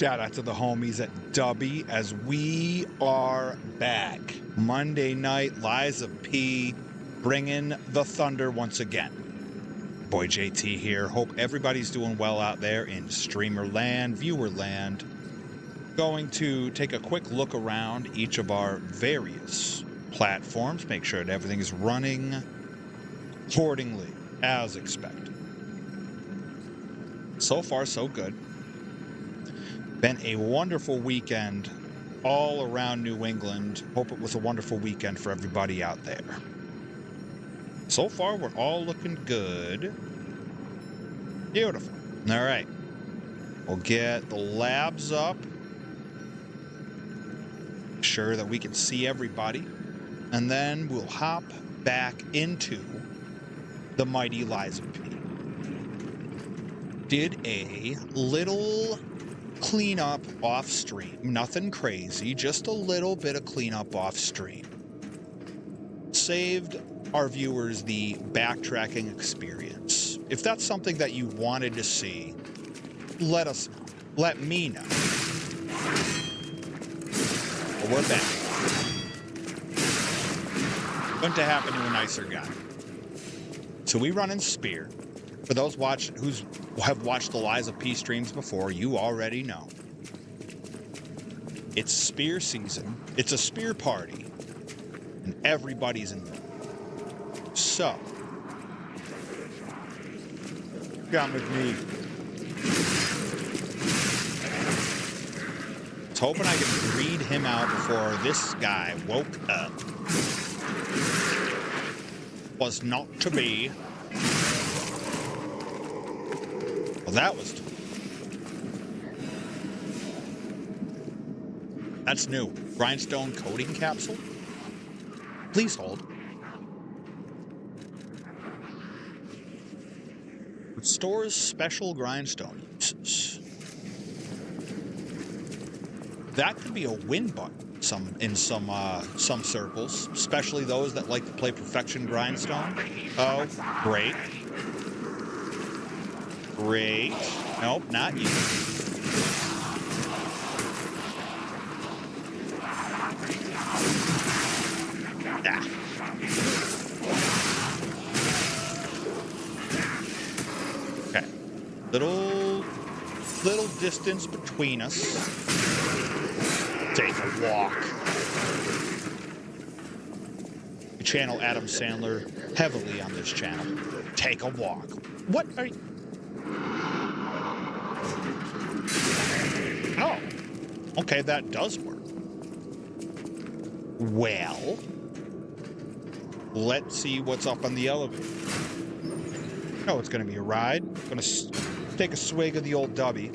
Shout out to the homies at Dubby as we are back. Monday night, Liza P, bringing the thunder once again. Boy JT here. Hope everybody's doing well out there in streamer land, viewer land. Going to take a quick look around each of our various platforms, make sure that everything is running accordingly as expected. So far, so good. Been a wonderful weekend all around New England. Hope it was a wonderful weekend for everybody out there. So far, we're all looking good. Beautiful. All right. We'll get the labs up. Sure that we can see everybody. And then we'll hop back into the mighty Liza P. Did a little cleanup off stream. Nothing crazy, just a little bit of cleanup off stream. Saved our viewers the backtracking experience. If that's something that you wanted to see, let us know. Let me know. But we're back. Couldn't have happened to a nicer guy. So we run in Spear. For those who have watched the Liza P streams before, you already know. It's Spear season. It's a Spear party. And everybody's involved. So, come with me. I was hoping I could read him out before this guy woke up. Was not to be. Well, that was... That's new. Grindstone coating capsule? Please hold. Restores special grindstone uses. That could be a win button in some circles, especially those that like to play Perfection Grindstone. Oh, great. Great. Nope, not you. Ah. Okay. Little distance between us. Take a walk. We channel Adam Sandler heavily on this channel. Take a walk. What are you... Oh, okay, that does work. Well, let's see what's up on the elevator. Oh, it's going to be a ride. I'm going to take a swig of the old Dubby.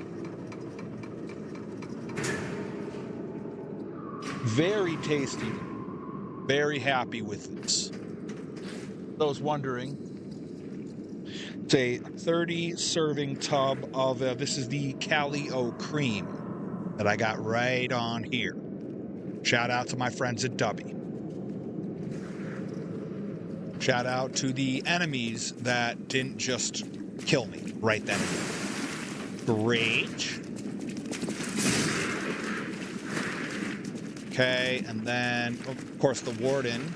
Very tasty. Very happy with this. Those wondering, it's a 30 serving tub of, this is the Cali O cream that I got right on here. Shout out to my friends at Dubby. Shout out to the enemies that didn't just kill me right then and there. Great. Okay, and then, of course, the warden.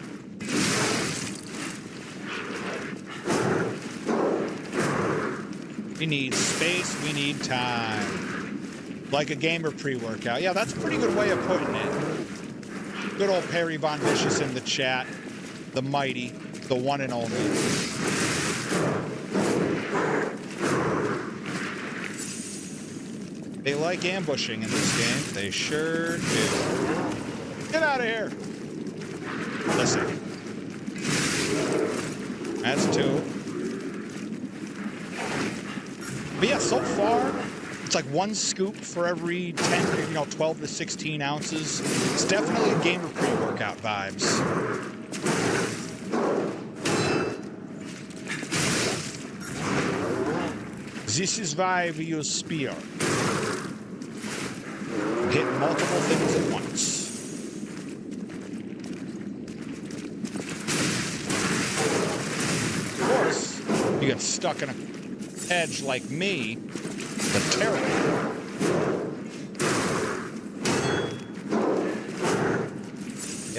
We need space, we need time. Like a gamer pre-workout. Yeah, that's a pretty good way of putting it. Good old Perry Von Vicious in the chat. The mighty, the one and only. They like ambushing in this game. They sure do. Get out of here! Listen. That's 2. But yeah, so far, it's like 1 scoop for every 12 to 16 ounces. It's definitely a gamer pre-workout vibes. This is why we use Spear. Hit multiple things at once. Of course, you get stuck in a edge like me, but terrible.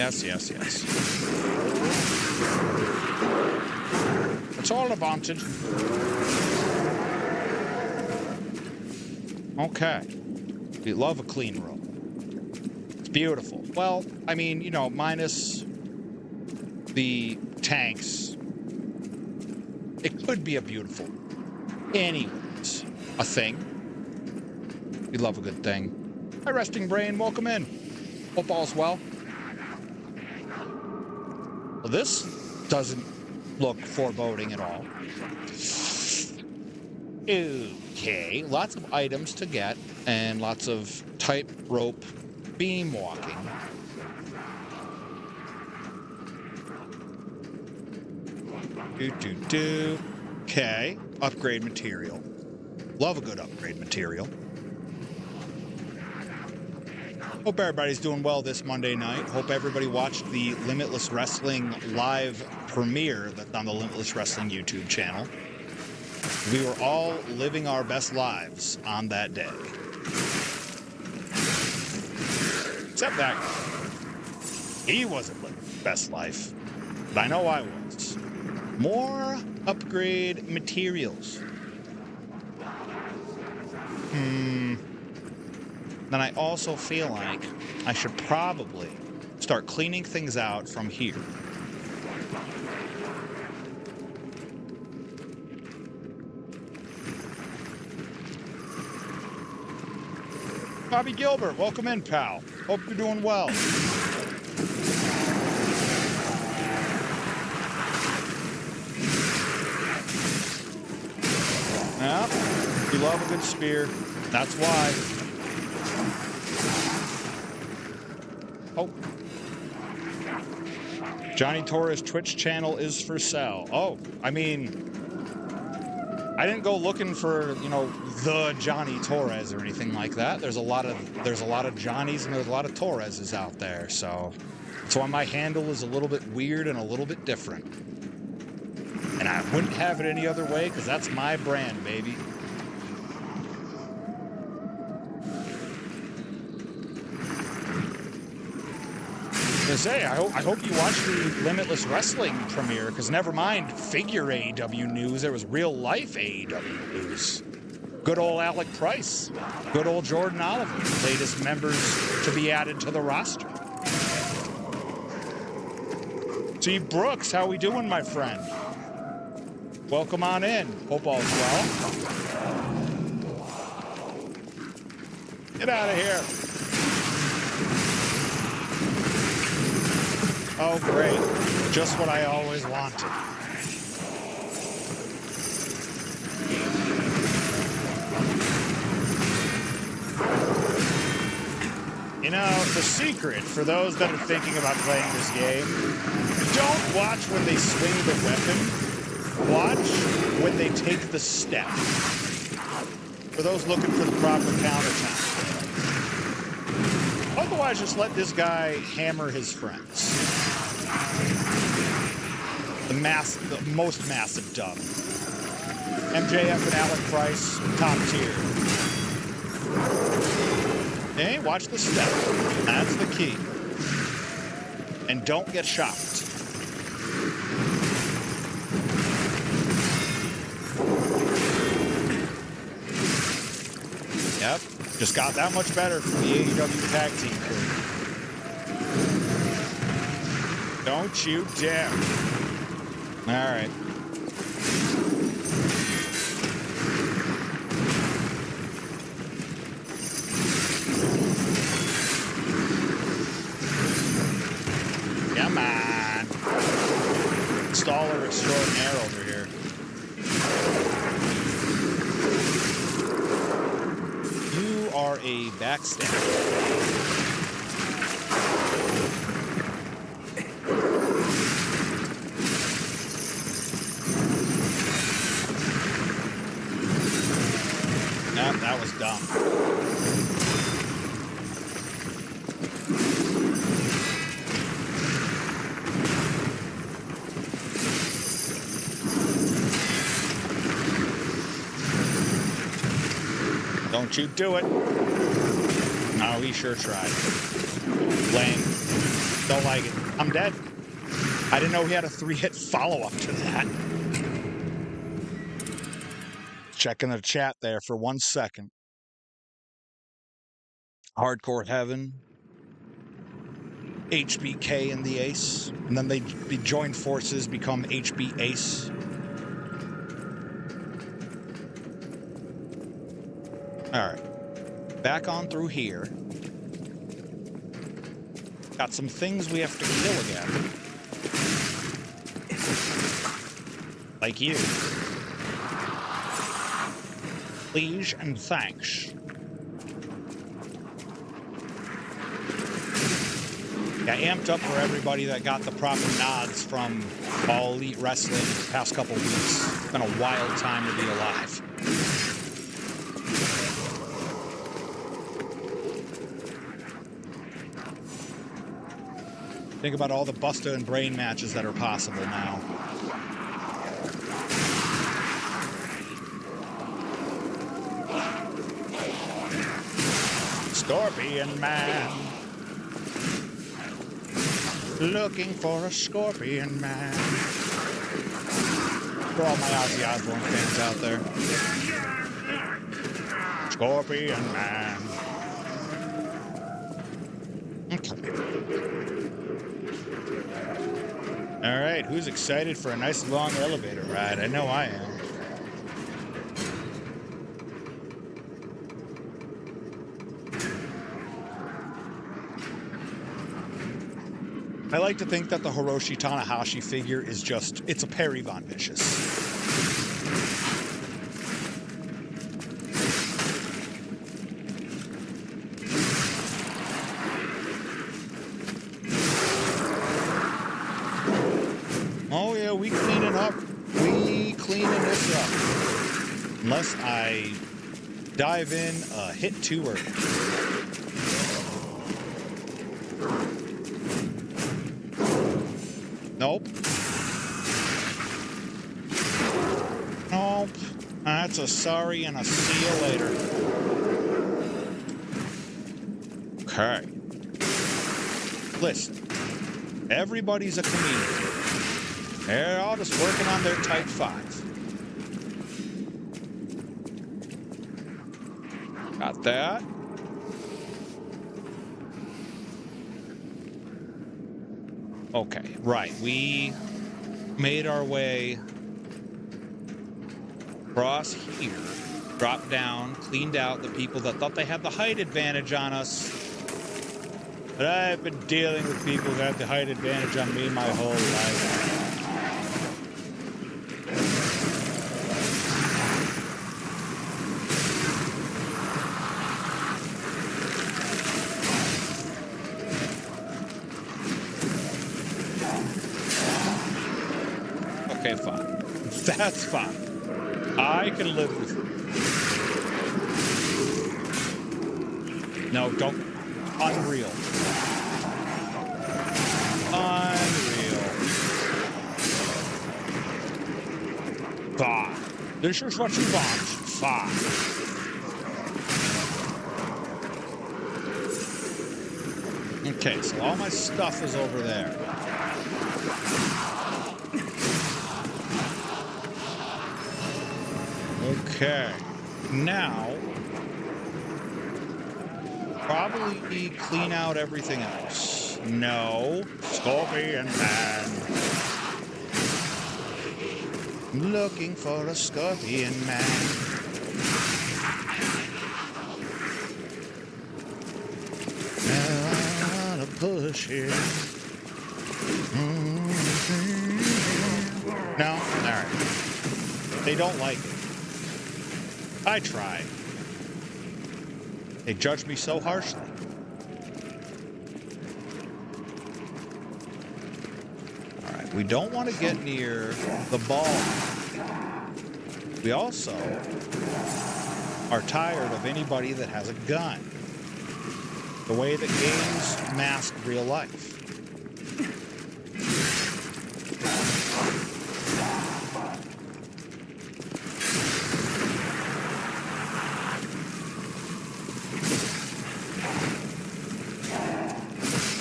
Yes, yes, yes. It's all advantage. Okay. We love a clean room. It's beautiful. Well, I mean, you know, minus the tanks, it could be a beautiful. Anyways, a thing. We love a good thing. Hi, Resting Brain. Welcome in. Hope all's well. Well, this doesn't look foreboding at all. Okay, lots of items to get and lots of tightrope beam walking. Okay, upgrade material. Love a good upgrade material. Hope everybody's doing well this Monday night. Hope everybody watched the Limitless Wrestling live premiere that's on the Limitless Wrestling YouTube channel. We were all living our best lives on that day. Except that he wasn't living his best life, but I know I was. More upgrade materials. Then I also feel like I should probably start cleaning things out from here. Bobby Gilbert, welcome in, pal. Hope you're doing well. Yeah, you love a good spear. That's why. Oh. Johnny Torres' Twitch channel is for sale. Oh, I mean, I didn't go looking for, you know, the Johnny Torres or anything like that. There's a lot of Johnnies and there's a lot of Torreses out there, so that's why my handle is a little bit weird and a little bit different. And I wouldn't have it any other way because that's my brand, baby. Say, I hope you watched the Limitless Wrestling premiere, because never mind figure AEW news, there was real life AEW news. Good old Alec Price, good old Jordan Oliver, latest members to be added to the roster. Steve Brooks, how we doing, my friend? Welcome on in. Hope all's well. Get out of here. Oh, great. Just what I always wanted. You know, the secret for those that are thinking about playing this game, don't watch when they swing the weapon. Watch when they take the step. For those looking for the proper counterattack. Otherwise, just let this guy hammer his friends. The most massive dub. MJF and Alec Price, top tier. Hey, watch the step. That's the key. And don't get shocked. Yep, just got that much better from the AEW tag team crew. Don't you dare. All right. Come on. Installer extraordinaire over here. You are a backstabber. That was dumb. Don't you do it. No, he sure tried. Lame. Don't like it. I'm dead. I didn't know he had a 3-hit follow-up to that. Checking the chat there for 1 second. Hardcore Heaven. HBK and the Ace. And then they join forces, become HB Ace. Alright. Back on through here. Got some things we have to kill again. Like you. Please and thanks. Yeah, amped up for everybody that got the proper nods from All Elite Wrestling the past couple weeks. It's been a wild time to be alive. Think about all the Busta and Brain matches that are possible now. Scorpion Man. Looking for a Scorpion Man. For all my Ozzy Osbourne fans out there. Scorpion Man. Okay. Alright, who's excited for a nice long elevator ride? I know I am. I like to think that the Hiroshi Tanahashi figure is just, it's a Perry Von Vicious. Oh yeah, we cleaning up. We cleaning this up. Unless I dive in a hit too early. Nope. Nope. That's a sorry and a see you later. Okay. Listen. Everybody's a comedian. They're all just working on their Type 5. Got that. Okay, right. We made our way across here, dropped down, cleaned out the people that thought they had the height advantage on us. But I've been dealing with people who have the height advantage on me my whole life. Okay, fine. That's fine. I can live with it. No, don't. Unreal. Unreal. Fine. This is what you want. Fine. Okay, so all my stuff is over there. Okay, now, probably clean out everything else. No, Scorpion Man. Looking for a Scorpion Man. I wanna push it. No, all right. They don't like it. I tried. They judged me so harshly. All right, we don't want to get near the ball. We also are tired of anybody that has a gun. The way that games mask real life.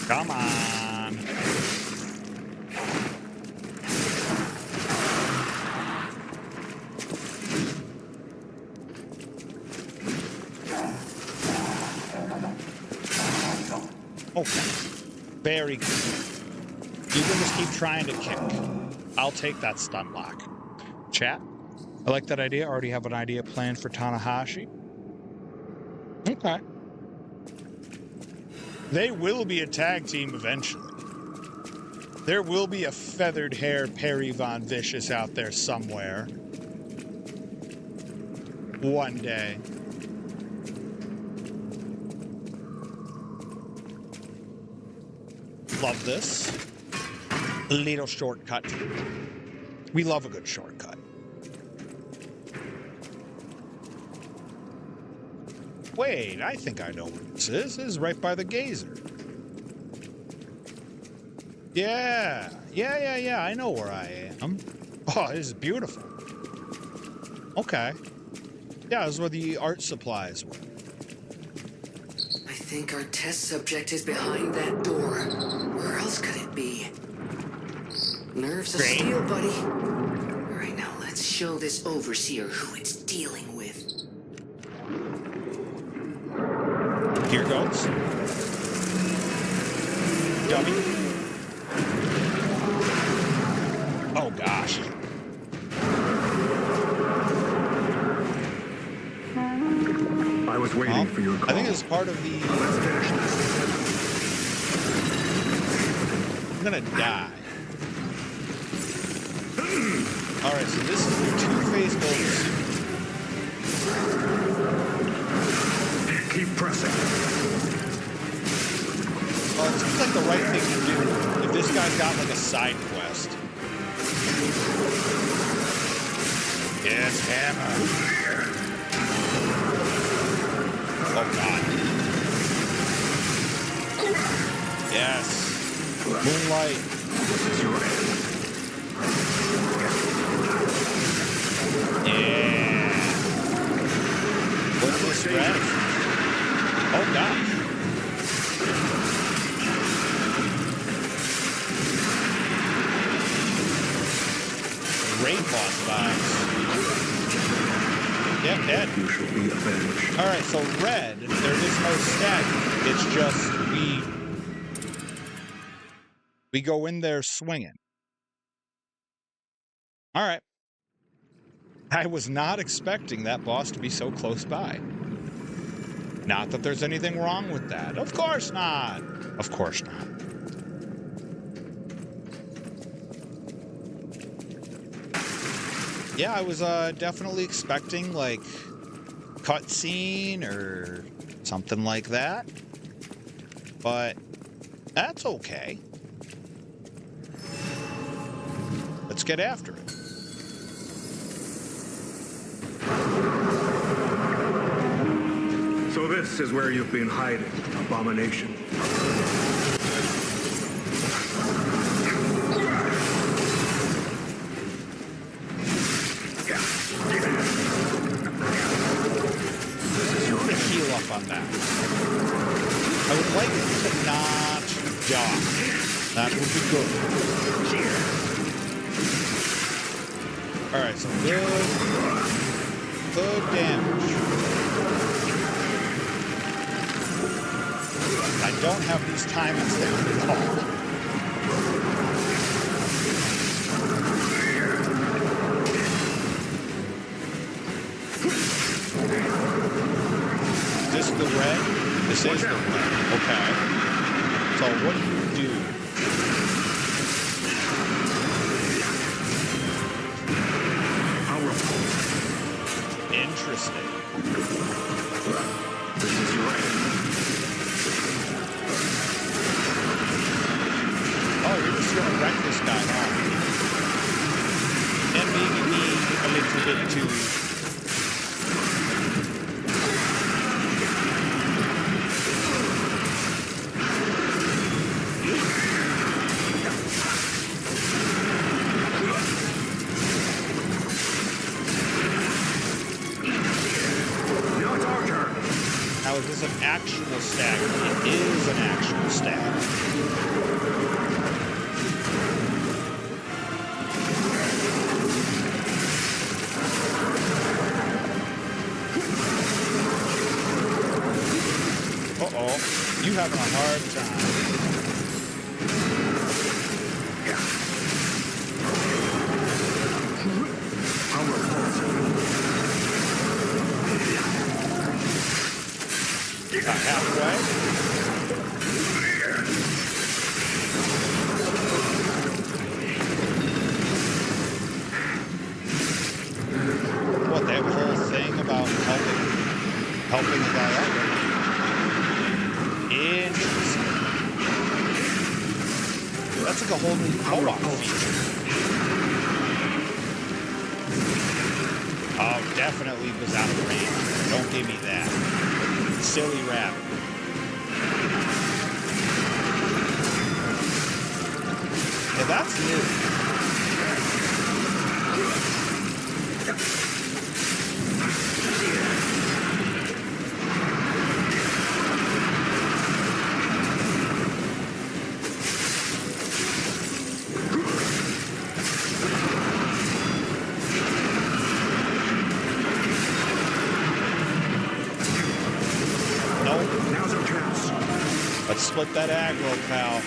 Come on. Okay. Very good. You can just keep trying to kick. I'll take that stun lock. Chat? I like that idea. Already have an idea planned for Tanahashi. Okay. They will be a tag team eventually. There will be a feathered hair Perry Von Vicious out there somewhere. One day. Love this. Little shortcut. We love a good shortcut. Wait, I think I know what this is. This is right by the geyser. Yeah. I know where I am. Oh, this is beautiful. Okay. Yeah, this is where the art supplies were. I think our test subject is behind that door. Where else could it be? Nerves of steel, buddy. All right, now let's show this overseer who it's dealing with. Here goes. Dummy. Oh, gosh. I was waiting for your call. I think it's part of the... Let's finish this. I'm gonna die. Alright, so this is the two-phase overseer. Keep pressing. Well, it seems like the right thing to do if this guy's got like a side quest. Yes, hammer. Oh, God. Yes. Moonlight. This is your end. Yeah. What's this red? Oh, gosh. Great boss vibes. Yep, dead. You shall be avenged. Alright, so red, there is no stagger. It's just we go in there swinging. Alright. I was not expecting that boss to be so close by. Not that there's anything wrong with that. Of course not. Of course not. Yeah, I was definitely expecting, like, cutscene or something like that. But that's okay. Let's get after it. So this is where you've been hiding, Abomination. Heal up on that. I would like it to not die. That would be good. Alright, so good damage. I don't have these timings down at all. Is this the red? This is the red. Okay. So what do you do? Interesting. This is your end. Oh, you're just gonna wreck this guy, huh? And maybe me a little bit too. Now, is this an actual stagger? It is an actual stagger. Uh-oh. You having a hard time. Halfway. What, they have a whole thing about helping the guy out? Interesting. That's like a whole new co-op feature. Oh, definitely was out of range. Don't give me that. Silly rabbit. Yeah, that's new. Let's split that aggro, pal.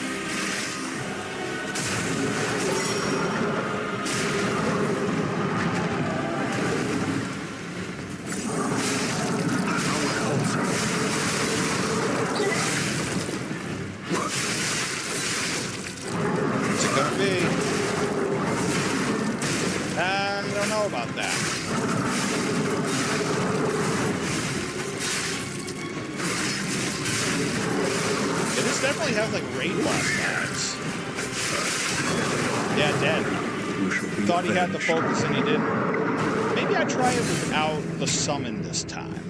What's it gonna be? I don't know about that. Definitely have like raid boss vibes. Yeah, dead. Thought he had the focus and he didn't. Maybe I try it without the summon this time.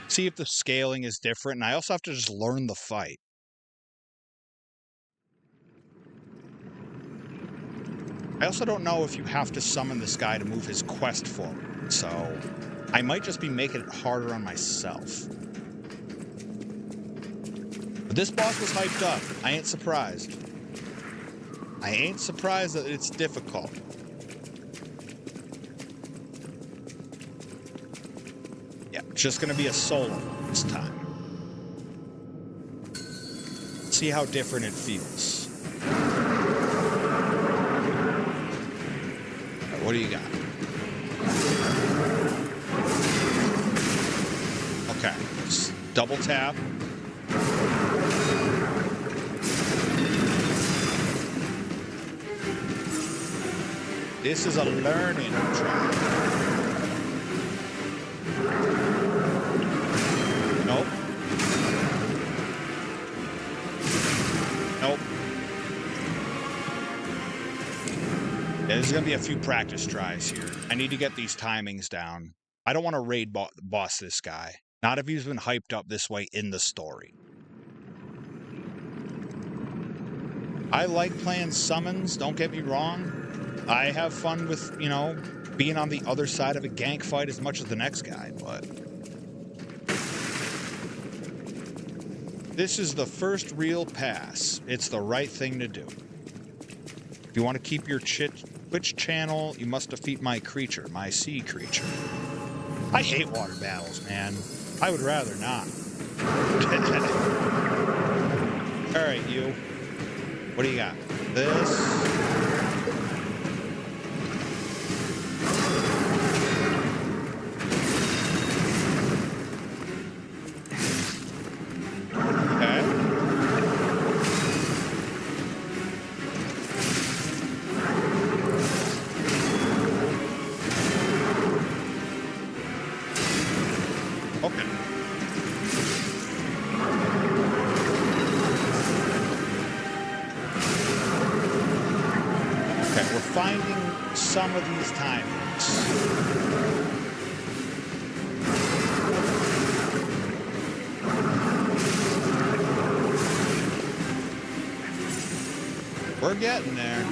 See if the scaling is different, and I also have to just learn the fight. I also don't know if you have to summon this guy to move his quest forward, so I might just be making it harder on myself. But this boss was hyped up. I ain't surprised. I ain't surprised that it's difficult. Yeah, it's just gonna be a solo this time. See how different it feels. Right, what do you got? Okay, just double tap. This is a learning track. Nope. Nope. Yeah, there's going to be a few practice tries here. I need to get these timings down. I don't want to raid boss this guy. Not if he's been hyped up this way in the story. I like playing summons, don't get me wrong. I have fun with, you know, being on the other side of a gank fight as much as the next guy, but this is the first real pass. It's the right thing to do. If you want to keep your Twitch channel, you must defeat my creature, my sea creature. I hate water battles, man. I would rather not. All right, you. What do you got? This. Some of these timings. We're getting there.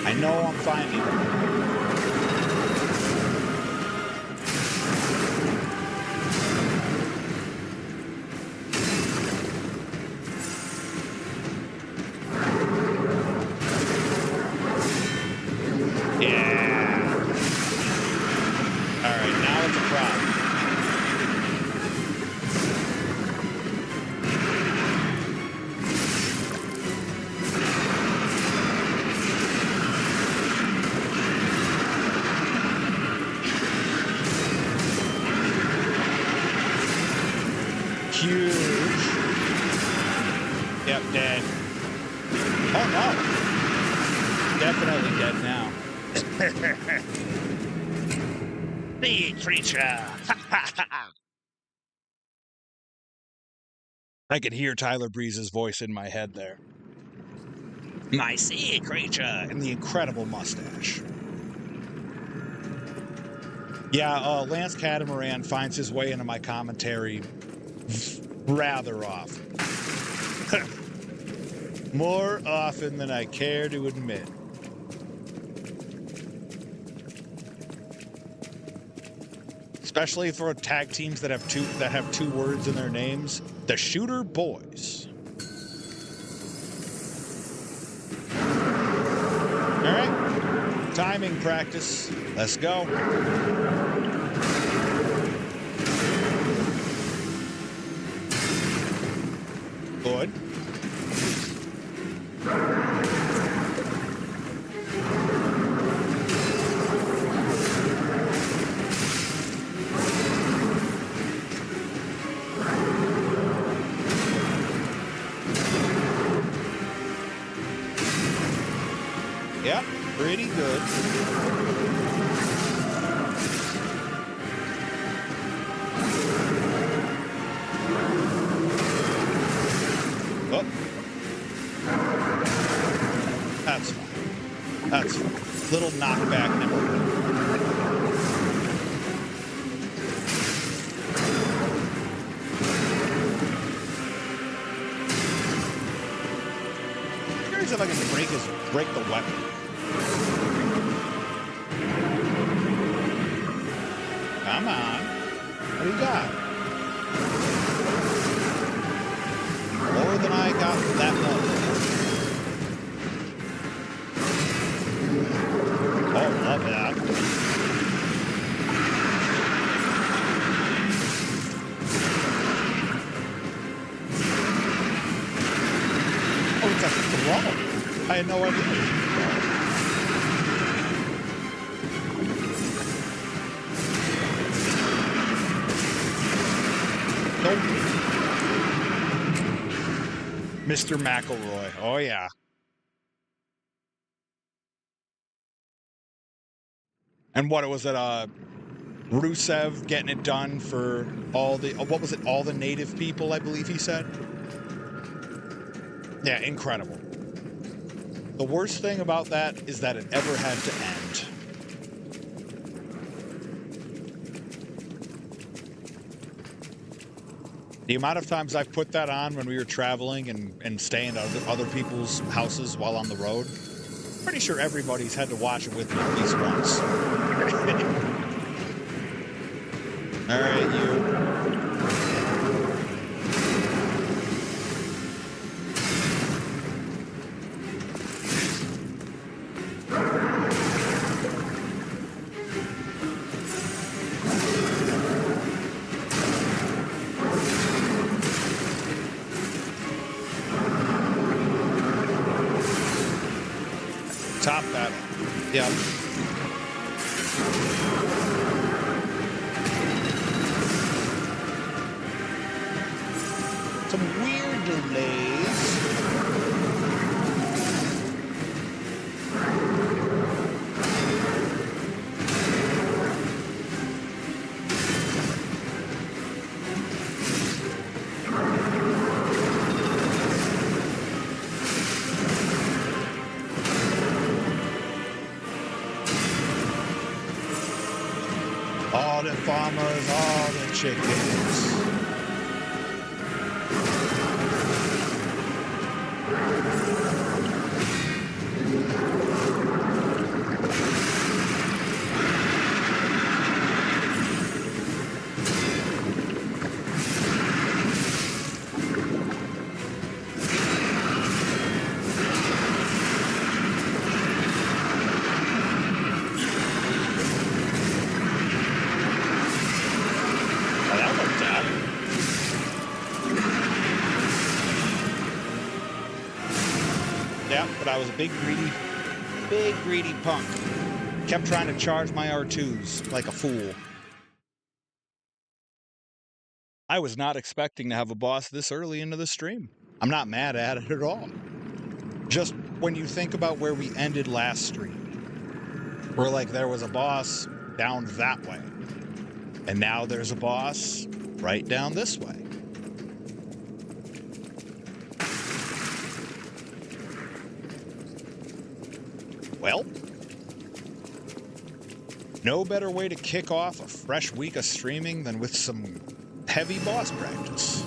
I know I'm finding it. Yep, dead. Oh, no. Definitely dead now. The creature. I could hear Tyler Breeze's voice in my head there. My sea creature, and the incredible mustache. Yeah, Lance Catamaran finds his way into my commentary rather often. More often than I care to admit. Especially for tag teams that have two words in their names. The Shooter Boys. All right. Timing practice. Let's go. Good. Yep, pretty good. Oh. That's fine. That's fine. Little knockback never hurt. Curious if I can break the weapon. Come on. What do you got? More than I got that much. Oh, love that. Oh, it's a throw. I had no idea. Nope. Mr. McElroy. Oh, yeah. And what was it? Rusev getting it done for all the, what was it? All the native people, I believe he said. Yeah, incredible. The worst thing about that is that it ever had to end. The amount of times I've put that on when we were traveling and staying at other people's houses while on the road, pretty sure everybody's had to watch it with me at least once. All right, you. Top that. Yep. Some weird delays. All the farmers, all the chickens. But I was a big greedy punk. Kept trying to charge my R2s like a fool. I was not expecting to have a boss this early into the stream. I'm not mad at it at all. Just when you think about where we ended last stream, where like there was a boss down that way, and now there's a boss right down this way. Well, no better way to kick off a fresh week of streaming than with some heavy boss practice.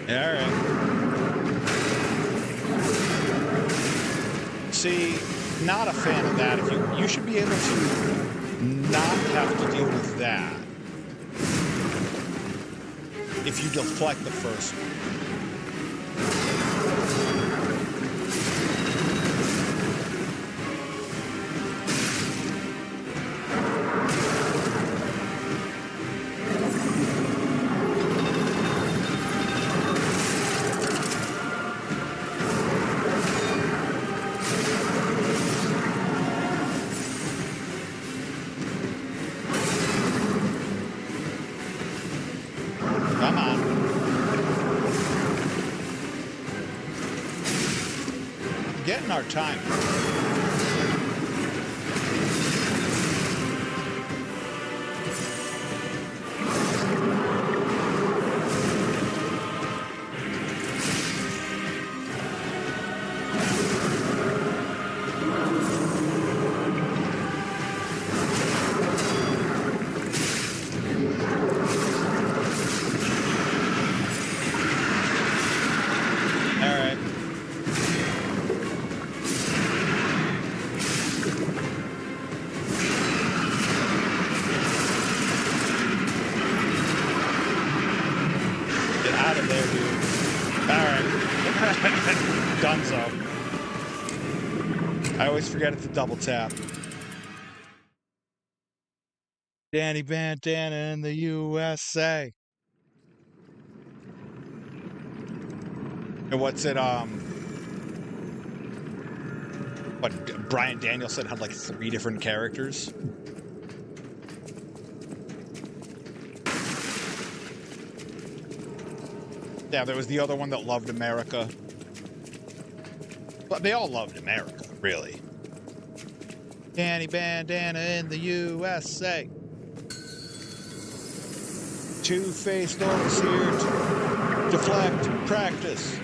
All right. See, not a fan of that. If you should be able to not have to deal with that if you deflect the first one. Our time. Forget it to double tap. Danny Bandana in the USA. And what's it, what Brian Danielson had like 3 different characters? Yeah, there was the other one that loved America. But they all loved America, really. Danny Bandana in the USA. Two-faced overseer to deflect practice.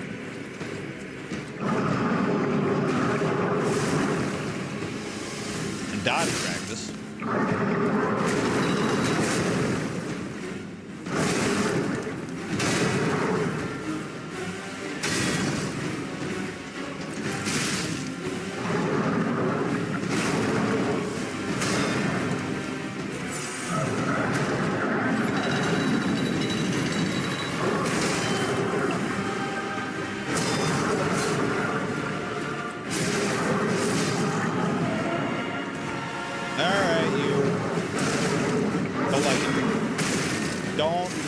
And dodge practice.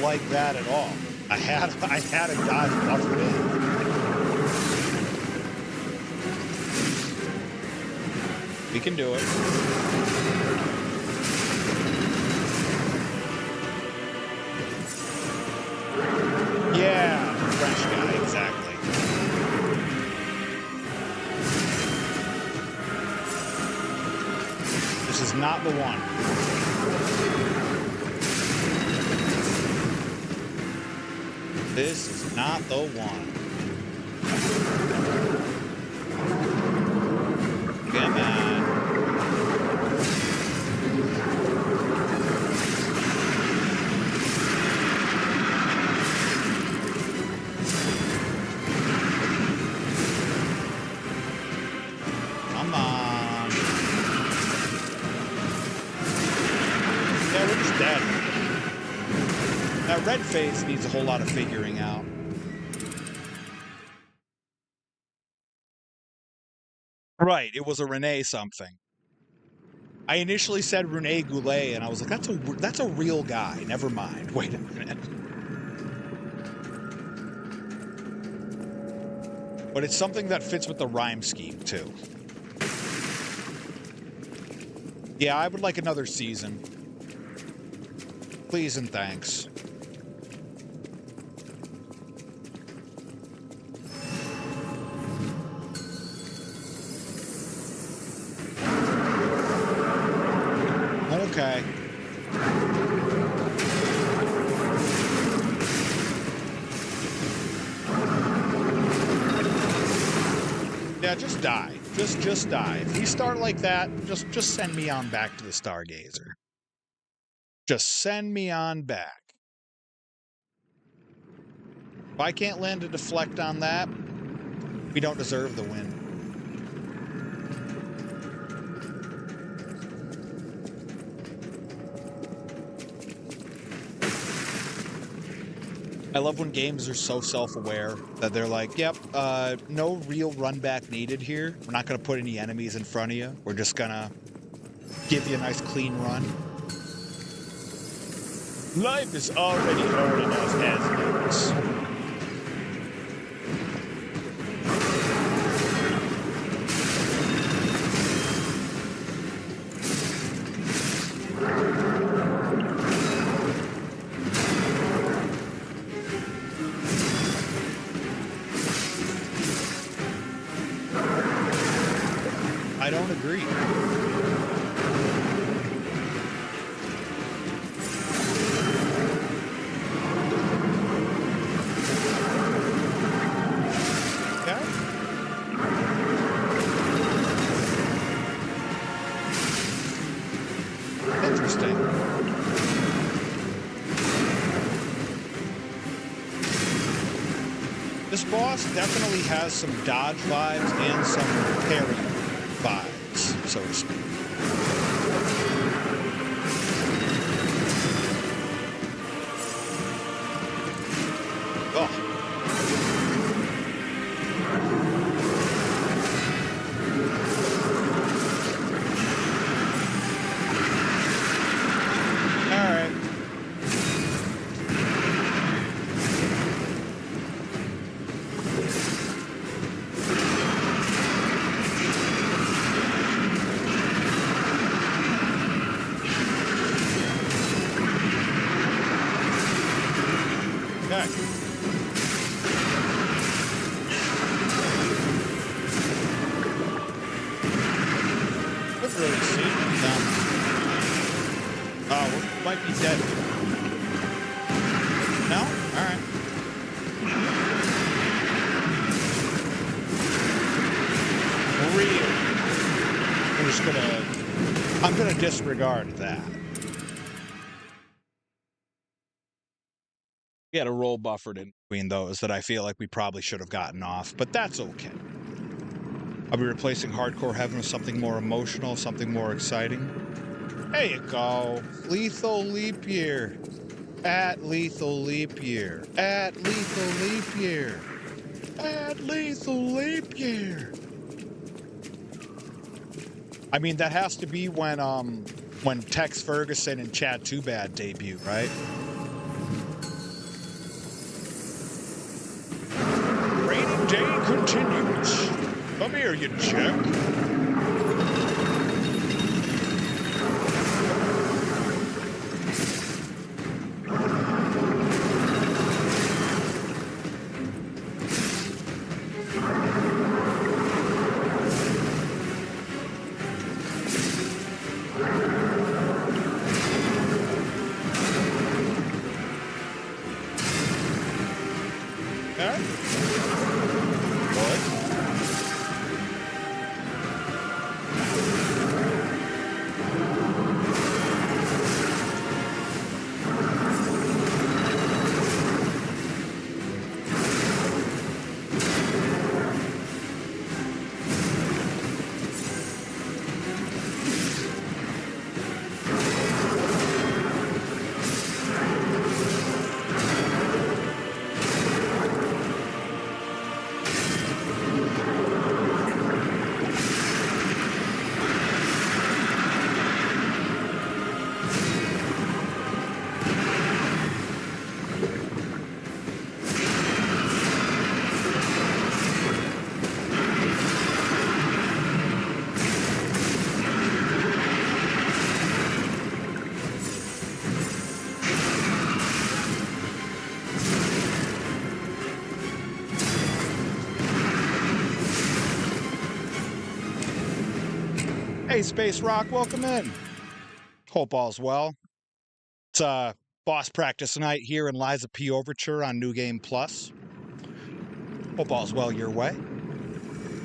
Like that at all. I had a dodge buffered in. We can do it. Yeah, French guy, exactly. This is not the one. This is not the one. Come on. Come on. Yeah, we're just dead. That red face needs a whole lot of figuring out. Right, it was a Rene something. I initially said Rene Goulet, and I was like, that's a real guy. Never mind. Wait a minute. But it's something that fits with the rhyme scheme, too. Yeah, I would like another season. Please and thanks. Okay. Yeah, just die. Just die. If we start like that, just send me on back to the Stargazer. Just send me on back. If I can't land a deflect on that, we don't deserve the win. I love when games are so self-aware that they're like, yep, no real run back needed here. We're not going to put any enemies in front of you. We're just going to give you a nice clean run. Life is already hard enough as it is. I don't agree. Okay. Interesting. This boss definitely has some dodge vibes and some parry vibes, so to speak. Oh. All right. Okay. Let's really see. Oh, we might be dead. No? Alright. Real. I'm just I'm gonna disregard that. We had a roll buffered in between those that I feel like we probably should have gotten off, but that's okay. I'll be replacing Hardcore Heaven with something more emotional, something more exciting. There you go. Lethal Leap Year. At Lethal Leap Year. At Lethal Leap Year. At Lethal Leap Year. I mean, that has to be when Tex Ferguson and Chad Too Bad debut, right? Rainy day continues. Come here, you jerk. Hey, Space Rock, welcome in. Hope all's well. It's boss practice night here in Liza P. Overture on New Game Plus. Hope all's well your way.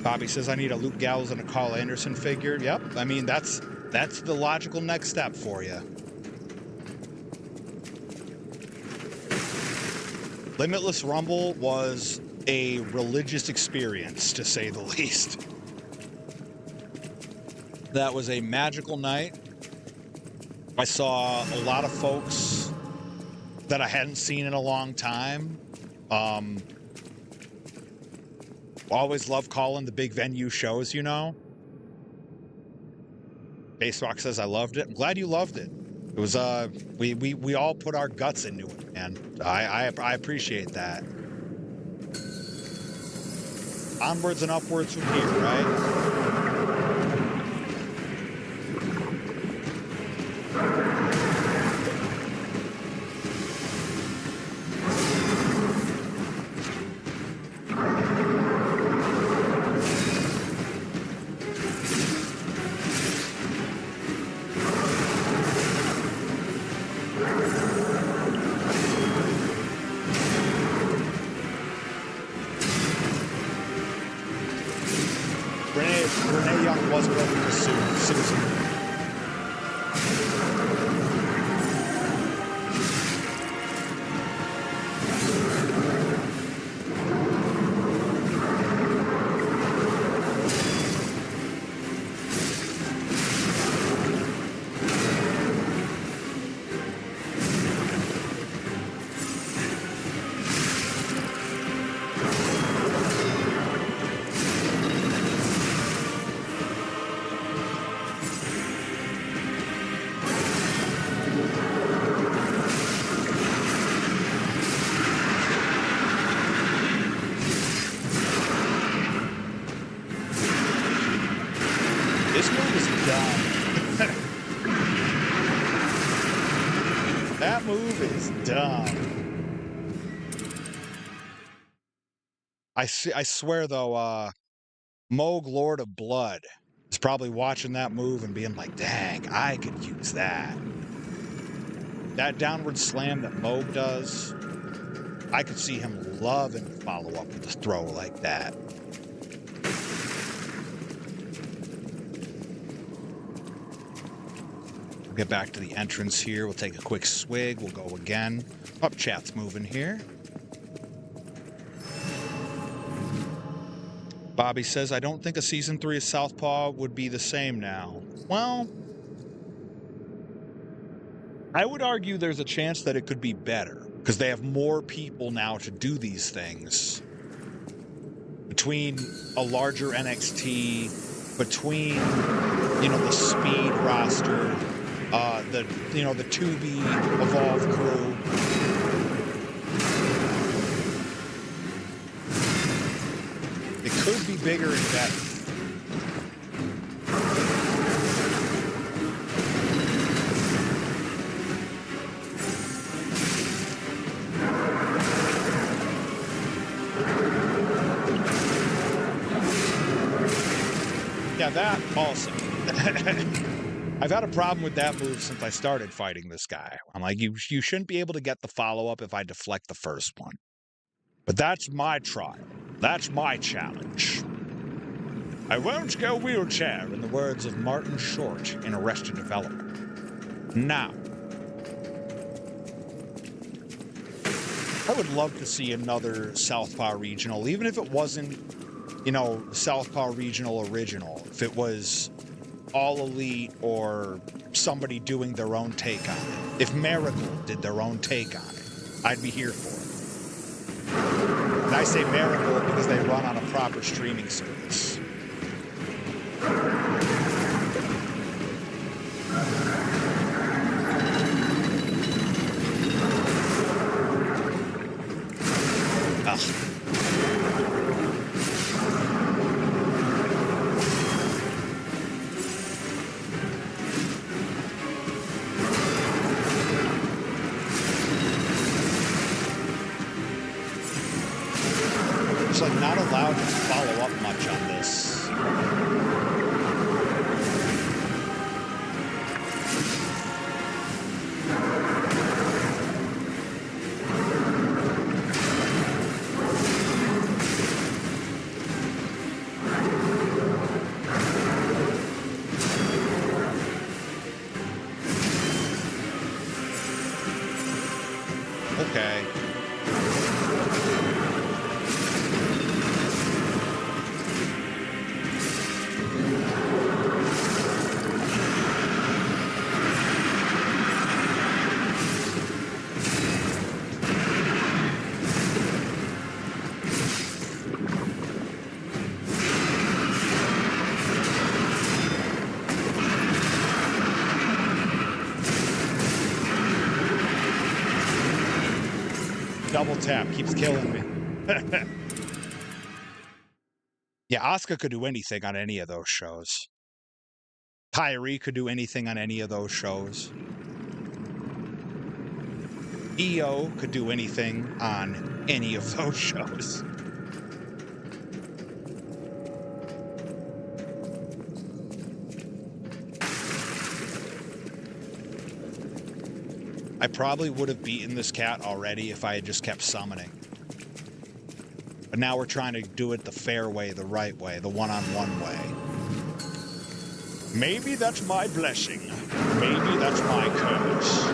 Bobby says, I need a Luke Gallows and a Carl Anderson figure. Yep, I mean, that's the logical next step for you. Limitless Rumble was a religious experience, to say the least. That was a magical night. I saw a lot of folks that I hadn't seen in a long time. Always love calling the big venue shows, you know. Base Rock says, I loved it. I'm glad you loved it. It was, we all put our guts into it, and I appreciate that. Onwards and upwards from here, right? Renee Young was broken to Susan. This move is dumb. That move is dumb. I swear though, Moog Lord of Blood is probably watching that move and being like, dang, I could use that. That downward slam that Moog does, I could see him loving to follow up with a throw like that. Get back to the entrance here. We'll take a quick swig. We'll go again. Up, chat's moving here. Bobby says, I don't think a Season 3 of Southpaw would be the same now. Well, I would argue there's a chance that it could be better because they have more people now to do these things. Between a larger NXT, between, the speed roster, the Tubi Evolve crew. It could be bigger and better. Yeah, that also. I've had a problem with that move since I started fighting this guy. I'm like, you shouldn't be able to get the follow-up if I deflect the first one. But that's my trial. That's my challenge. I won't go wheelchair, in the words of Martin Short in Arrested Development. Now, I would love to see another Southpaw Regional, even if it wasn't, Southpaw Regional Original. If it was All Elite or somebody doing their own take on it. If Miracle did their own take on it, I'd be here for it. And I say Miracle because they run on a proper streaming service. Ugh. Not allowed to follow up much on this. Okay. Double tap keeps killing me. Yeah, Asuka could do anything on any of those shows. Kyrie could do anything on any of those shows. EO could do anything on any of those shows. I probably would have beaten this cat already if I had just kept summoning. But now we're trying to do it the fair way, the right way, the one-on-one way. Maybe that's my blessing. Maybe that's my curse.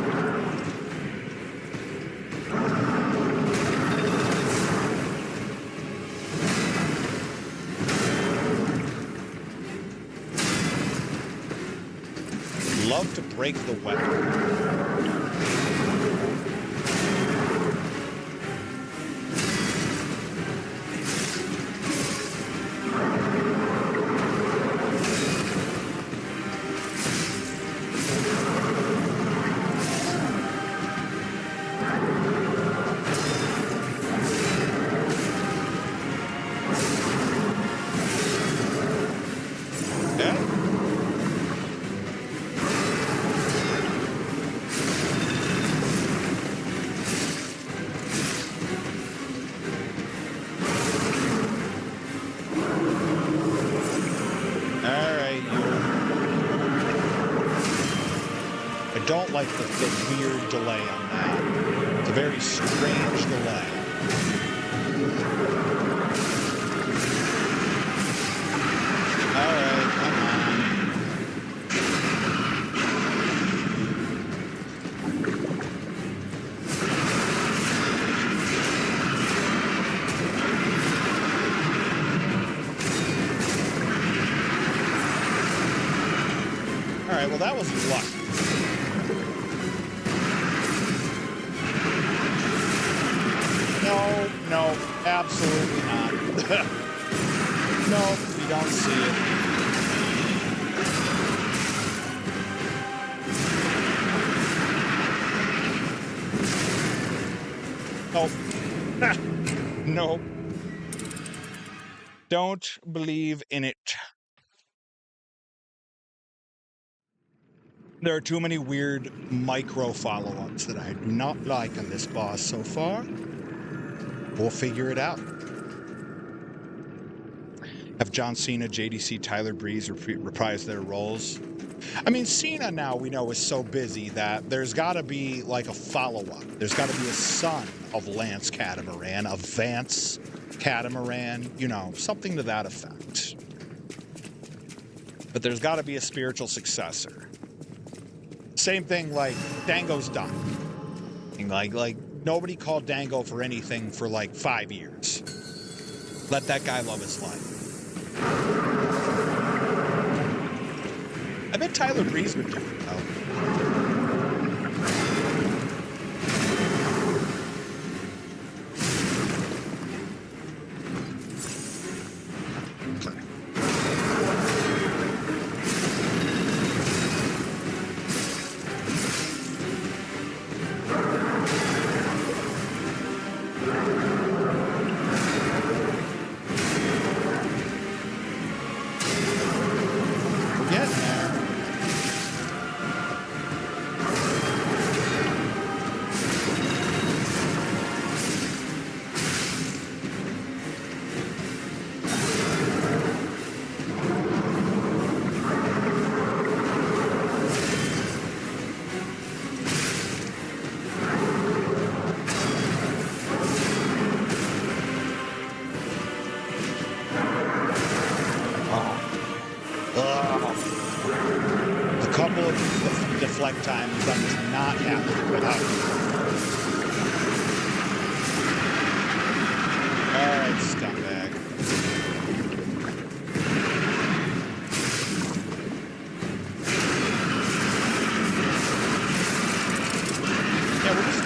Love to break the weapon. I don't like the weird delay on that. It's a very strange delay. Alright, come on. Alright, well that was luck. No, absolutely not. No, you don't see it. Nope. Nope. Don't believe in it. There are too many weird micro follow-ups that I do not like on this boss so far. We'll figure it out. Have John Cena, JDC, Tyler Breeze reprise their roles? I mean, Cena now we know is so busy that there's got to be like a follow-up. There's got to be a son of Lance Catamaran, a Vance Catamaran, you know, something to that effect. But there's got to be a spiritual successor. Same thing like Dango's done. Like nobody called Dango for anything for like 5 years. Let that guy love his life. I bet Tyler Breeze would do it, though.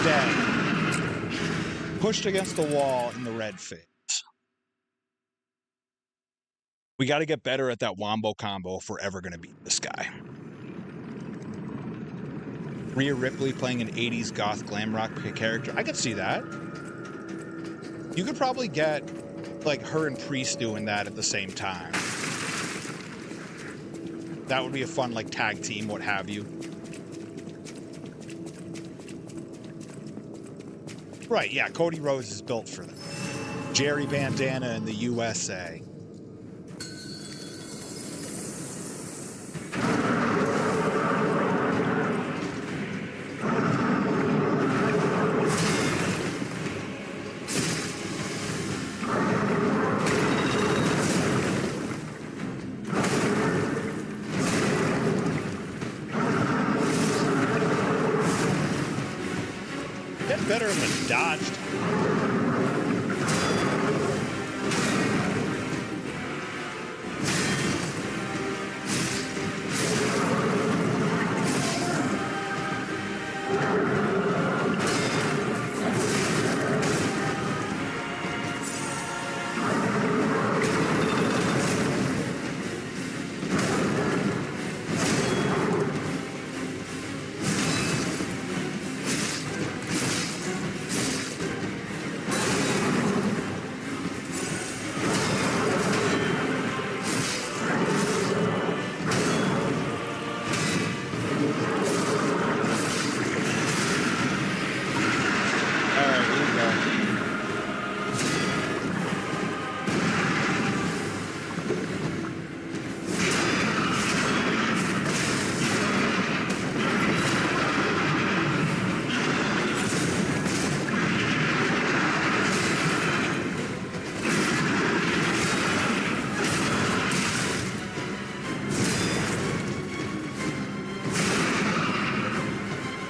dead. Pushed against the wall in the red phase. We got to get better at that wombo combo if we're ever going to beat this guy. Rhea Ripley playing an 80s goth glam rock character. I could see that. You could probably get like her and Priest doing that at the same time. That would be a fun like tag team, what have you. Right, yeah, Cody Rhodes is built for them. Jerry Bandana in the USA. Better than dodged.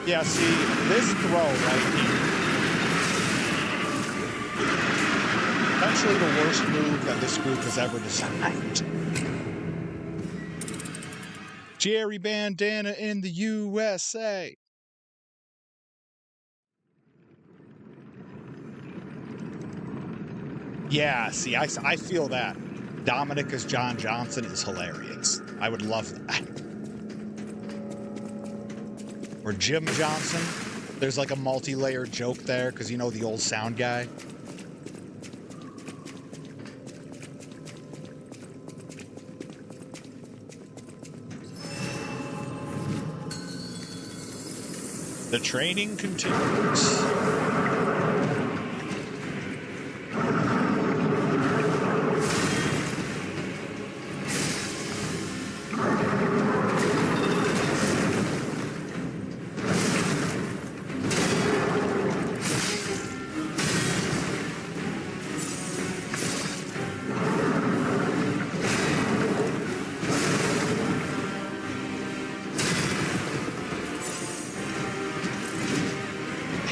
Yeah, see, this throw right here, potentially the worst move that this group has ever designed. Jerry Bandana in the USA. Yeah, see, I feel that. Dominic as John Johnson is hilarious. I would love that. Or Jim Johnson. There's like a multi-layered joke there, because you know the old sound guy. The training continues.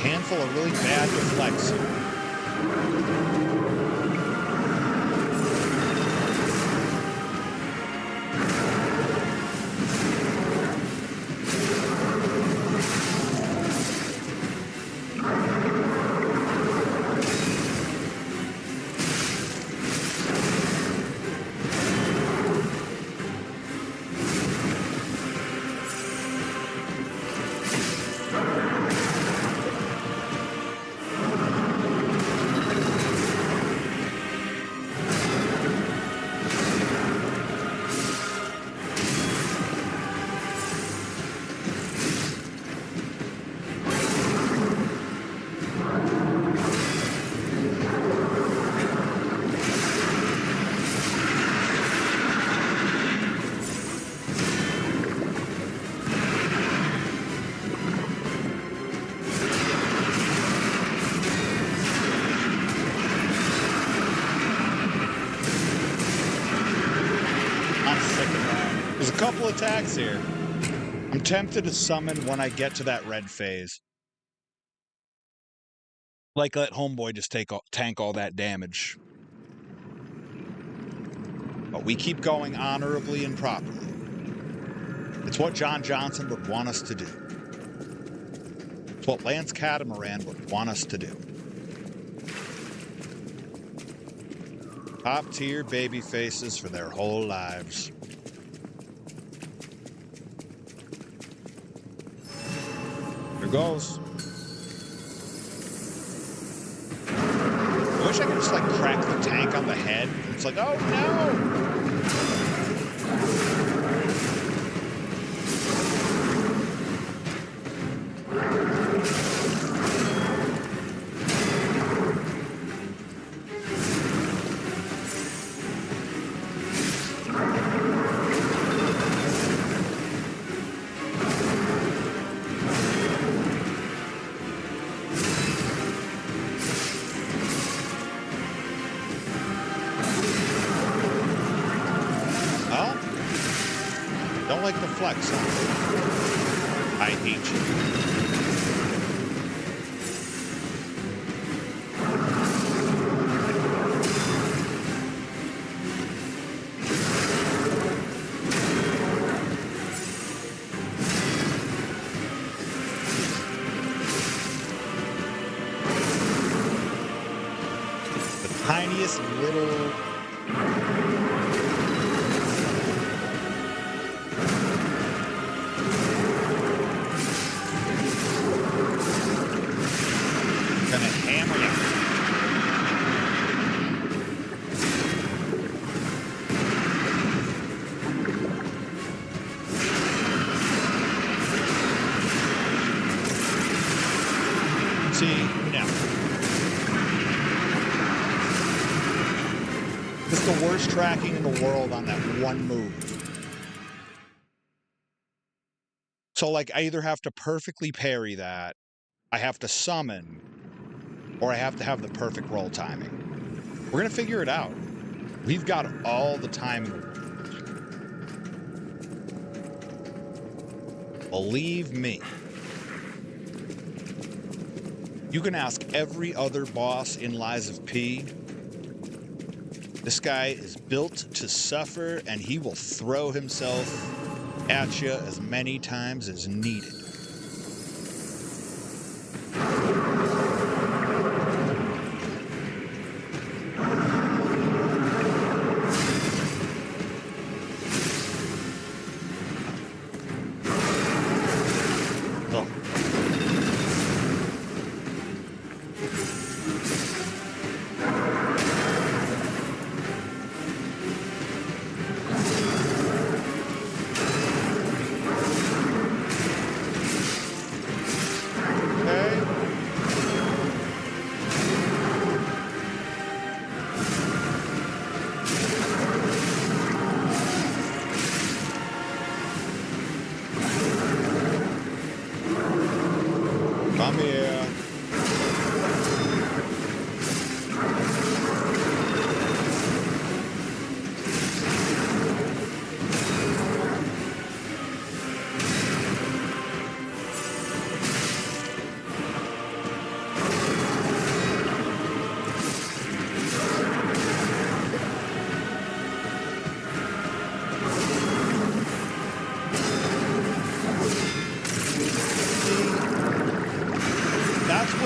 Handful of really bad deflects. Couple attacks here. I'm tempted to summon when I get to that red phase. Like let Homeboy just tank all that damage. But we keep going honorably and properly. It's what John Johnson would want us to do. It's what Lance Catamaran would want us to do. Top tier baby faces for their whole lives. Here goes. I wish I could just like crack the tank on the head. It's like, oh no! Like the flex, huh? I hate you. The tiniest little tracking in the world on that one move. So like I either have to perfectly parry that, I have to summon, or I have to have the perfect roll timing. We're gonna figure it out. We've got all the timing. Believe me. You can ask every other boss in Lies of P. This guy is built to suffer, and he will throw himself at you as many times as needed. Come here.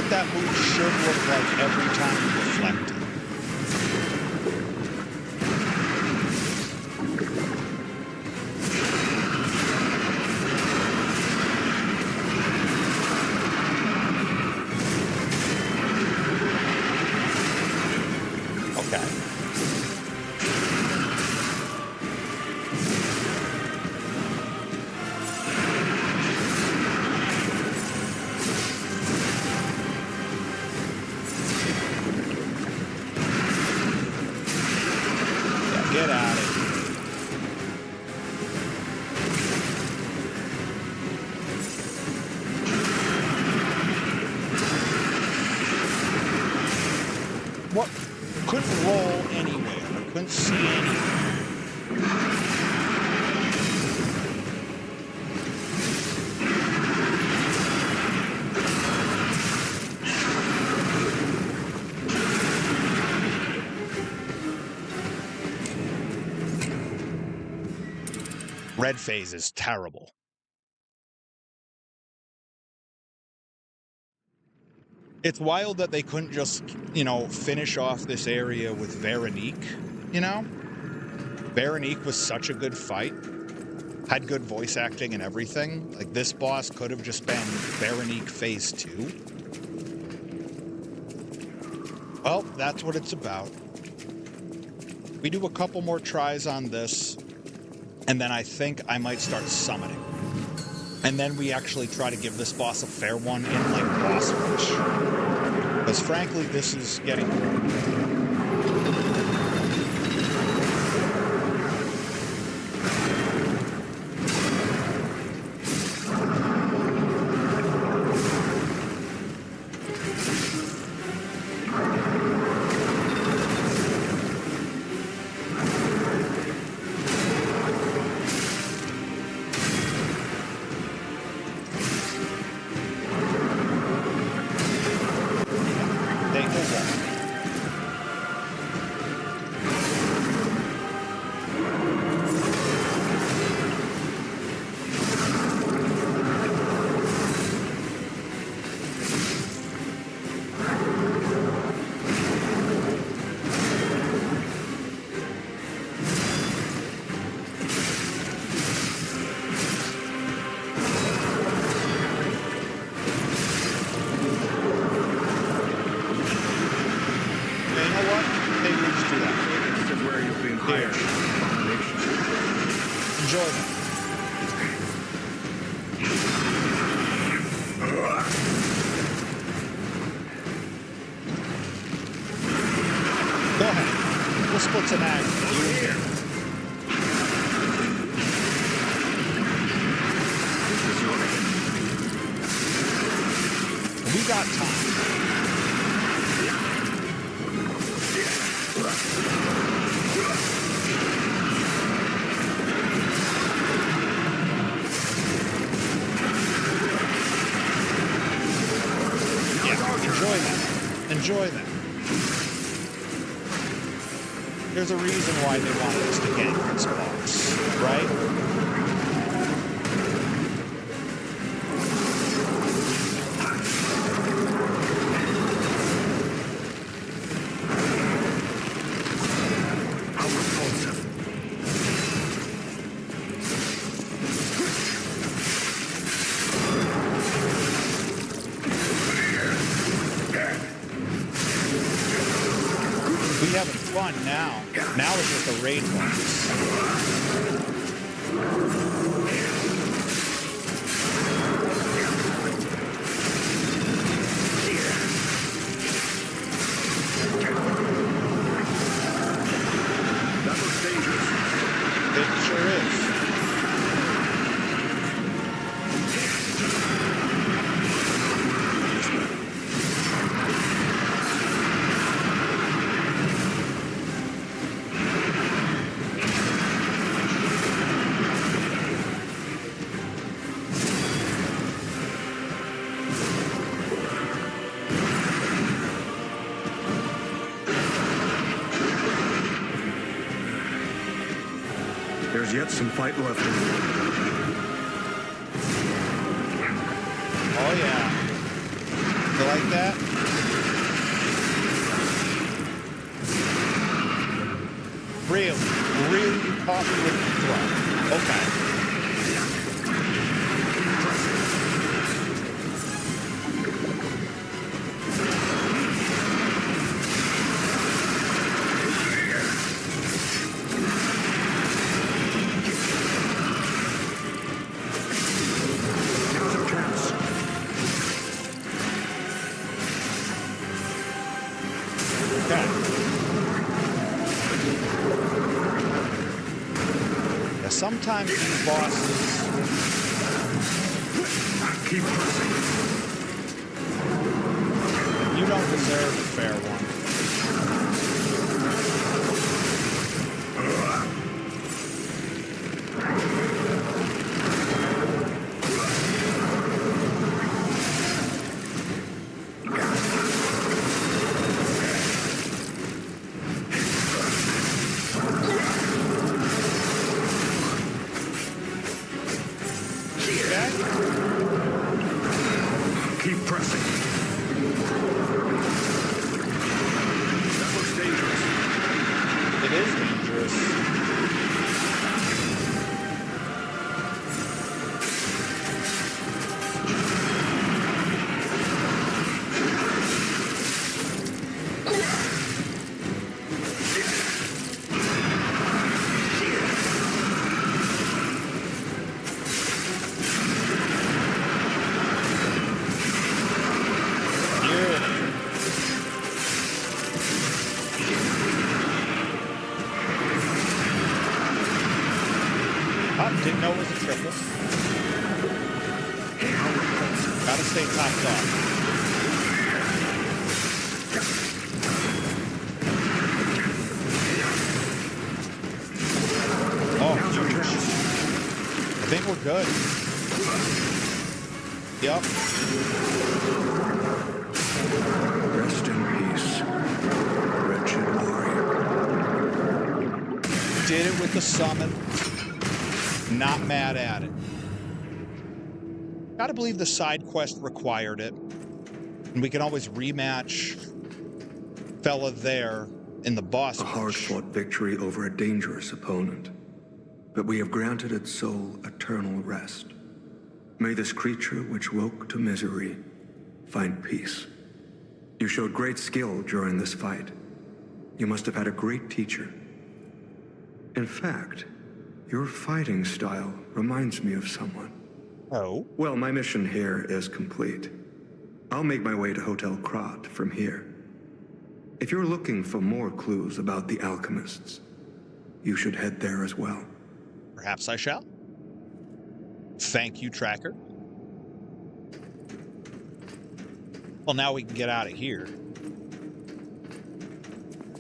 That move should look like every time you reflect it. Okay. Get out of here. What? Couldn't roll anywhere. Couldn't see anything. Red phase is terrible. It's wild that they couldn't just, you know, finish off this area with Veronique, you know? Veronique was such a good fight. Had good voice acting and everything. Like, this boss could have just been Veronique Phase 2. Well, that's what it's about. We do a couple more tries on this, and then I think I might start summoning. And then we actually try to give this boss a fair one in, like, boss rush. Because frankly, this is getting boring. Enjoy that. There's a reason why they wanted us to gank this boss, right? Now it's just a raid boss. That was dangerous. It sure is. There's yet some fight left. Oh yeah. You like that? Really caught me with the throw. Okay. Sometimes these bosses keep pressing. You don't deserve a fair one. Keep pressing. Didn't know it was a triple. Gotta stay topped off. Oh, huge. I think we're good. Yep. Rest in peace, wretched warrior. Did it with the summon. Not mad at it. Gotta believe the side quest required it. And we can always rematch fella there in the boss A hard-fought victory over a dangerous opponent. But we have granted its soul eternal rest. May this creature which woke to misery find peace. You showed great skill during this fight. You must have had a great teacher. In fact, your fighting style reminds me of someone. Oh? Well, my mission here is complete. I'll make my way to Hotel Krat from here. If you're looking for more clues about the alchemists, you should head there as well. Perhaps I shall. Thank you, Tracker. Well, now we can get out of here.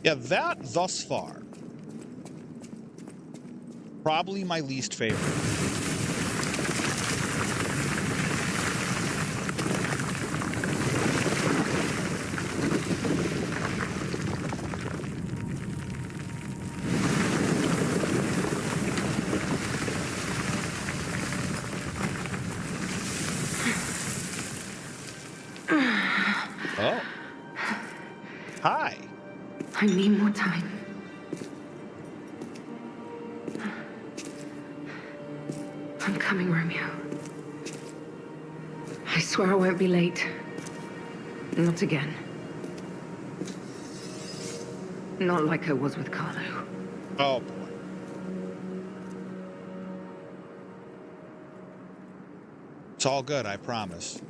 Yeah, that, thus far, probably my least favorite. Oh. Hi. I need more time. I'm coming, Romeo. I swear I won't be late. Not again. Not like I was with Carlo. Oh, boy. It's all good, I promise.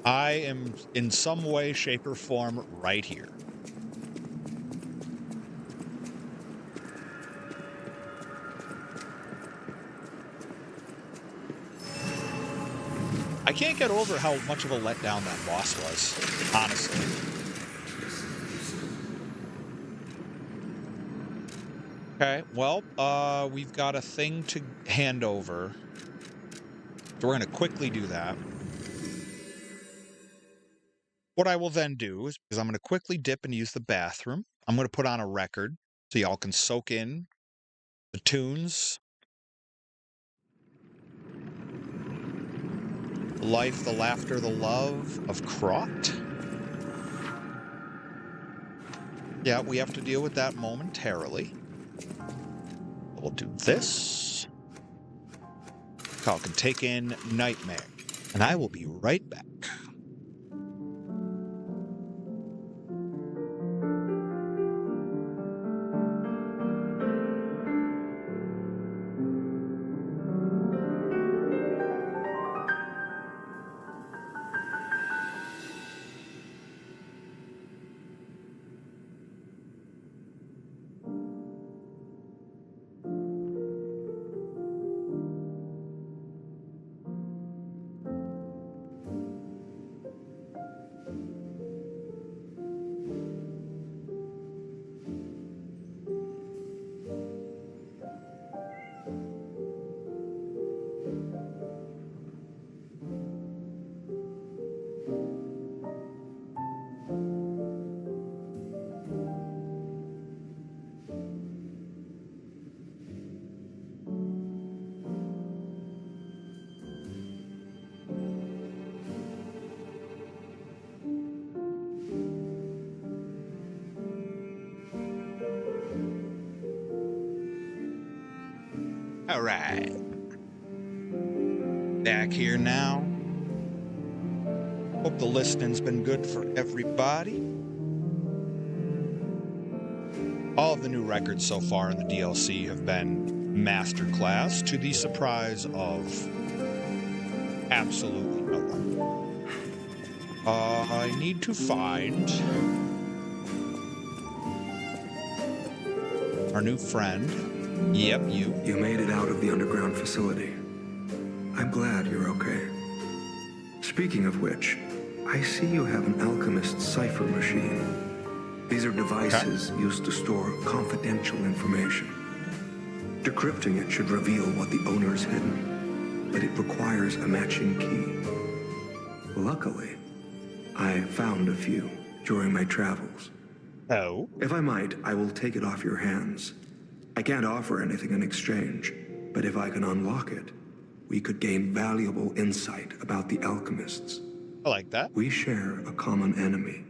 I am in some way, shape, or form right here. I can't get over how much of a letdown that boss was, honestly. Okay, well, we've got a thing to hand over. So we're going to quickly do that. What I will then do is, because I'm going to quickly dip and use the bathroom, I'm going to put on a record so y'all can soak in the tunes. The life, the laughter, the love of Krat. Yeah, we have to deal with that momentarily. We'll do this. Y'all can take in Nightmare, and I will be right back. All right. Back here now. Hope the listening's been good for everybody. All of the new records so far in the DLC have been masterclass, to the surprise of absolutely no one. I need to find our new friend. Yep, you. You made it out of the underground facility. I'm glad you're okay. Speaking of which, I see you have an alchemist's cipher machine. These are devices used to store confidential information. Decrypting it should reveal what the owner's hidden, but it requires a matching key. Luckily, I found a few during my travels. Oh. If I might, I will take it off your hands. I can't offer anything in exchange, but if I can unlock it, we could gain valuable insight about the alchemists. I like that. We share a common enemy,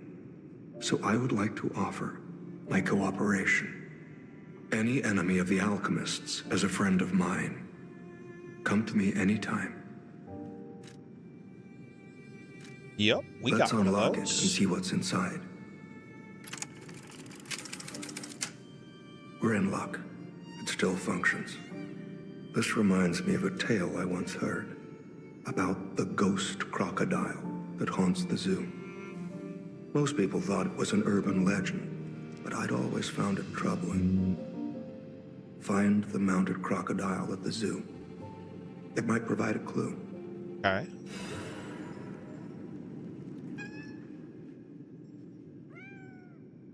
so I would like to offer my cooperation. Any enemy of the alchemists is a friend of mine. Come to me anytime. Yep, we Let's got one of unlock it and those. see what's inside. We're in luck. It still functions. This reminds me of a tale I once heard about the ghost crocodile that haunts the zoo. Most people thought it was an urban legend, but I'd always found it troubling. Find the mounted crocodile at the zoo. It might provide a clue. All right.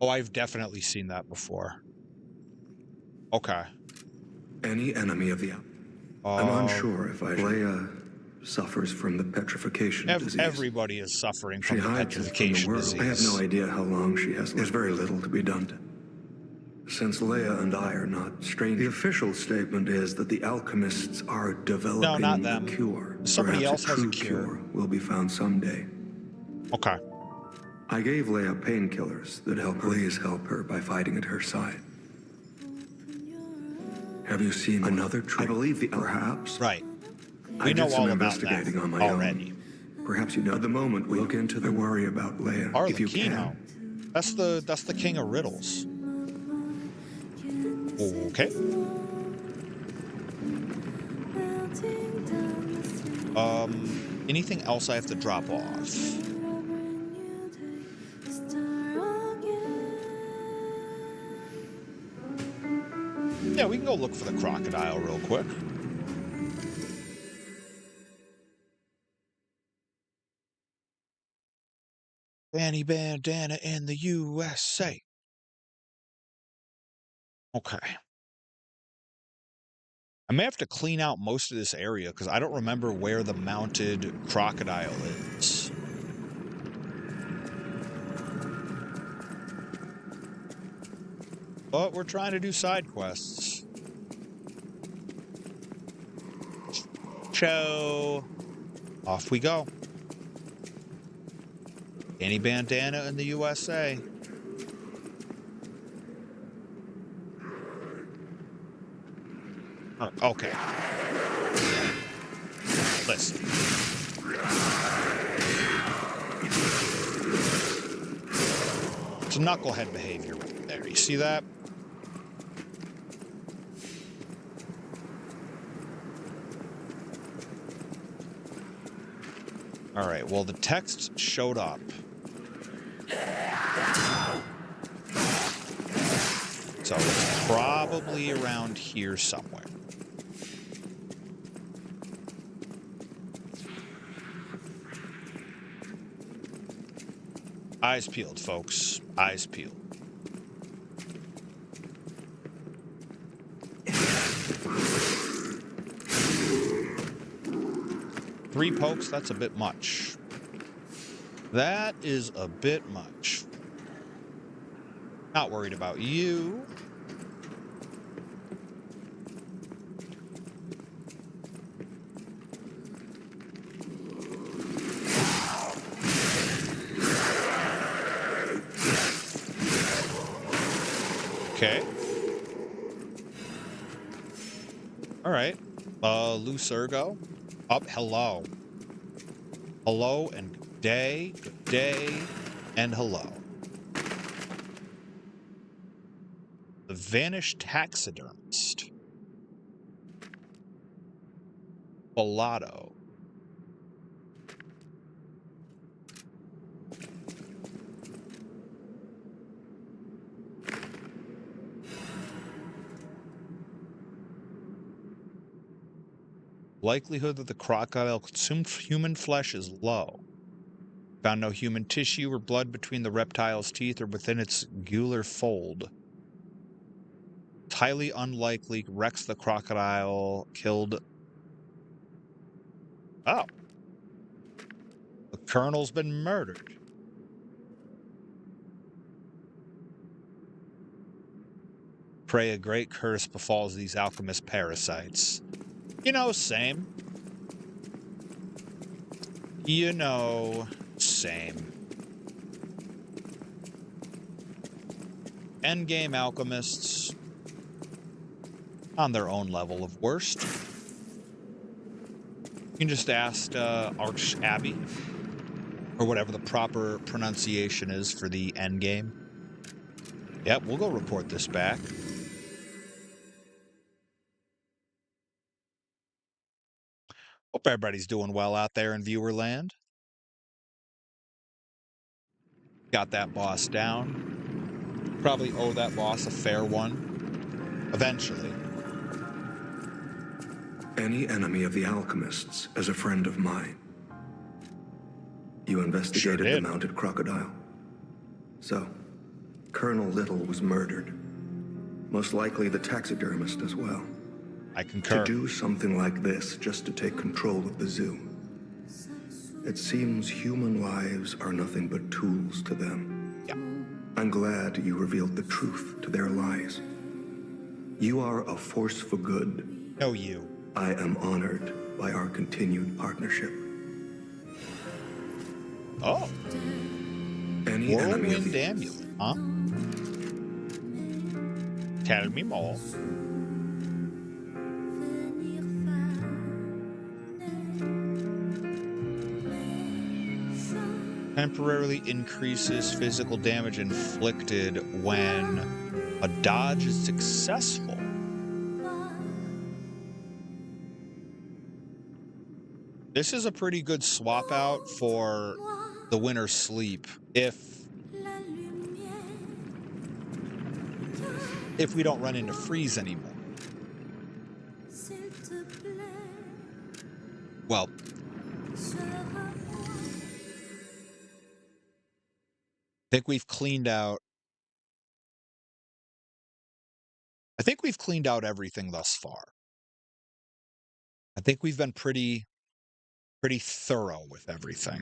Oh, I've definitely seen that before. Okay. Any enemy of the... I'm unsure if Leia suffers from the petrification disease. Everybody is suffering She from the hides it from the petrification world. disease. I have no idea how long she has. There's very little to be done. Since Leia and I are not strangers, the official statement is that the alchemists are developing not them. a cure. Somebody Perhaps else has a true cure. will be found someday. Okay. I gave Leia painkillers that help her. Please help her by fighting at her side. Have you seen another trick? I believe the perhaps. Right. I We know did some all about investigating that on my already. own. Perhaps you know. At the moment, we look into the worry about Leia. If you Arlecchino. can. That's the king of riddles. Okay. Anything else I have to drop off? Yeah, we can go look for the crocodile real quick. Fanny bandana in the USA. Okay. I may have to clean out most of this area because I don't remember where the mounted crocodile is. But we're trying to do side quests. So, off we go. Any bandana in the USA. Oh, okay. Listen. It's knucklehead behavior right there. You see that? All right, well, the text showed up. So it's probably around here somewhere. Eyes peeled, folks. Eyes peeled. Three pokes, that's a bit much. That is a bit much. Not worried about you. Okay. All right. Lucergo. Up, hello. Hello and good day, and hello. The vanished taxidermist. Bellado. Likelihood that the crocodile consumed human flesh is low. Found no human tissue or blood between the reptile's teeth or within its gular fold. It's highly unlikely Rex the crocodile killed... Oh. The colonel's been murdered. Pray a great curse befalls these alchemist parasites. You know, same. You know, same. Endgame alchemists on their own level of worst. You can just ask Arch Abbey, or whatever the proper pronunciation is for the endgame. Yep, we'll go report this back. Hope everybody's doing well out there in viewer land. Got that boss down. Probably owe that boss a fair one. Eventually. Any enemy of the alchemists is a friend of mine. You investigated the mounted crocodile. So, Colonel Little was murdered. Most likely the taxidermist as well. I concur. To do something like this just to take control of the zoo. It seems human lives are nothing but tools to them. Yeah. I'm glad you revealed the truth to their lies. You are a force for good. No, you. I am honored by our continued partnership. Oh. Any enemy of Whirlwind the... amulet, huh? Tell me more. Temporarily increases physical damage inflicted when a dodge is successful. This is a pretty good swap out for the winter's sleep if we don't run into freeze anymore. Well, I think we've cleaned out everything thus far. I think we've been pretty thorough with everything.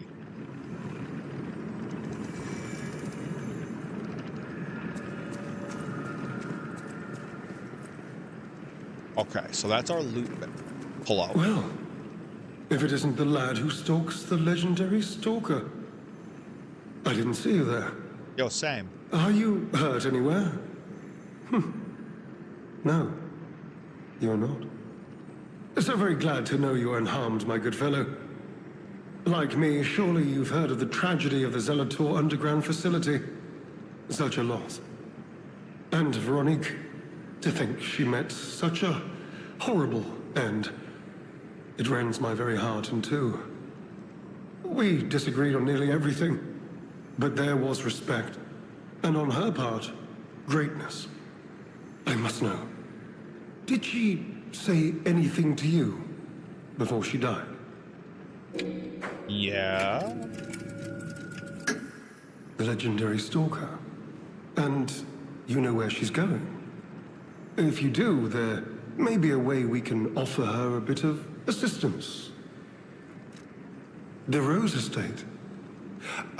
Okay, so that's our loot pull out. Well, if it isn't the lad who stalks the legendary Stalker. I didn't see you there. Yo, same. Are you hurt anywhere? No, you're not. So very glad to know you are unharmed, my good fellow. Like me, surely you've heard of the tragedy of the Zelator Underground Facility. Such a loss. And Veronique, to think she met such a horrible end. It rends my very heart in two. We disagreed on nearly everything, but there was respect. And on her part, greatness. I must know. Did she say anything to you before she died? Yeah. The legendary Stalker. And you know where she's going? If you do, there may be a way we can offer her a bit of assistance. The Rose Estate.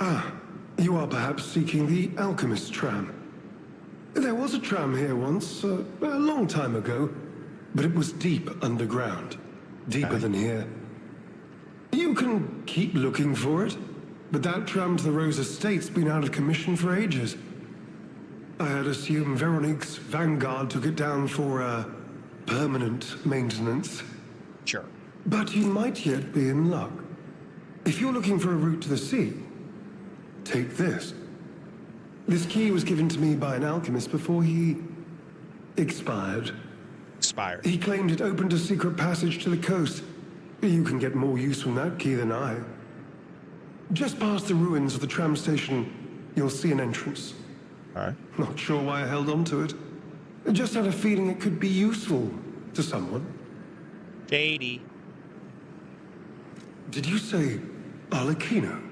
Ah, you are perhaps seeking the Alchemist tram. There was a tram here once, a long time ago, but it was deep underground. Deeper than here. You can keep looking for it, but that tram to the Rose Estate's been out of commission for ages. I had assumed Veronique's Vanguard took it down for, permanent maintenance. Sure. But you might yet be in luck. If you're looking for a route to the sea, take this. This key was given to me by an alchemist before he expired. He claimed it opened a secret passage to the coast. You can get more use from that key than I. Just past the ruins of the tram station, you'll see an entrance. All right. Not sure why I held on to it. I just had a feeling it could be useful to someone. JD. Did you say Arlecchino?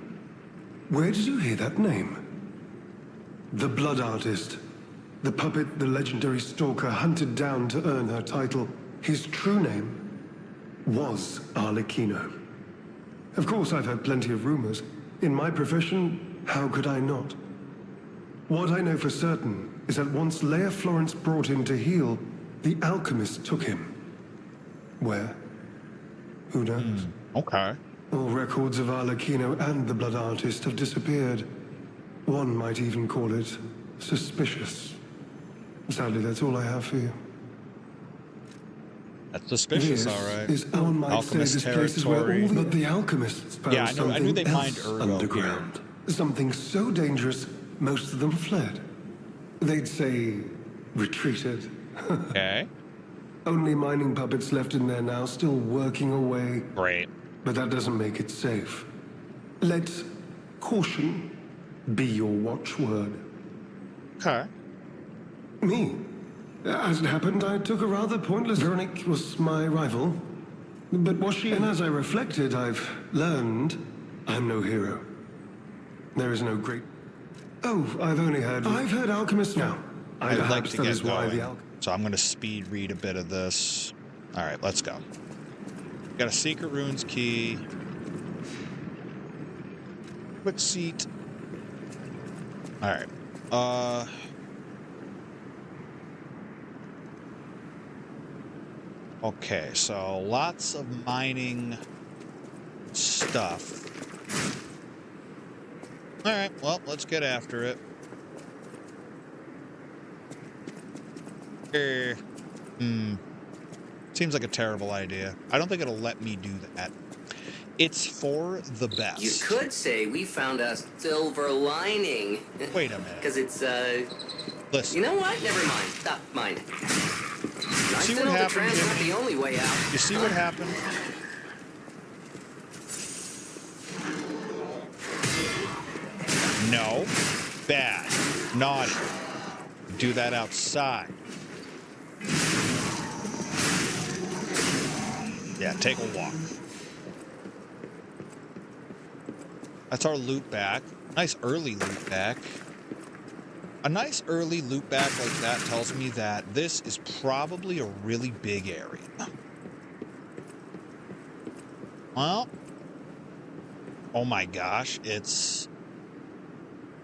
Where did you hear that name? The blood artist. The puppet the legendary Stalker hunted down to earn her title. His true name was Arlecchino. Of course, I've heard plenty of rumors. In my profession, how could I not? What I know for certain is that once Leia Florence brought him to heal, the alchemist took him. Where? Who knows? Okay. All records of Arlecchino and the blood artist have disappeared. One might even call it suspicious. Sadly, that's all I have for you. That's suspicious, This all right. is one might say Alchemist this place is where all territory. but the alchemists found Yeah, I knew they something mined else Ergo underground. Something so dangerous, most of them fled. They'd say retreated. Okay. Only mining puppets left in there now, still working away. Great. But that doesn't make it safe. Let caution be your watchword. Okay. Me? As it happened, I took a rather pointless... Veronique was my rival. But was she? And as I reflected, I've learned I'm no hero. There is no great... Oh, I've heard alchemists now. I'd like Perhaps to that get is why the going. So I'm going to speed read a bit of this. All right, let's go. Got a secret runes key. Quick seat. All right. Okay, so lots of mining stuff. All right, well, let's get after it. Seems like a terrible idea. I don't think it'll let me do that. It's for the best. You could say we found a silver lining. Wait a minute. Because it's, Listen. You know what? Never mind. Stop. Mind. Nice See to what know the happened, train's not Jimmy? the only way out. You see what happened? No. Bad. Naughty. Do that outside. Yeah, take a walk. That's our loot back. Nice early loot back. A nice early loot back like that tells me that this is probably a really big area. Well, oh my gosh, it's...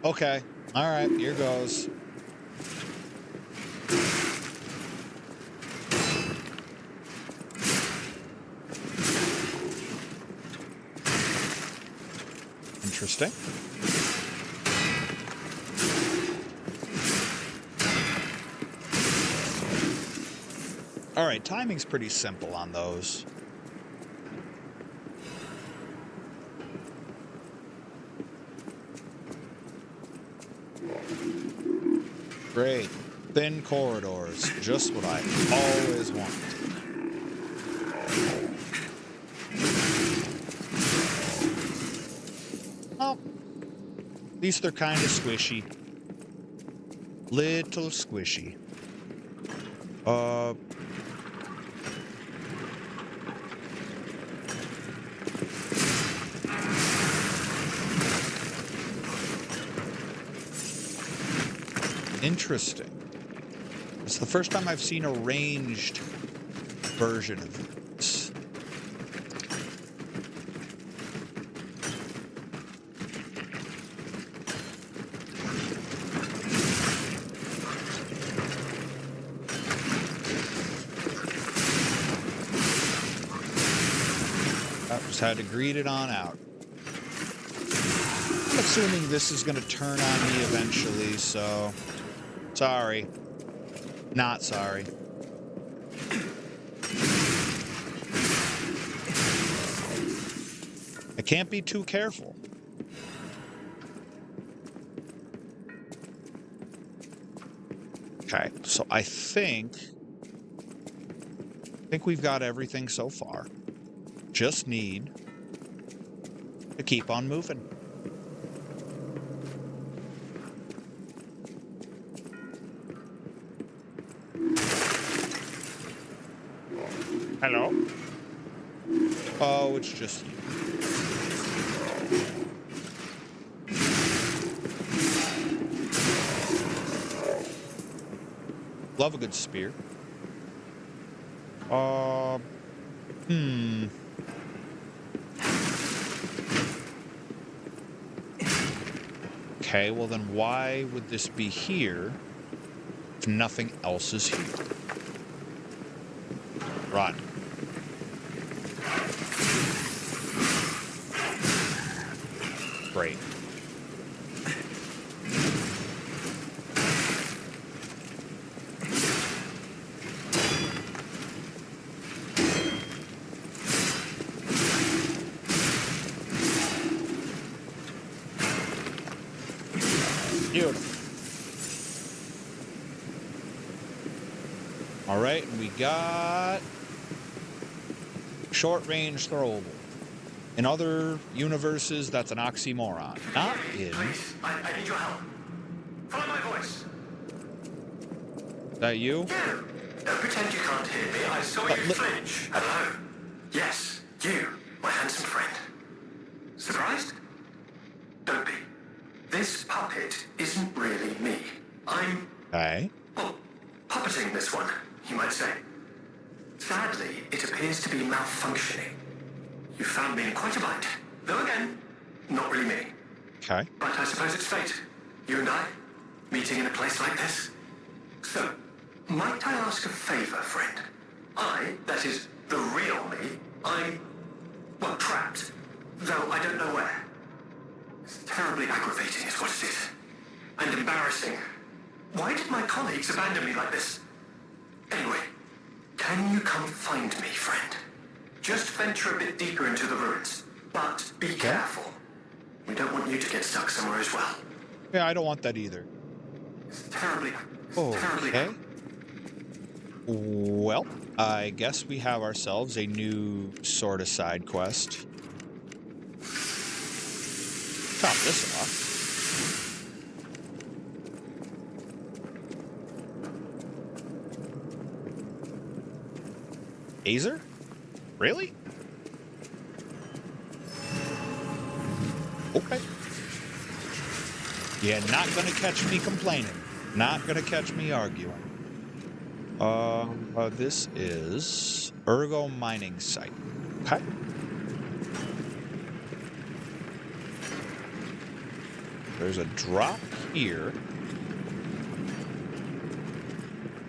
Okay, all right, here goes. Interesting. All right, timing's pretty simple on those. Great. Thin corridors, just what I always wanted. Well, at least they're kind of squishy. Little squishy. Interesting. It's the first time I've seen a ranged version of this. I just had to greet it on out. I'm assuming this is going to turn on me eventually, so... Sorry. Not sorry. I can't be too careful. Okay, so I think we've got everything so far. Just need to keep on moving. Hello? Oh, it's just you. Love a good spear. Okay, well then why would this be here if nothing else is here? Run. Great. Beautiful. All right, and we got short-range throwable. In other universes, that's an oxymoron. Not in. Please, I need your help. Follow my voice. Is that you? You. Don't pretend you can't hear me. I saw you flinch. Hello. Yes, you, my handsome friend. Surprised? Don't be. This puppet isn't really me. I'm, Okay. well, puppeting this one, you might say. Sadly, it appears to be malfunctioning. You found me in quite a bind. Though again, not really me. Okay. But I suppose it's fate. You and I, meeting in a place like this. So, might I ask a favor, friend? That is, the real me, I'm, well, trapped. Though I don't know where. It's terribly aggravating is what it is. And embarrassing. Why did my colleagues abandon me like this? Anyway, can you come find me, friend? Just venture a bit deeper into the ruins. But be careful. We don't want you to get stuck somewhere as well. Yeah, I don't want that either. It's terribly... Okay. Well, I guess we have ourselves a new sort of side quest. Top this off. Azer? Really? Okay. Yeah, not gonna catch me complaining. Not gonna catch me arguing. This is Ergo Mining Site. Okay. There's a drop here.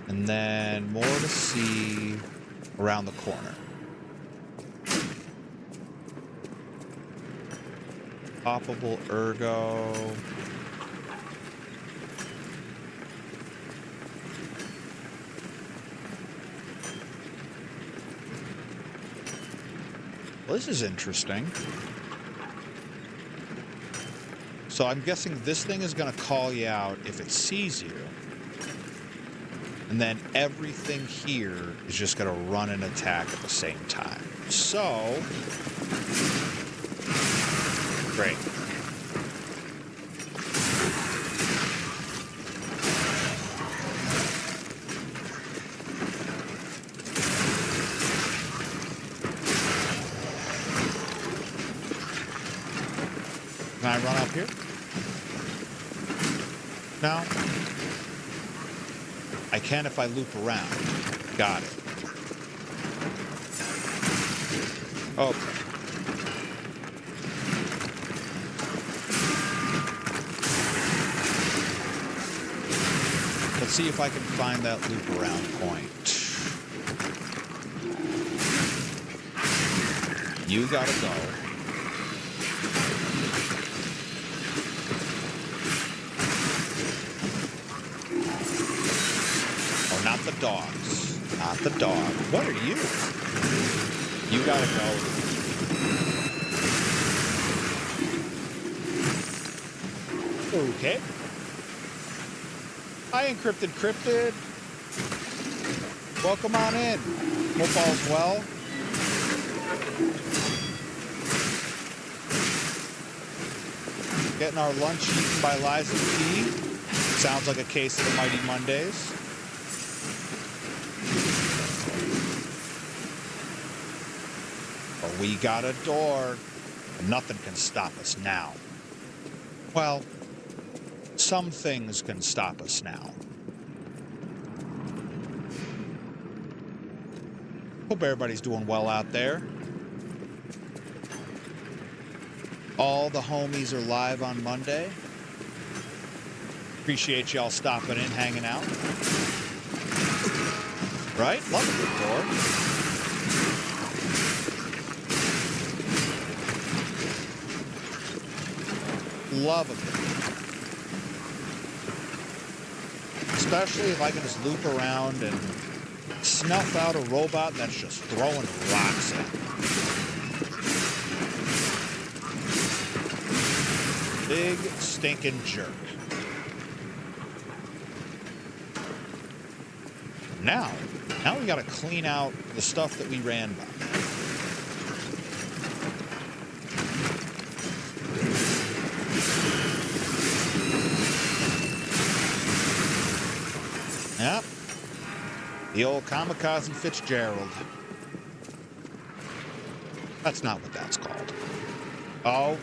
And then more to see around the corner. Poppable ergo. Well, this is interesting. So I'm guessing this thing is going to call you out if it sees you. And then everything here is just going to run and attack at the same time. So... Great. Can I run up here? No. I can if I loop around. Got it. Okay. Let's see if I can find that loop around point. You gotta go. Oh, not the dogs. Not the dog. What are you? You gotta go. Okay. Hi, Encrypted Cryptid. Welcome on in. Hope all's well. Getting our lunch eaten by Liza P. Sounds like a case of the Mighty Mondays. We got a door. Nothing can stop us now. Well, some things can stop us now. Hope everybody's doing well out there. All the homies are live on Monday. Appreciate y'all stopping in, hanging out. Right? Love a good door. Love a good door. Especially if I can just loop around and snuff out a robot that's just throwing rocks at me. Big stinking jerk. Now we gotta clean out the stuff that we ran by. Yep. The old Kamikaze Fitzgerald. That's not what that's called. Oh,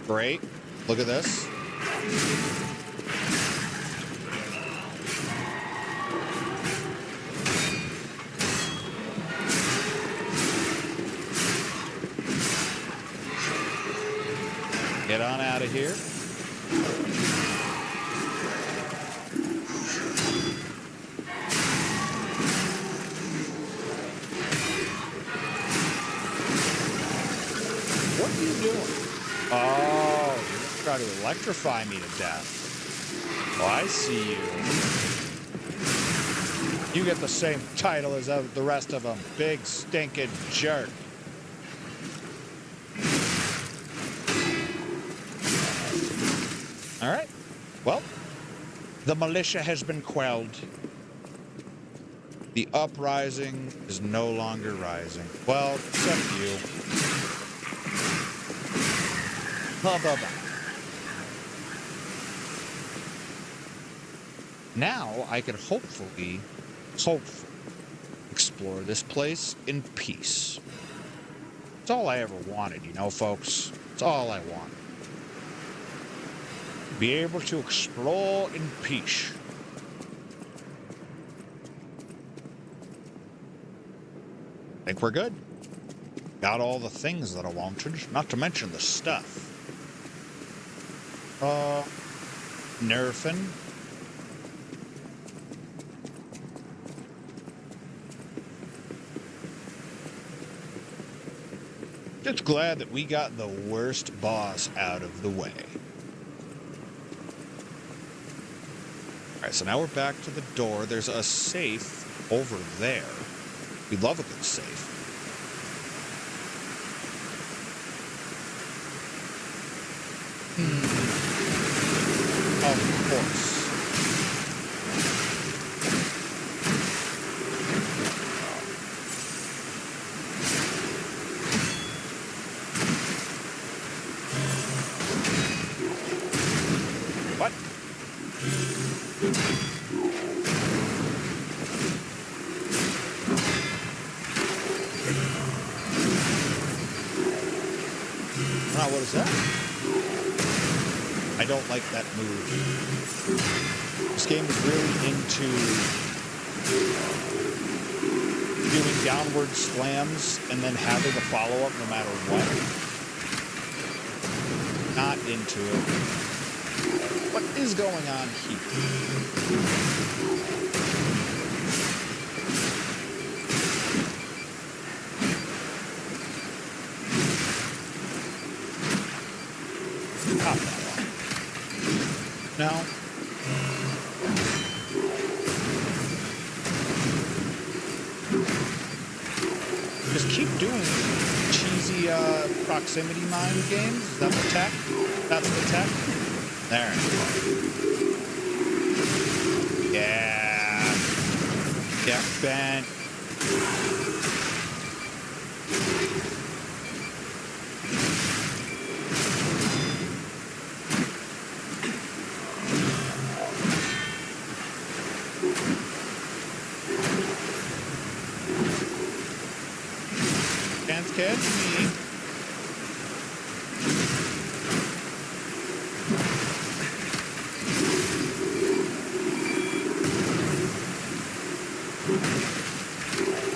great. Look at this. Get on out of here. What are you doing? Oh, you're trying to electrify me to death. Oh, I see you. You get the same title as the rest of them. Big stinking jerk. All right. Well, the militia has been quelled. The uprising is no longer rising. Well, except you. Blah. Now I can hopefully explore this place in peace. It's all I ever wanted, you know, folks. It's all I wanted. Be able to explore in peace. Think we're good. Got all the things that I wanted, not to mention the stuff. Nerfing. Just glad that we got the worst boss out of the way. Alright, so now we're back to the door. There's a safe over there. We love a good safe. Of course. What? Wow, what is that? I don't like that move. This game is really into doing downward slams and then having a follow-up no matter what. Not into it. What is going on here? Now, just keep doing cheesy proximity mine games. Is that the tech? That's the tech? There. Yeah. Get bent. catch me.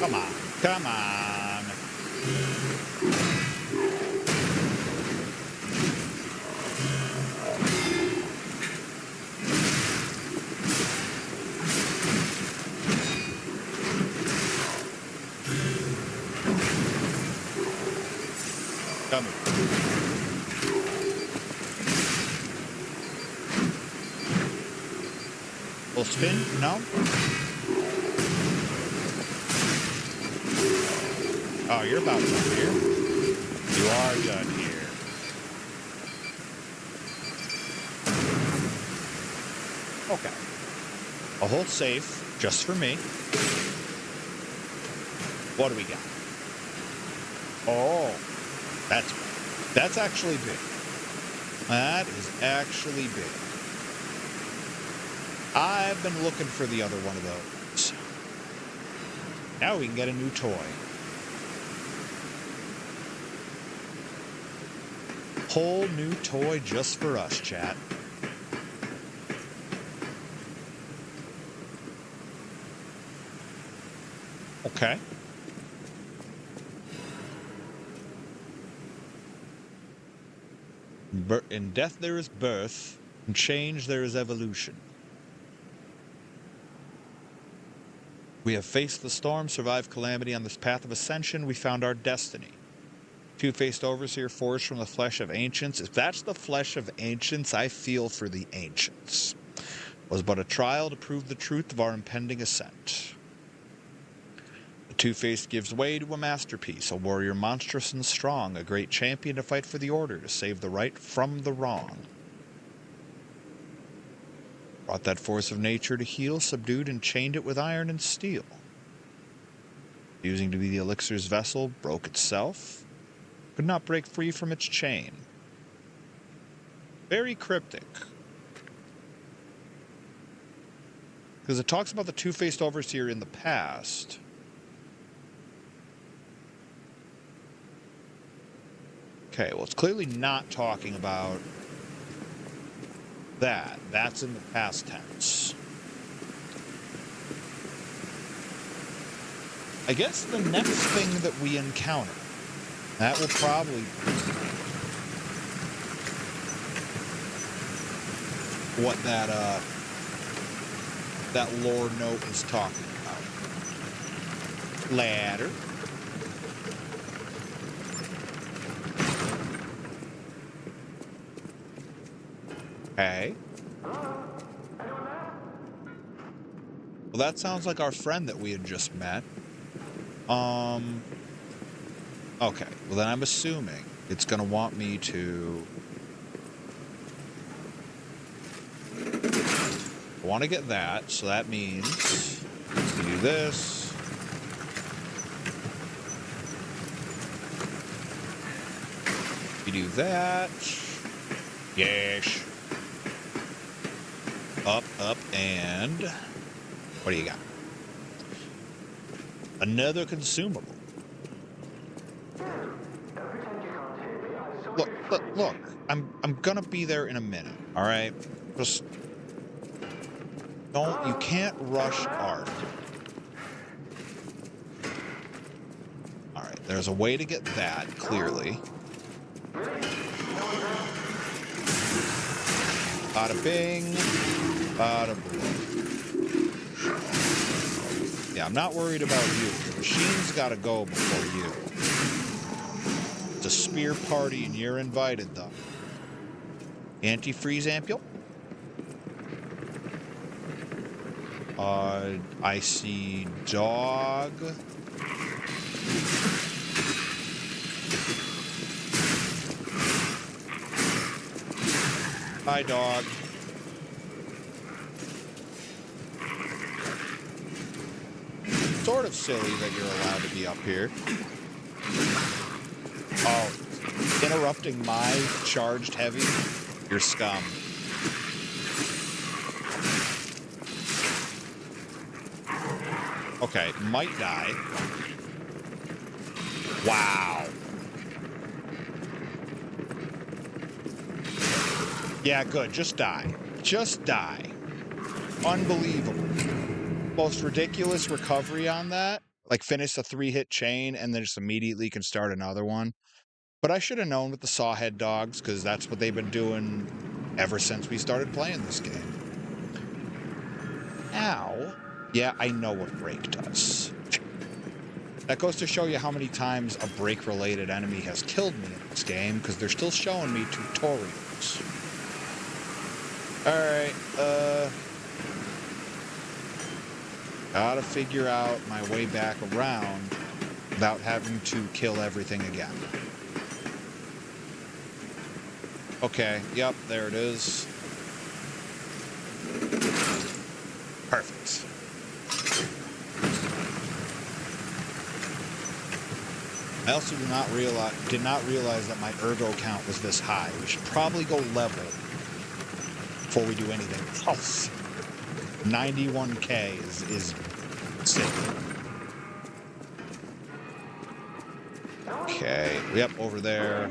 Come on, come on. Come here. Full spin? No? Oh, you're about done here. You are done here. Okay. A whole safe, just for me. What do we got? Oh, that's actually big. That is actually big. I've been looking for the other one of those. Now we can get a new toy. Whole new toy just for us, chat. Okay. In death there is birth, in change there is evolution. We have faced the storm, survived calamity. On this path of ascension, we found our destiny. Two-faced overseer forged from the flesh of ancients. If that's the flesh of ancients, I feel for the ancients. Was but a trial to prove the truth of our impending ascent. The two-faced gives way to a masterpiece, a warrior monstrous and strong, a great champion to fight for the order, to save the right from the wrong. Brought that force of nature to heal, subdued and chained it with iron and steel. Using to be the elixir's vessel, broke itself. Could not break free from its chain. Very cryptic. Because it talks about the two-faced overseer in the past. Okay, well, it's clearly not talking about that. That's in the past tense. I guess the next thing that we encounter, that will probably be what that lore note is talking about. Ladder. Okay. Well, that sounds like our friend that we had just met. Okay, well then I'm assuming it's going to want me to... I want to get that, so that means we do this. We do that. Yes. Up, and... What do you got? Another consumable. Look, I'm gonna be there in a minute, alright? Just don't, you can't rush art. Alright, there's a way to get that, clearly. Bada bing, bada boom. Yeah, I'm not worried about you. The machine's gotta go before you. It's a spear party and you're invited, though. Antifreeze ampule? I see dog. Hi, dog. Sort of silly that you're allowed to be up here. Oh, interrupting my charged heavy? You're scum. Okay, might die. Wow. Yeah, good. Just die. Just die. Unbelievable. Most ridiculous recovery on that. Like, finish a 3-hit chain and then just immediately can start another one. But I should have known with the Sawhead dogs, because that's what they've been doing ever since we started playing this game. Ow. Yeah, I know what break does. That goes to show you how many times a break-related enemy has killed me in this game, because they're still showing me tutorials. Alright, gotta figure out my way back around without having to kill everything again. Okay, yep, there it is. Perfect. I also did not realize that my ergo count was this high. We should probably go level before we do anything else. 91k is sick. Okay, yep, over there.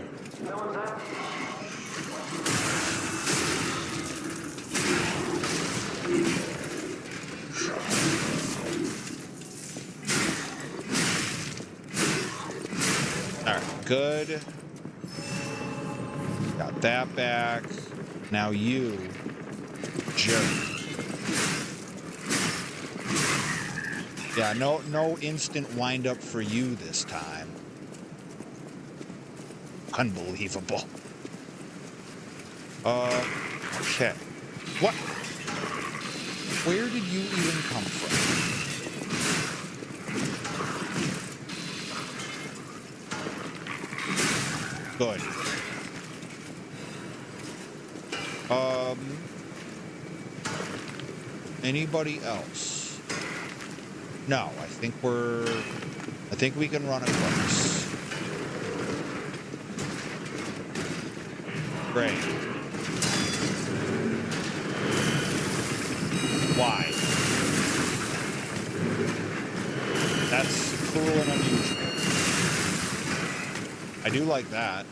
Alright, good. Got that back. Now you, jerk. Yeah, no instant wind up for you this time. Unbelievable. Okay. What? Where did you even come from? Good. Anybody else? No, I think we can run across. Great. Why? That's cruel and unusual. I do like that.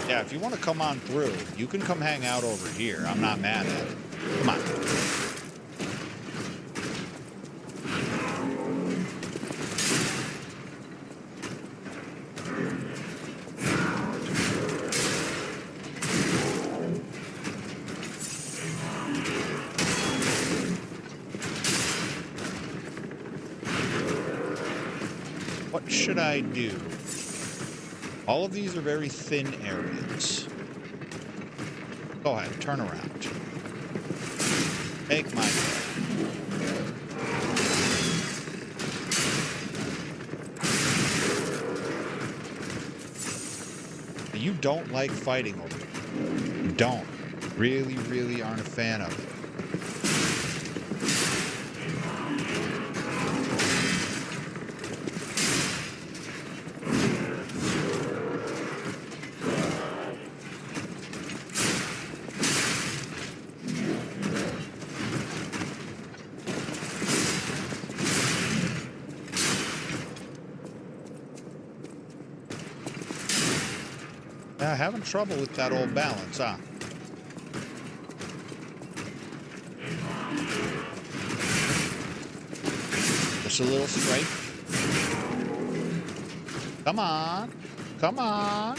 Yeah, if you want to come on through, you can come hang out over here. I'm not mad at it. Come on. What should I do? All of these are very thin areas. Go ahead, turn around. Take my way. You don't like fighting over it. You don't. Really, really aren't a fan of it. Having trouble with that old balance, huh? Just a little straight. Come on. Come on.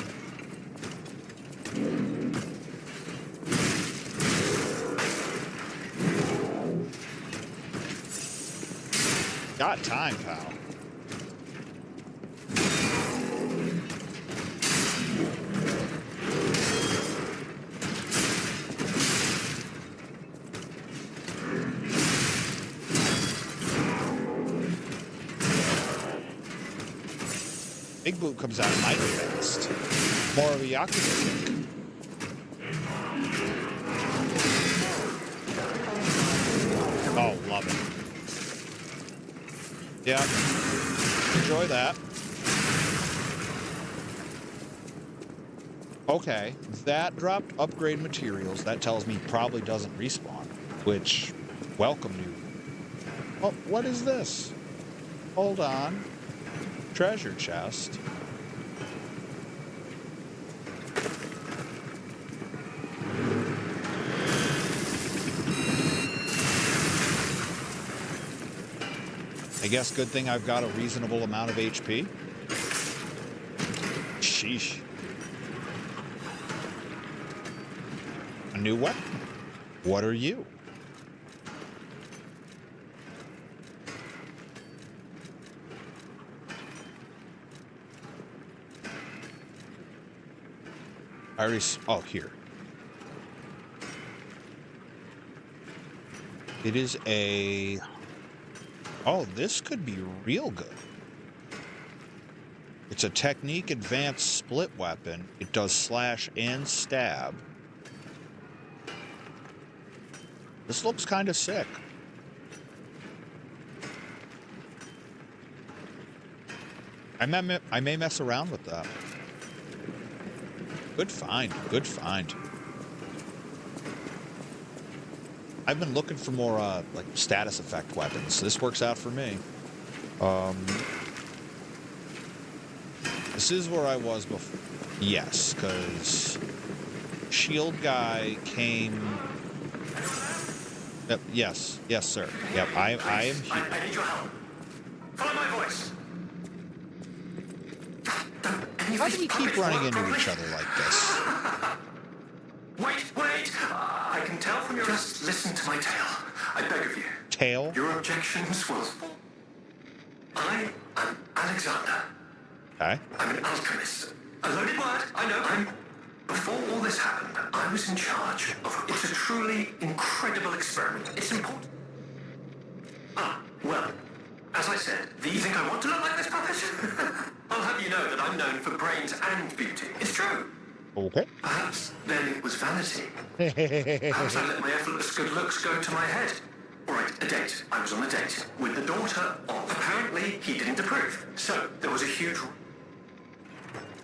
Got time, pal. Big Boot comes out mighty fast. More of a Yakuza kick. Oh, love it. Yeah. Enjoy that. Okay, that dropped upgrade materials. That tells me probably doesn't respawn, which, welcome new. Oh, what is this? Hold on. Treasure chest. I guess good thing I've got a reasonable amount of HP. Sheesh. A new weapon. What are you? I already... Oh, here. It is a... Oh, this could be real good. It's a technique advanced split weapon. It does slash and stab. This looks kind of sick. I may mess around with that. Good find. Good find. I've been looking for more, like, status effect weapons. This works out for me. This is where I was before. Yes, because shield guy came... Yep, yes, sir. Yep, I am here. I need your help. Follow my voice. How do we keep running into each other like this? Wait! I can tell from your... Just listen to my tale. I beg of you. Tail? Your objections will... I am Alexander. Okay. I'm an alchemist. A loaded word, I know. Before all this happened, I was in charge of... It's a truly incredible experiment. It's important. Well, as I said, do you think I want to look like this puppet? I'll have you know that I'm known for brains and beauty. It's true. Okay. Perhaps then it was vanity. Perhaps I let my effortless good looks go to my head. All right, a date. I was on a date with the daughter of... Apparently, he didn't approve. So, there was a huge...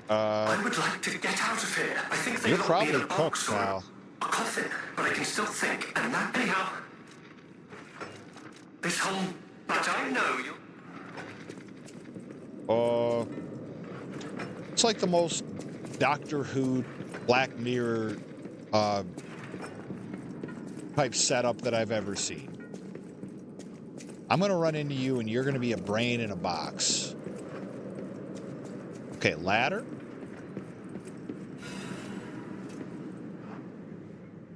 I would like to get out of here. I think they got me in a box or a coffin, but I can still think. And that... Anyhow... This whole... But I know you... It's like the most Doctor Who, Black Mirror, type setup that I've ever seen. I'm gonna run into you and you're gonna be a brain in a box. Okay, ladder.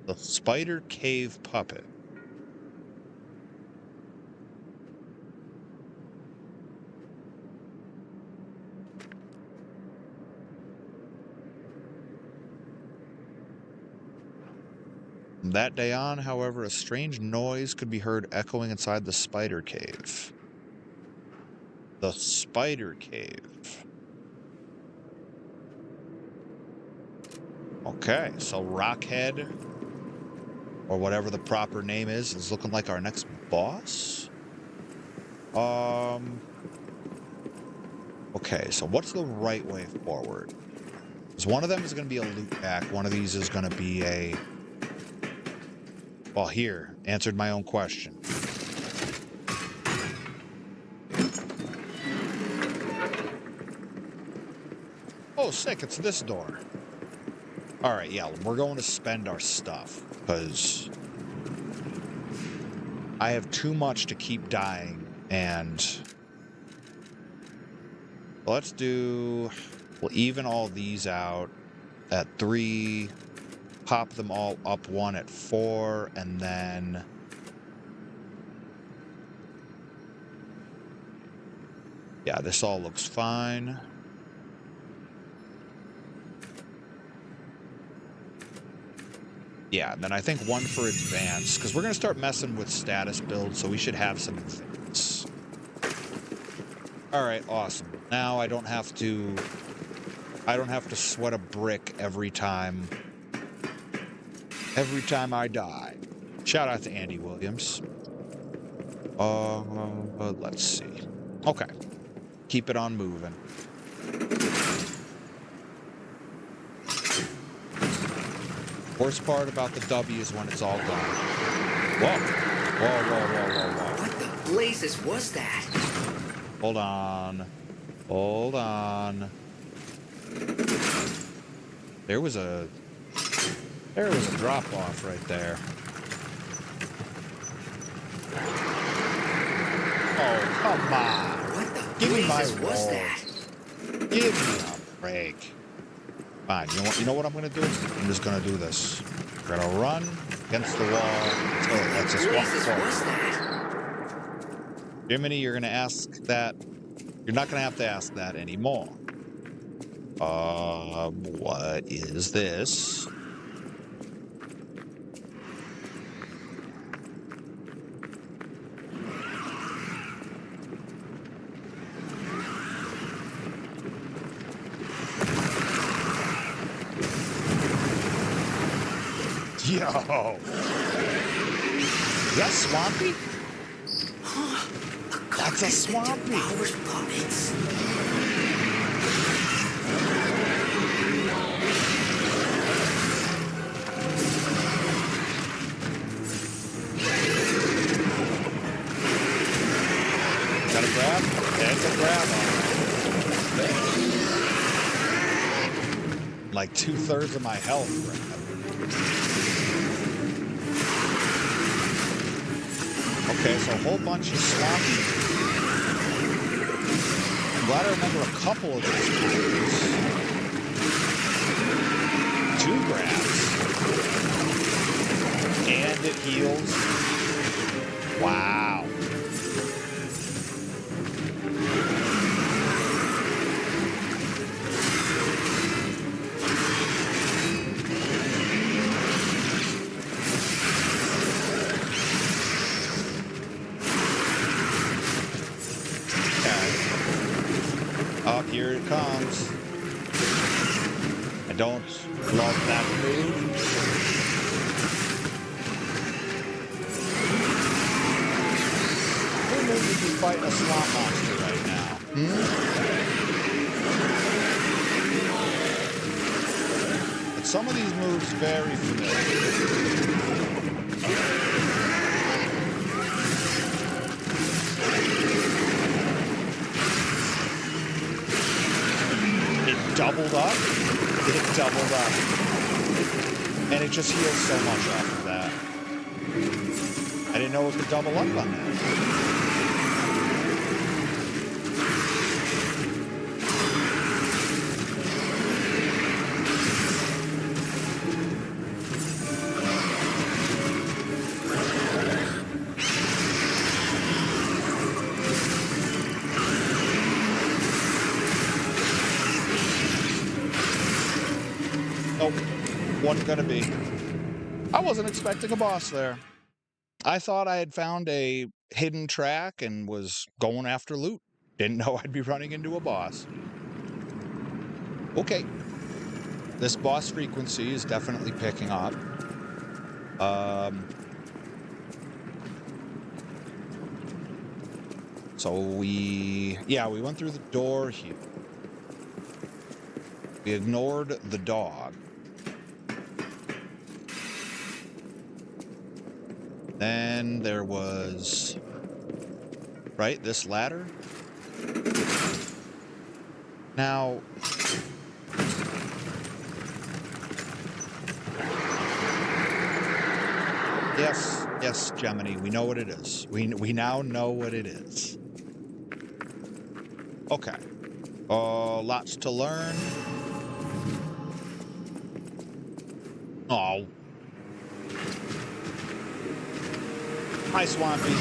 The Spider Cave Puppet. From that day on, however, a strange noise could be heard echoing inside the Spider Cave. The Spider Cave. Okay, so Rockhead, or whatever the proper name is looking like our next boss. Okay, so what's the right way forward? Because one of them is going to be a loop back. One of these is going to be a... Well, here, answered my own question. Oh, sick, it's this door. Alright, yeah, we're going to spend our stuff, because I have too much to keep dying, and let's do... We'll even all these out at 3... Pop them all up one at 4, and then... Yeah, this all looks fine. Yeah, and then I think 1 for advance, because we're going to start messing with status builds, so we should have some advance. Alright, awesome. Now I don't have to sweat a brick every time I die. Shout out to Andy Williams. Let's see. Okay. Keep it on moving. Worst part about the W is when it's all gone. Whoa. What the blazes was that? Hold on. There was a drop-off right there. Oh, come on. What the Give me my blazes was roll. that? Give me a break. Fine. You know what I'm gonna do? I'm just gonna do this. We're gonna run against the wall until it lets us walk Blazes forward. was that? Jiminy, you're gonna ask that. You're not gonna have to ask that anymore. What is this? Yo! Is that Swampy? That's a Swampy! Powers puppets. Got a grab? That's a grab on. Like 2/3 of my health grab. Okay, so a whole bunch of Swampy. I'm glad I remember a couple of these moves. 2 grabs. And it heals. Wow. Up here it comes. I don't love that move. Who knows if you're fighting a swamp monster right now? But some of these moves very familiar. Doubled up. It doubled up. And it just heals so much after that. I didn't know it could double up on that. Nope, wasn't gonna be. I wasn't expecting a boss there. I thought I had found a hidden track and was going after loot. Didn't know I'd be running into a boss. Okay. This boss frequency is definitely picking up. So we went through the door here. We ignored the dog. Then there was, right, this ladder. Now, yes, Gemini, we know what it is. We now know what it is. Okay. Lots to learn. Oh. Hi, Swampy.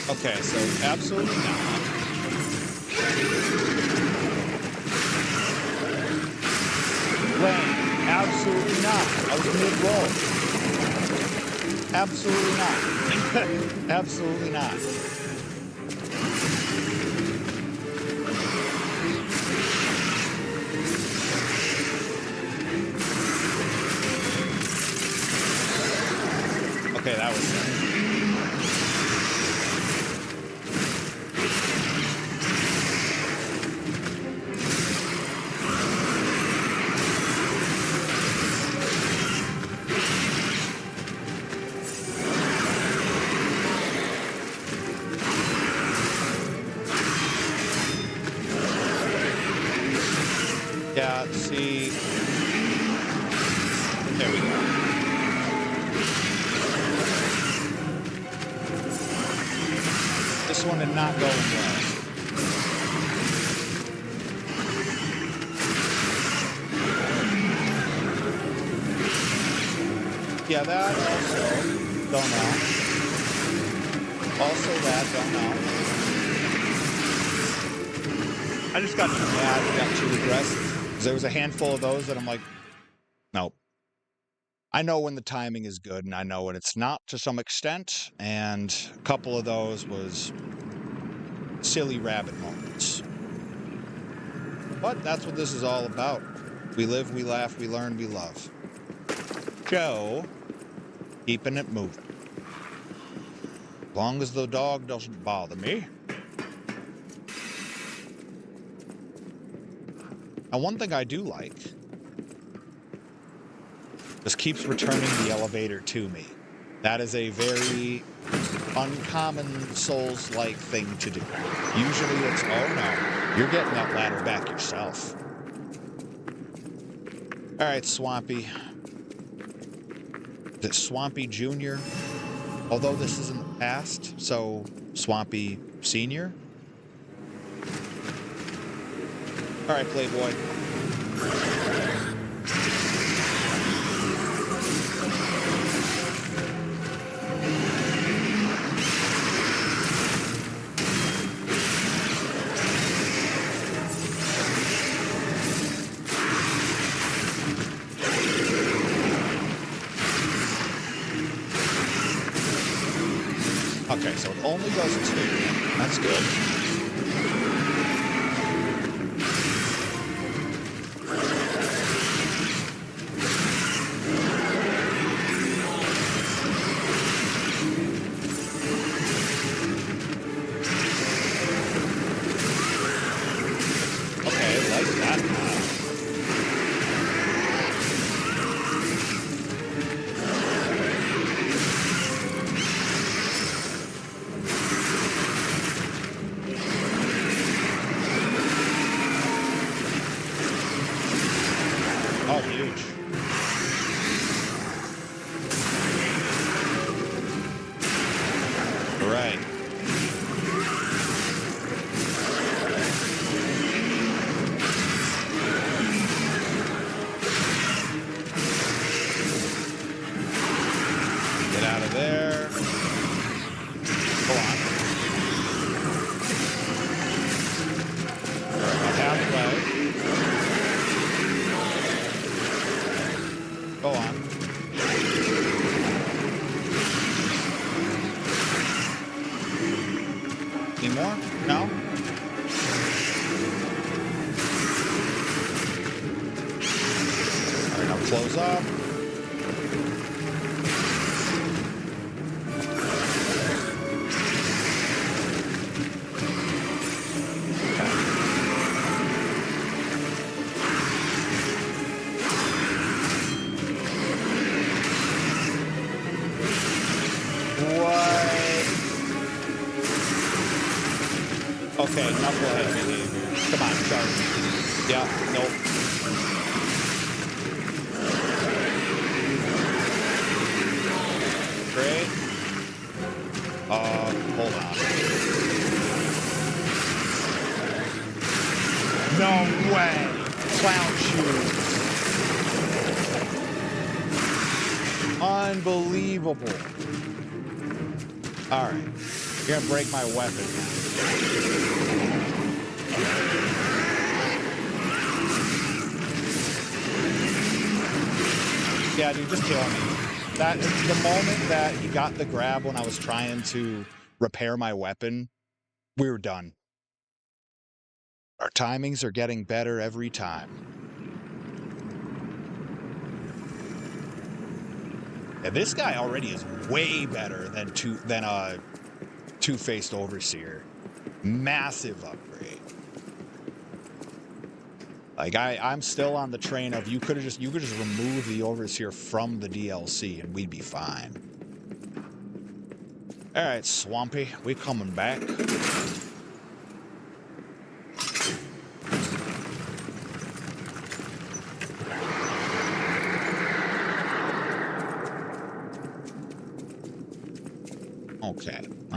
Okay, so absolutely not. Rain, absolutely not. I was mid-roll. Absolutely not. Absolutely not. Okay, that was it. Yeah, see. There we go. This one did not go well. Yeah, that also, don't know. Also that, don't know. I just got too mad, got too aggressive. Because there was a handful of those that I'm like, nope. I know when the timing is good, and I know when it's not to some extent, and a couple of those was silly rabbit moments. But that's what this is all about. We live, we laugh, we learn, we love. Joe, keeping it moving. As long as the dog doesn't bother me. Now, one thing I do like, this keeps returning the elevator to me. That is a very uncommon Souls-like thing to do. Usually it's, oh no, you're getting that ladder back yourself. All right, Swampy. Is it Swampy Jr.? Although this is in the past, so Swampy Senior? All right, Playboy. Okay, so it only goes 2. That's good. Okay, I like that. Oh, huge. Right. Get out of there. Go on. All right, about halfway. Go on. Any more? No? All right, now close up. Okay, knucklehead behavior. Come on, charge. Yeah, nope. Great. Hold on. No way! Clown shoes. Unbelievable. Alright. You're gonna break my weapon now. Yeah, dude, just kill me. That the moment that he got the grab when I was trying to repair my weapon, we were done. Our timings are getting better every time. Yeah, this guy already is way better than two-faced Overseer. Massive upgrade. Like I'm still on the train of you could just remove the Overseer from the DLC and we'd be fine. All right, Swampy, we coming back.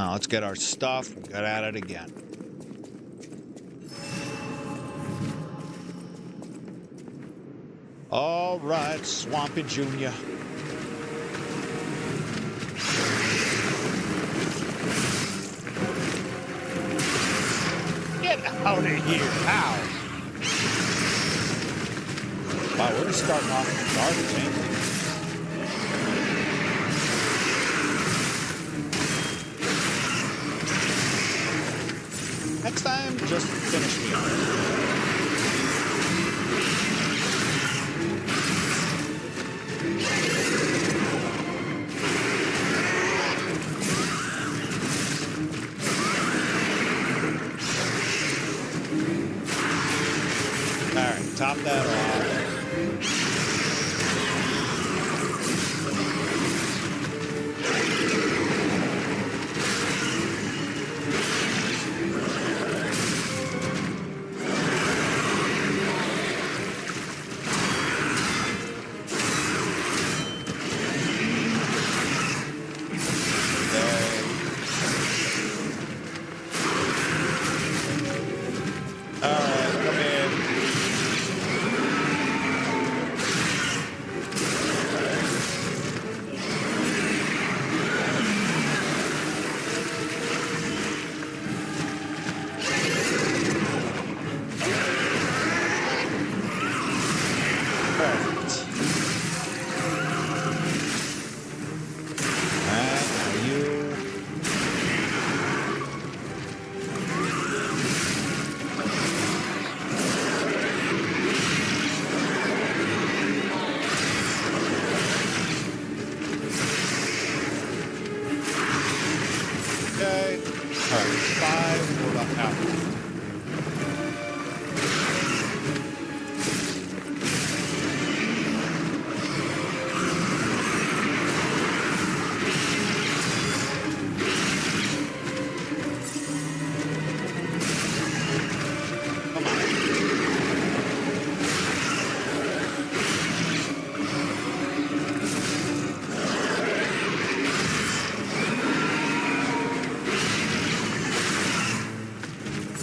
Now let's get our stuff and get at it again. All right, Swampy Jr. Get out of here. Ow. Wow, we're just starting off with garbage, ain't we? Next time, just finish me off. Alright, top that off.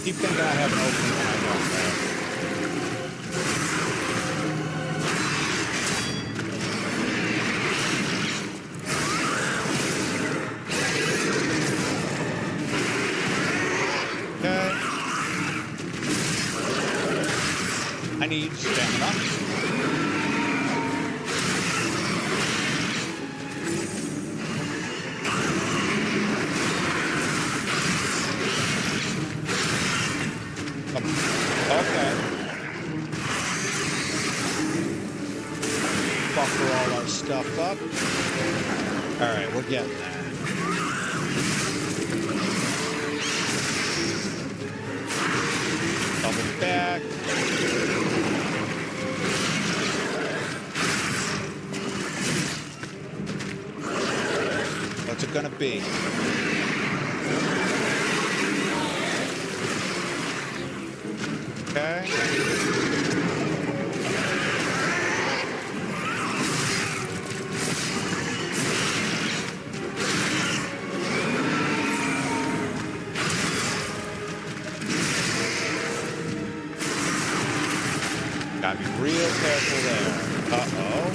Keep thinking I have an opening when I don't, okay. I need stamina. Okay. Buffer all our stuff up. Alright, we're getting there. Double back. What's it gonna be? Okay. Gotta be real careful there. Uh-oh.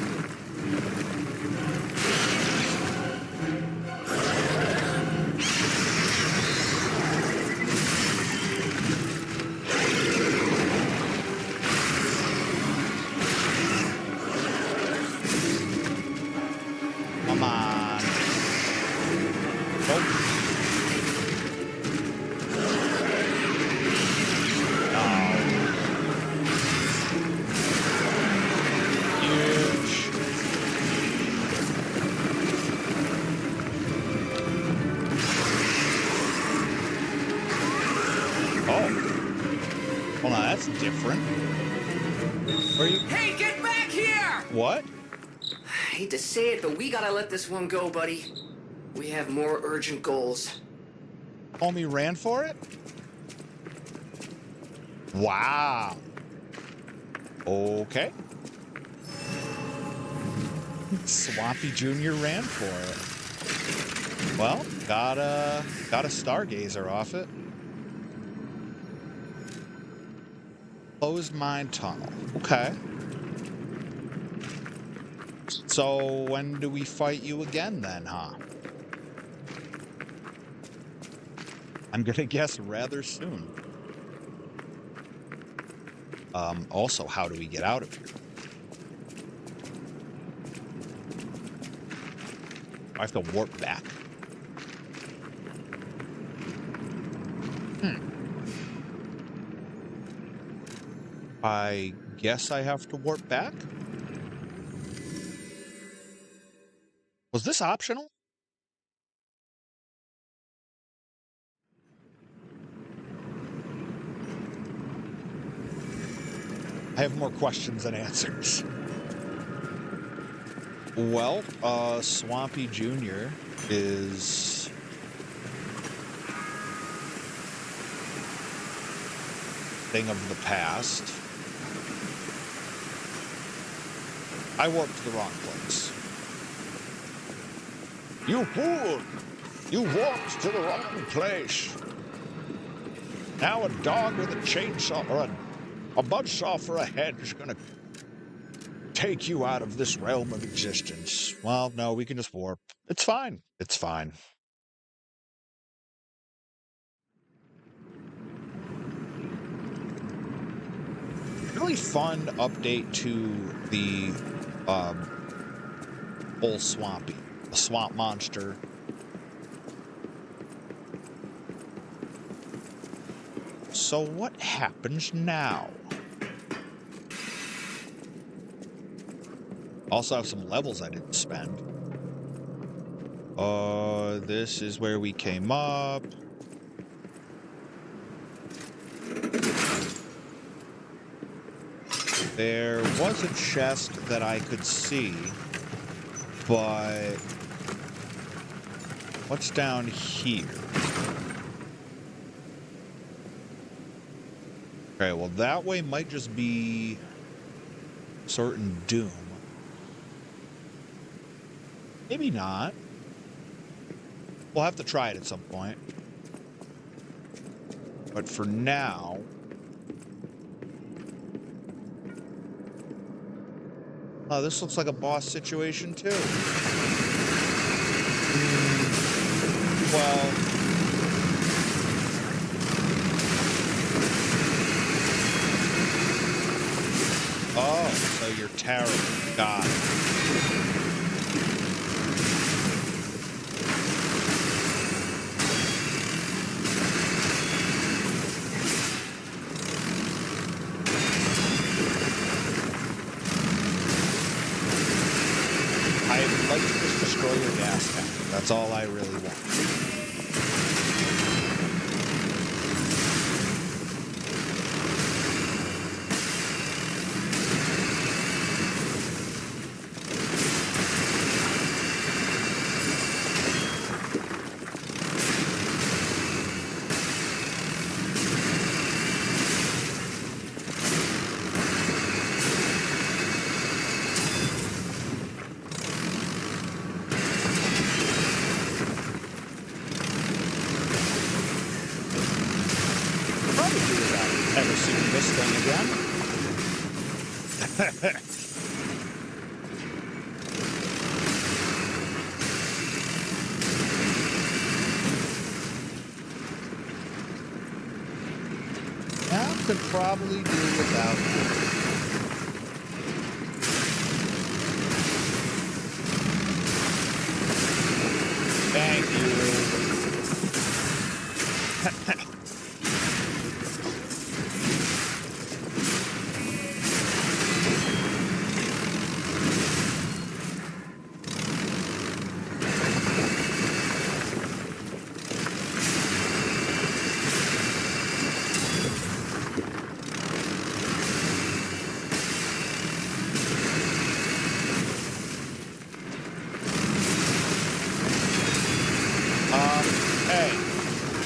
Come on. Oh. Hold on, that's different. Where are you? Hey, get back here! What? I hate to say it, but we gotta let this one go, buddy. We have more urgent goals. Homie ran for it? Wow. Okay. Swampy Jr. ran for it. Well, got a stargazer off it. Closed mine tunnel. Okay. So when do we fight you again then, huh? I'm gonna guess rather soon. Also, how do we get out of here? I have to warp back. I guess I have to warp back? Was this optional? I have more questions than answers. Well, Swampy Jr. is thing of the past. I warped to the wrong place. You fool! You warped to the wrong place. Now a dog with a chainsaw or a buzzsaw for a head is gonna take you out of this realm of existence. Well, no, we can just warp. It's fine. It's fine. Really fun update to the whole Swampy. The swamp monster. So what happens now? Also have some levels I didn't spend. This is where we came up. There was a chest that I could see, but what's down here? Okay, well that way might just be certain doom. Maybe not. We'll have to try it at some point. But for now... Oh, this looks like a boss situation, too. Well... Oh, so you're terrible. Got it. I'd like to just destroy your gas tank. That's all I really want. Could probably do without you. Thank you.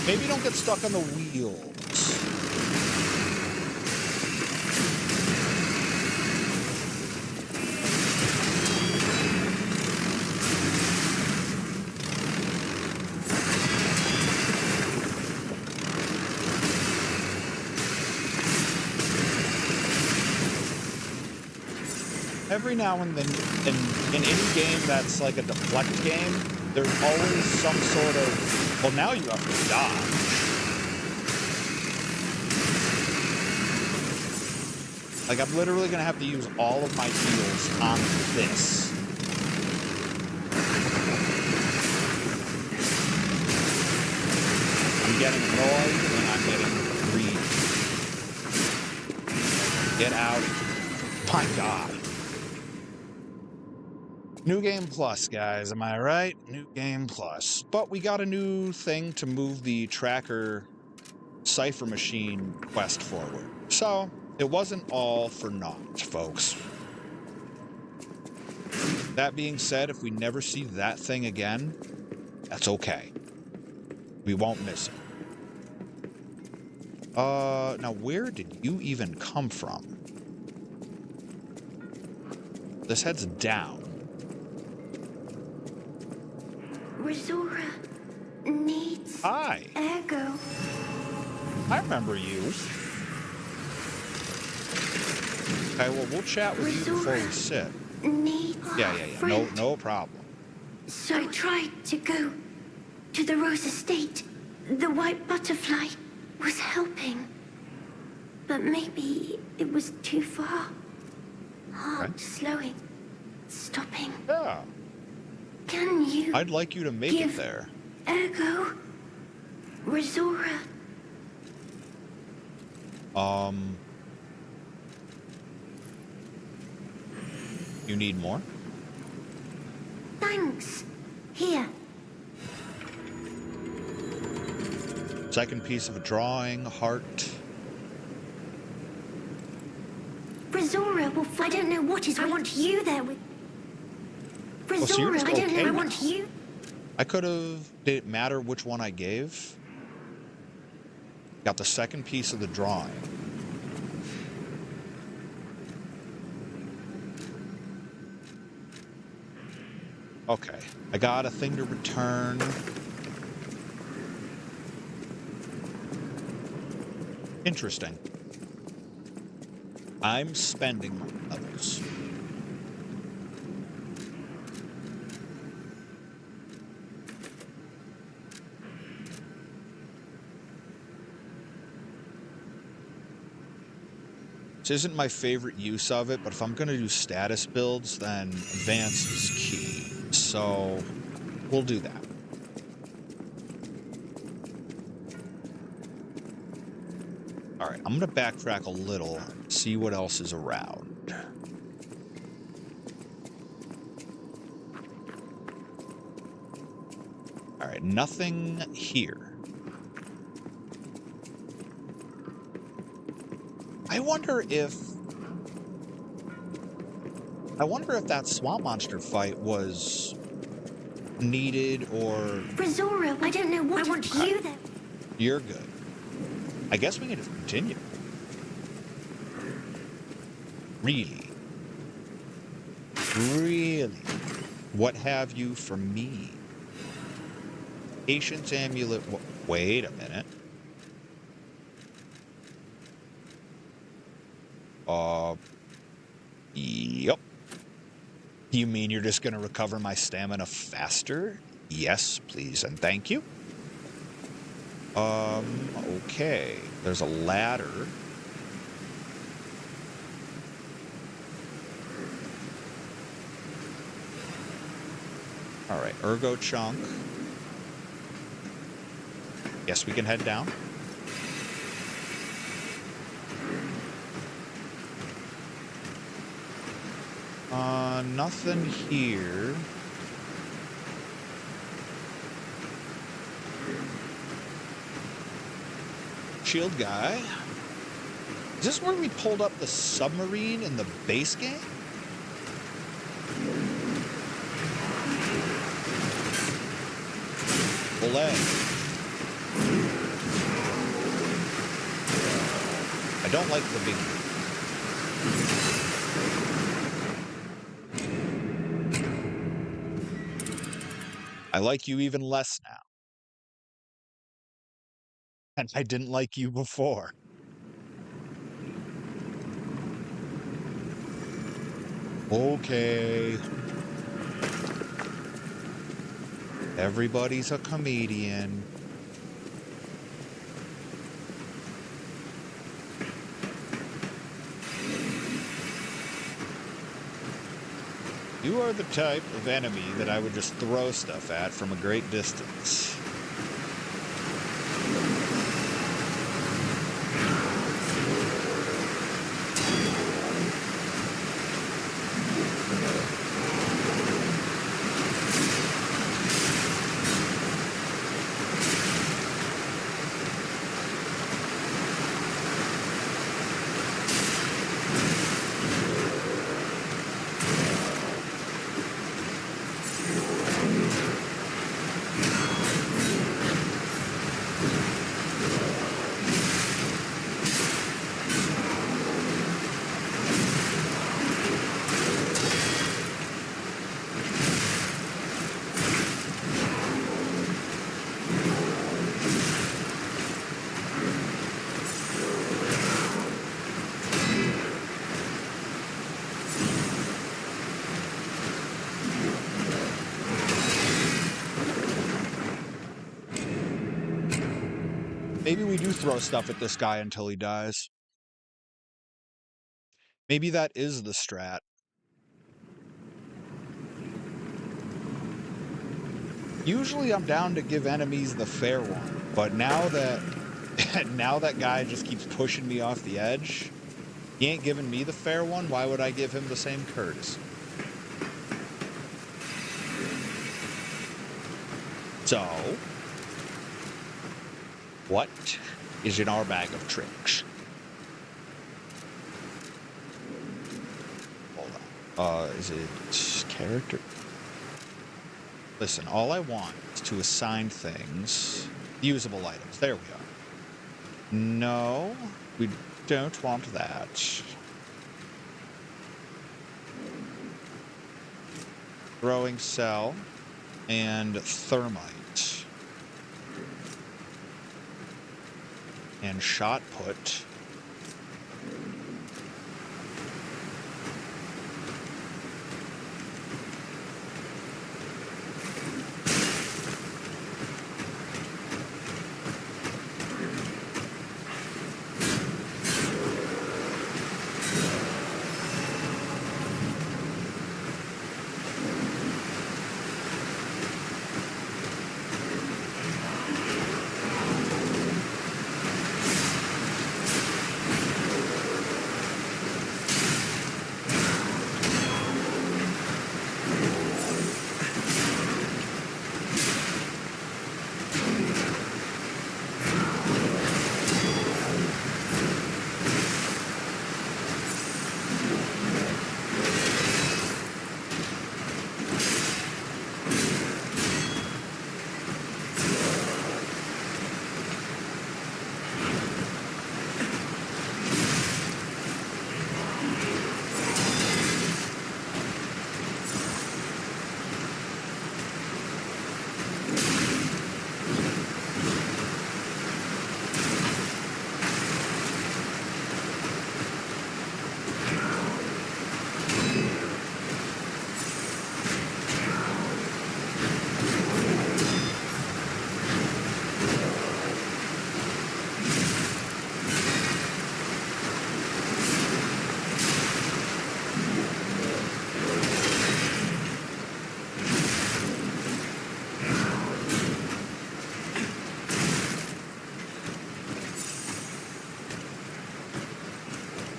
Maybe don't get stuck on the wheels. Every now and then, in any game that's like a deflect game, there's always some sort of, well, now you have to dodge. Like, I'm literally going to have to use all of my heals on this. I'm getting annoyed and I'm getting greedy. Get out. My God. New Game Plus, guys. Am I right? New Game Plus. But we got a new thing to move the tracker cipher machine quest forward. So, it wasn't all for naught, folks. That being said, if we never see that thing again, that's okay. We won't miss it. Now where did you even come from? This head's down. Resora needs Hi. Ergo. I remember you. Okay, well, we'll chat with you before we sit. Needs Yeah. No problem. So I tried to go to the Rose Estate. The white butterfly was helping. But maybe it was too far. Heart Okay. slowing. Stopping. Yeah. Can you I'd like you to make it give there. Ergo? Resora? You need more? Thanks. Here. Second piece of a drawing, heart. Resora will... I don't know what is... I want you there with... Well, so you're Resora, just I don't okay know. I now. want you... I could have... Did it matter which one I gave? Got the second piece of the drawing. Okay. I got a thing to return. Interesting. I'm spending my levels. This isn't my favorite use of it, but if I'm going to do status builds, then advance is key. So we'll do that. All right, I'm going to backtrack a little, see what else is around. All right, nothing here. I wonder if that swamp monster fight was needed or... Resora, I don't know what... I want you there. You're good. I guess we can just continue. Really? Really? What have you for me? Patience amulet... Wait a minute. Yep. You mean you're just going to recover my stamina faster? Yes, please, and thank you. Okay. There's a ladder. All right, ergo chunk. Yes, we can head down. Nothing here. Shield guy. Is this where we pulled up the submarine in the base game? Belay. I don't like the big... I like you even less now. And I didn't like you before. Okay. Everybody's a comedian. You are the type of enemy that I would just throw stuff at from a great distance. Maybe we do throw stuff at this guy until he dies. Maybe that is the strat. Usually I'm down to give enemies the fair one, but now that now that guy just keeps pushing me off the edge, he ain't giving me the fair one. Why would I give him the same courtesy? So, what is in our bag of tricks? Hold on. Is it character? Listen, all I want is to assign things usable items. There we are. No, we don't want that. Throwing cell and thermite. And shot put.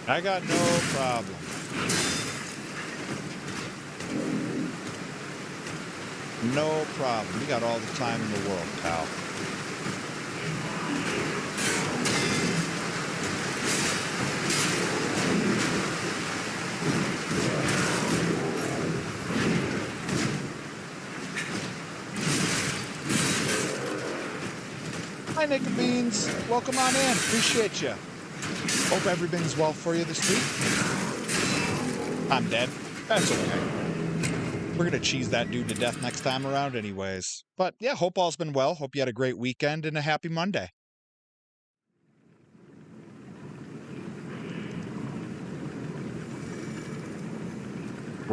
I got no problem. No problem. We got all the time in the world, pal. Hi, Nick and Beans. Welcome on in. Appreciate you. Hope everything's well for you this week. I'm dead. That's okay. We're going to cheese that dude to death next time around anyways. But yeah, hope all's been well. Hope you had a great weekend and a happy Monday.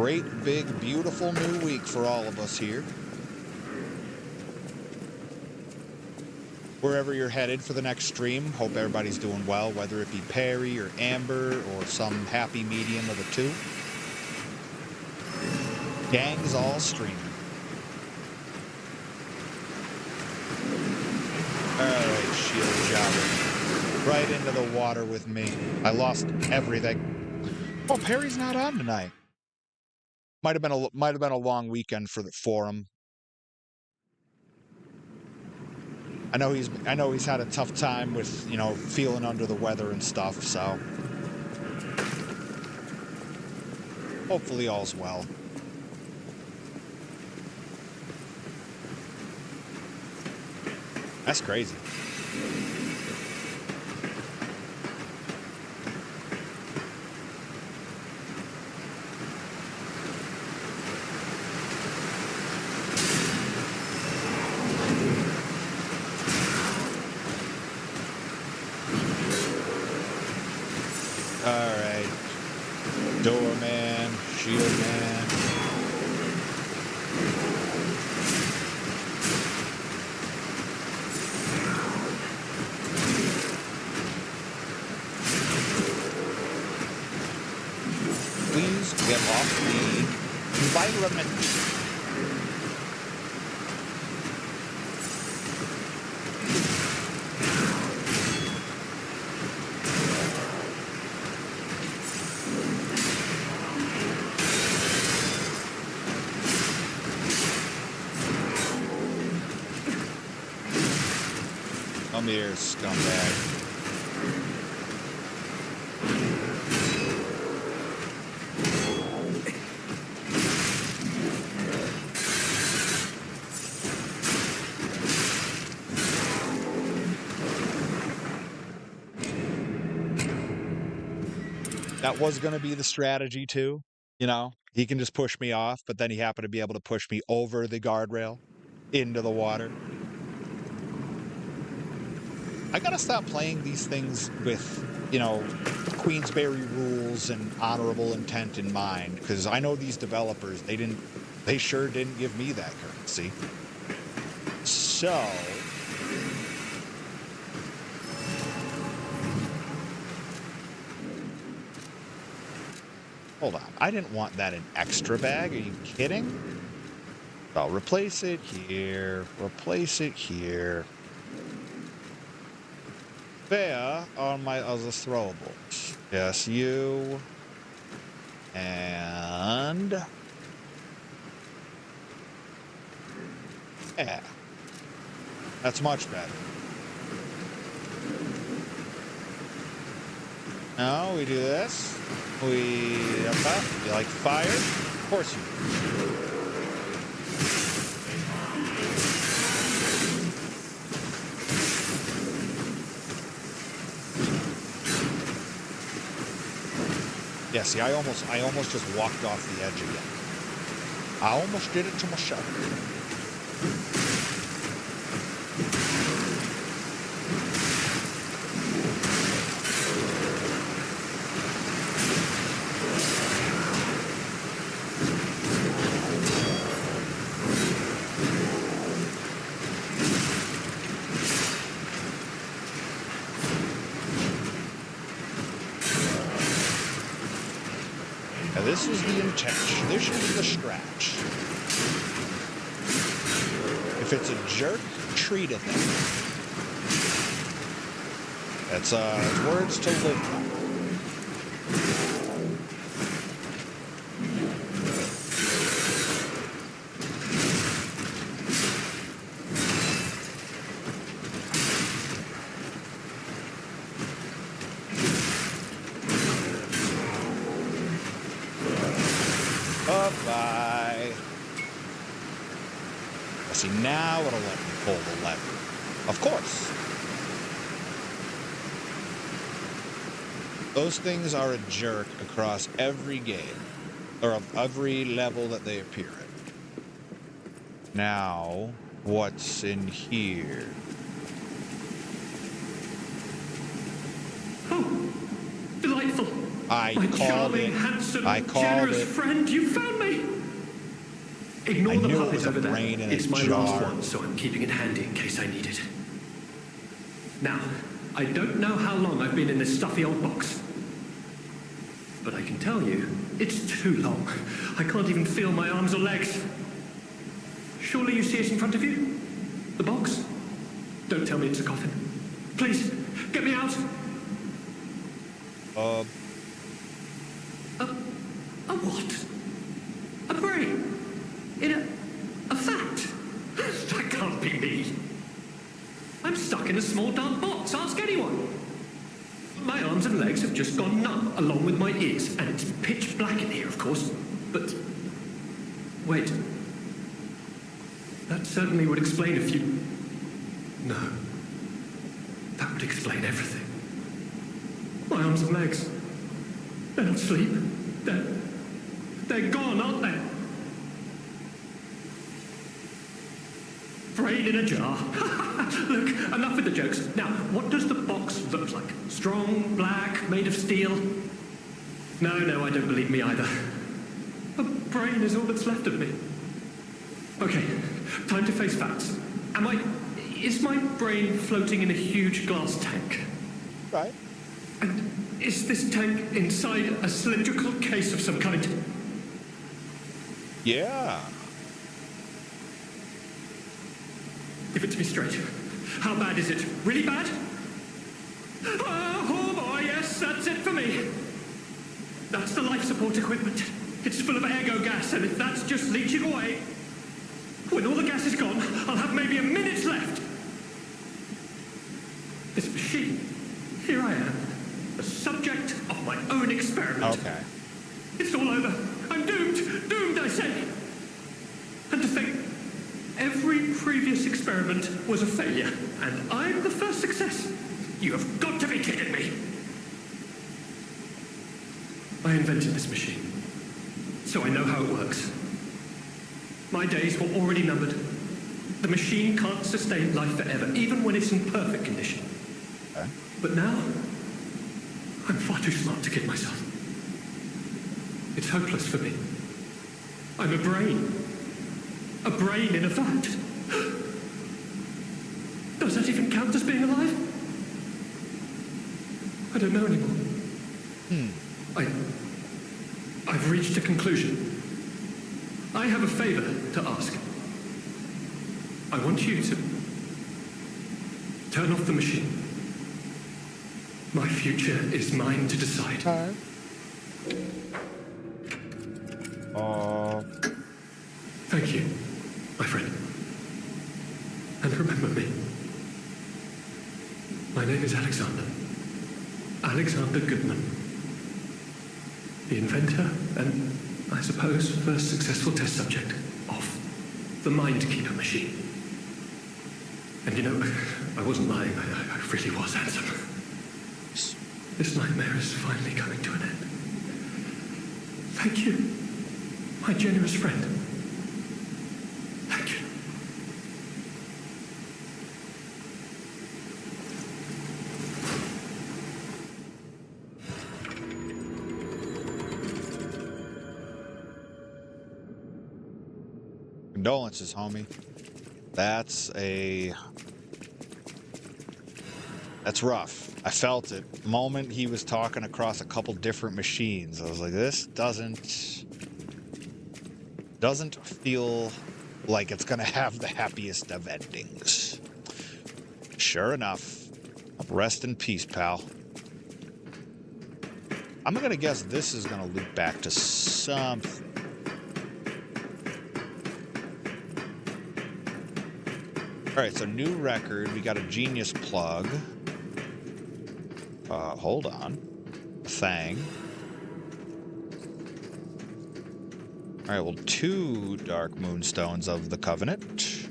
great, big, beautiful new week for all of us here. Wherever you're headed for the next stream, hope everybody's doing well, whether it be Perry or Amber or some happy medium of the two. Gang's all streaming. Alright, shield jobber. Right into the water with me. I lost everything. Oh, Perry's not on tonight. Might have been a long weekend for him. I know he's had a tough time with, you know, feeling under the weather and stuff, so hopefully all's well. That's crazy. Alright. Doorman, shield man. Please get off the environment. Come here, scumbag. That was going to be the strategy too, you know? He can just push me off, but then he happened to be able to push me over the guardrail into the water. I gotta stop playing these things with, you know, Queensberry rules and honorable intent in mind, because I know these developers, they sure didn't give me that currency. So hold on, I didn't want that in extra bag, are you kidding? I'll replace it here, replace it here. There are my other throwables. Yes, you. And yeah. That's much better. Now we do this. You like fire? Of course you do. Yeah, see, I almost just walked off the edge again. I almost did it to myself. This is the intention. This is the stretch. If it's a jerk, treat it then. That's words to live by. Now it'll let me pull the lever. Of course. Those things are a jerk across every game, or of every level that they appear in. Now, what's in here? Oh, delightful. I My called charming, it. handsome, I called generous it. friend, you found me! Ignore I the knew it puppet was a over there. brain in a It's my jar. last one, so I'm keeping it handy in case I need it. Now, I don't know how long I've been in this stuffy old box. But I can tell you, it's too long. I can't even feel my arms or legs. Surely you see it in front of you? The box? Don't tell me it's a coffin. Please, get me out! A what? A brain? In a vat? That can't be me. I'm stuck in a small dark box. Ask anyone. My arms and legs have just gone numb, along with my ears, and it's pitch black in here, of course. But wait. That certainly would explain a few. No. That would explain everything. My arms and legs. They're not asleep. They're gone, aren't they? Brain in a jar. Look, enough with the jokes. Now, what does the box look like? Strong, black, made of steel? No, I don't believe me either. A brain is all that's left of me. Okay, time to face facts. Is my brain floating in a huge glass tank? Right. And is this tank inside a cylindrical case of some kind? Yeah. Give it to me straight. How bad is it? Really bad? Oh boy, yes, that's it for me. That's the life support equipment. It's full of ergo gas, and if that's just leaching away, when all the gas is gone, I'll have maybe a minute left. This machine, here I am, the subject of my own experiment. Okay. It's all over. I'm doomed, I say. And to think, every previous experiment was a failure, and I'm the first success. You have got to be kidding me. I invented this machine, so I know how it works. My days were already numbered. The machine can't sustain life forever, even when it's in perfect condition. Okay. But now, I'm far too smart to kid myself. It's hopeless for me. I'm a brain. A brain in a vat. Does that even count as being alive? I don't know anymore. I've reached a conclusion. I have a favor to ask. I want you to turn off the machine. My future is mine to decide. Thank you, my friend. And remember me. My name is Alexander. Alexander Goodman. The inventor and, I suppose, first successful test subject of the Mindkeeper machine. And you know, I wasn't lying. I really was handsome. This nightmare is finally coming to an end. Thank you, my generous friend. Thank you. Condolences, homie. That's rough. I felt it. The moment he was talking across a couple different machines, I was like, this doesn't feel like it's gonna have the happiest of endings. Sure enough. Rest in peace, pal. I'm gonna guess this is gonna loop back to something. Alright, so new record. We got a Genius plug. Hold on. Thang. Alright, well, 2 Dark Moonstones of the Covenant.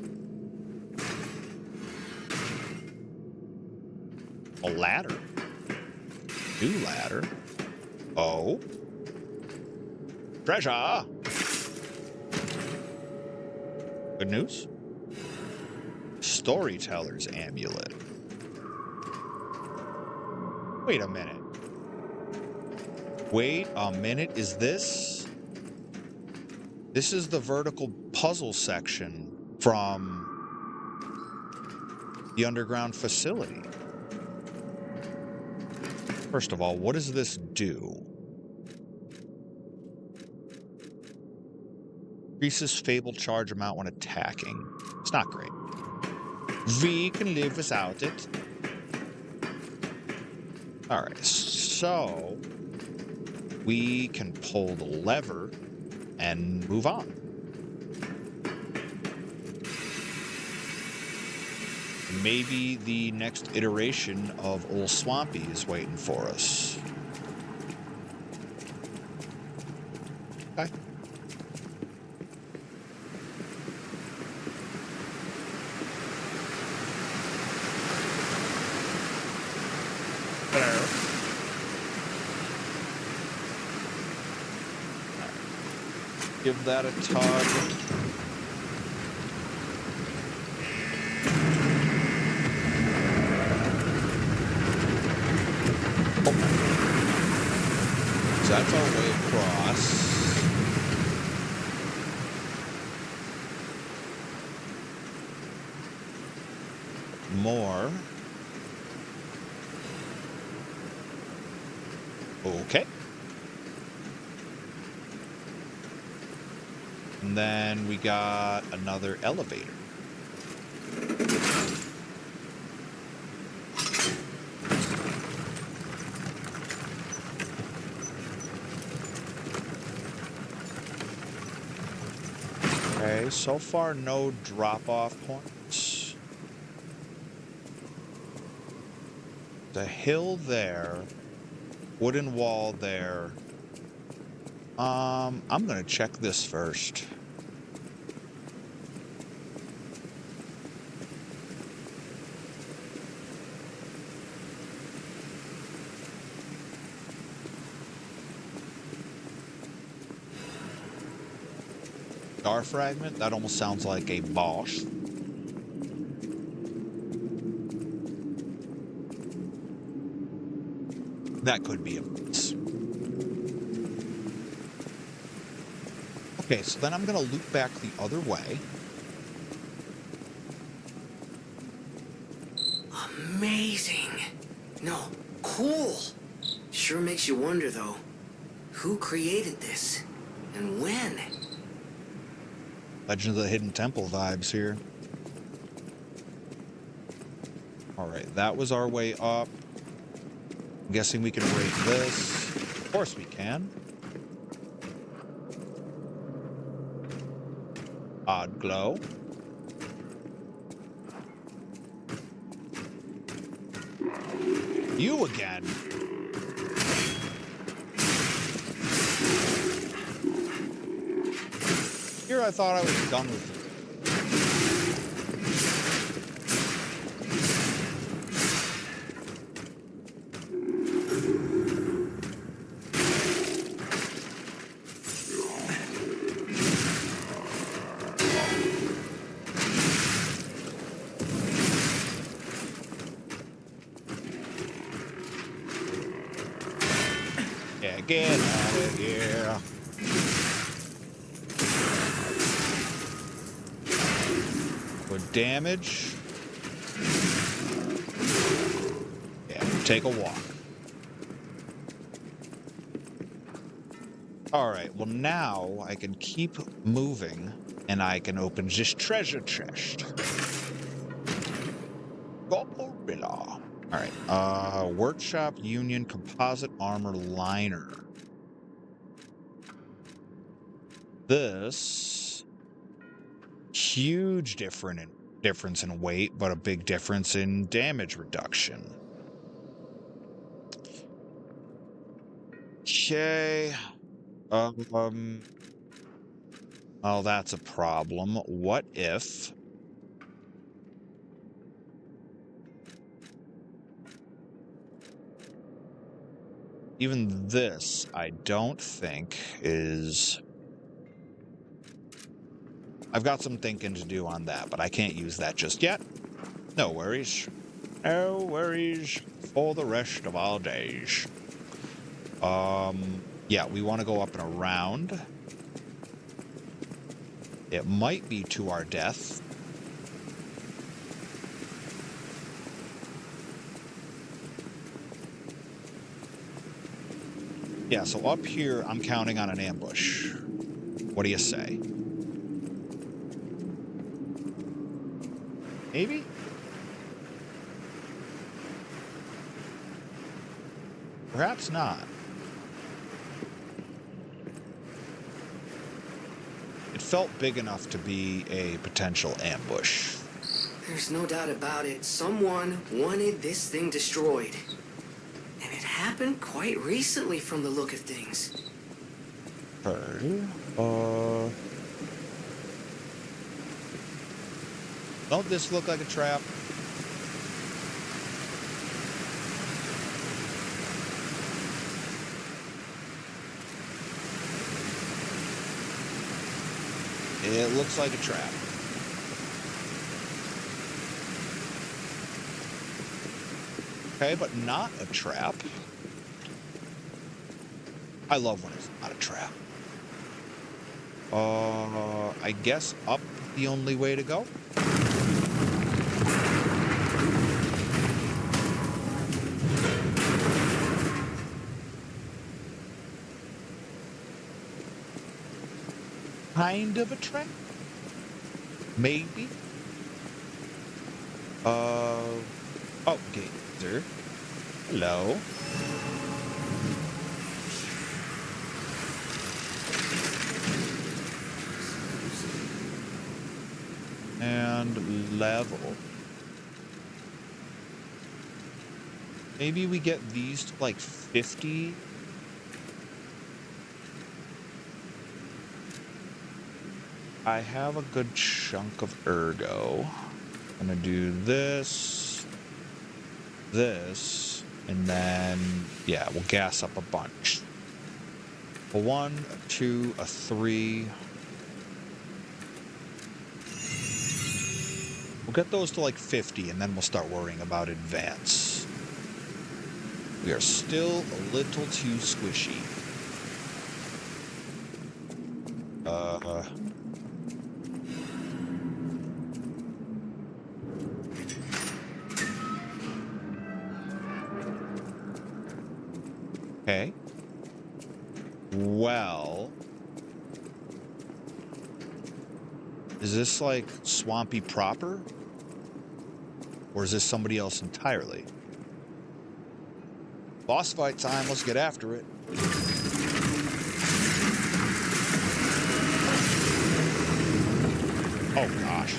A ladder. New ladder. Oh. Treasure! Good news? Storyteller's Amulet. Wait a minute. Wait a minute, is this? This is the vertical puzzle section from the underground facility. First of all, what does this do? Increases Fable charge amount when attacking. It's not great. We can live without it. Alright, so we can pull the lever and move on. Maybe the next iteration of Old Swampy is waiting for us. Okay. Hello. Give that a tug. So that's our way across. More. Okay. And then we got another elevator. Okay, so far no drop-off points. The hill there, wooden wall there. I'm gonna check this first. Star fragment? That almost sounds like a boss. That could be a boss. Okay, so then I'm going to loop back the other way. Amazing. No, cool. Sure makes you wonder, though. Who created this? And when? Legend of the Hidden Temple vibes here. Alright, that was our way up. I'm guessing we can break this. Of course we can. Odd glow. You again. Here I thought I was done with it. Yeah, get out of here. With damage. Yeah, take a walk. Alright, well now I can keep moving and I can open this treasure chest. Gorilla. Alright, workshop union composite armor liner. This huge difference in weight, but a big difference in damage reduction. Okay. Oh, that's a problem. What if even this, I don't think is... I've got some thinking to do on that, but I can't use that just yet. No worries. No worries for the rest of our days. Yeah, we want to go up and around. It might be to our death. Yeah, so up here, I'm counting on an ambush. What do you say? Maybe? Perhaps not. It felt big enough to be a potential ambush. There's no doubt about it. Someone wanted this thing destroyed. And it happened quite recently from the look of things. Don't this look like a trap? It looks like a trap. Okay, but not a trap. I love when it's not a trap. I guess up the only way to go. Kind of a trap? Maybe? Oh, Gazer. Hello. And level. Maybe we get these to like 50. I have a good chunk of ergo. I'm gonna do this, and then, yeah, we'll gas up a bunch. A 1, a 2, a 3. We'll get those to like 50, and then we'll start worrying about advance. We are still a little too squishy. Okay. Well, is this like Swampy proper? Or is this somebody else entirely? Boss fight time, let's get after it. Oh gosh.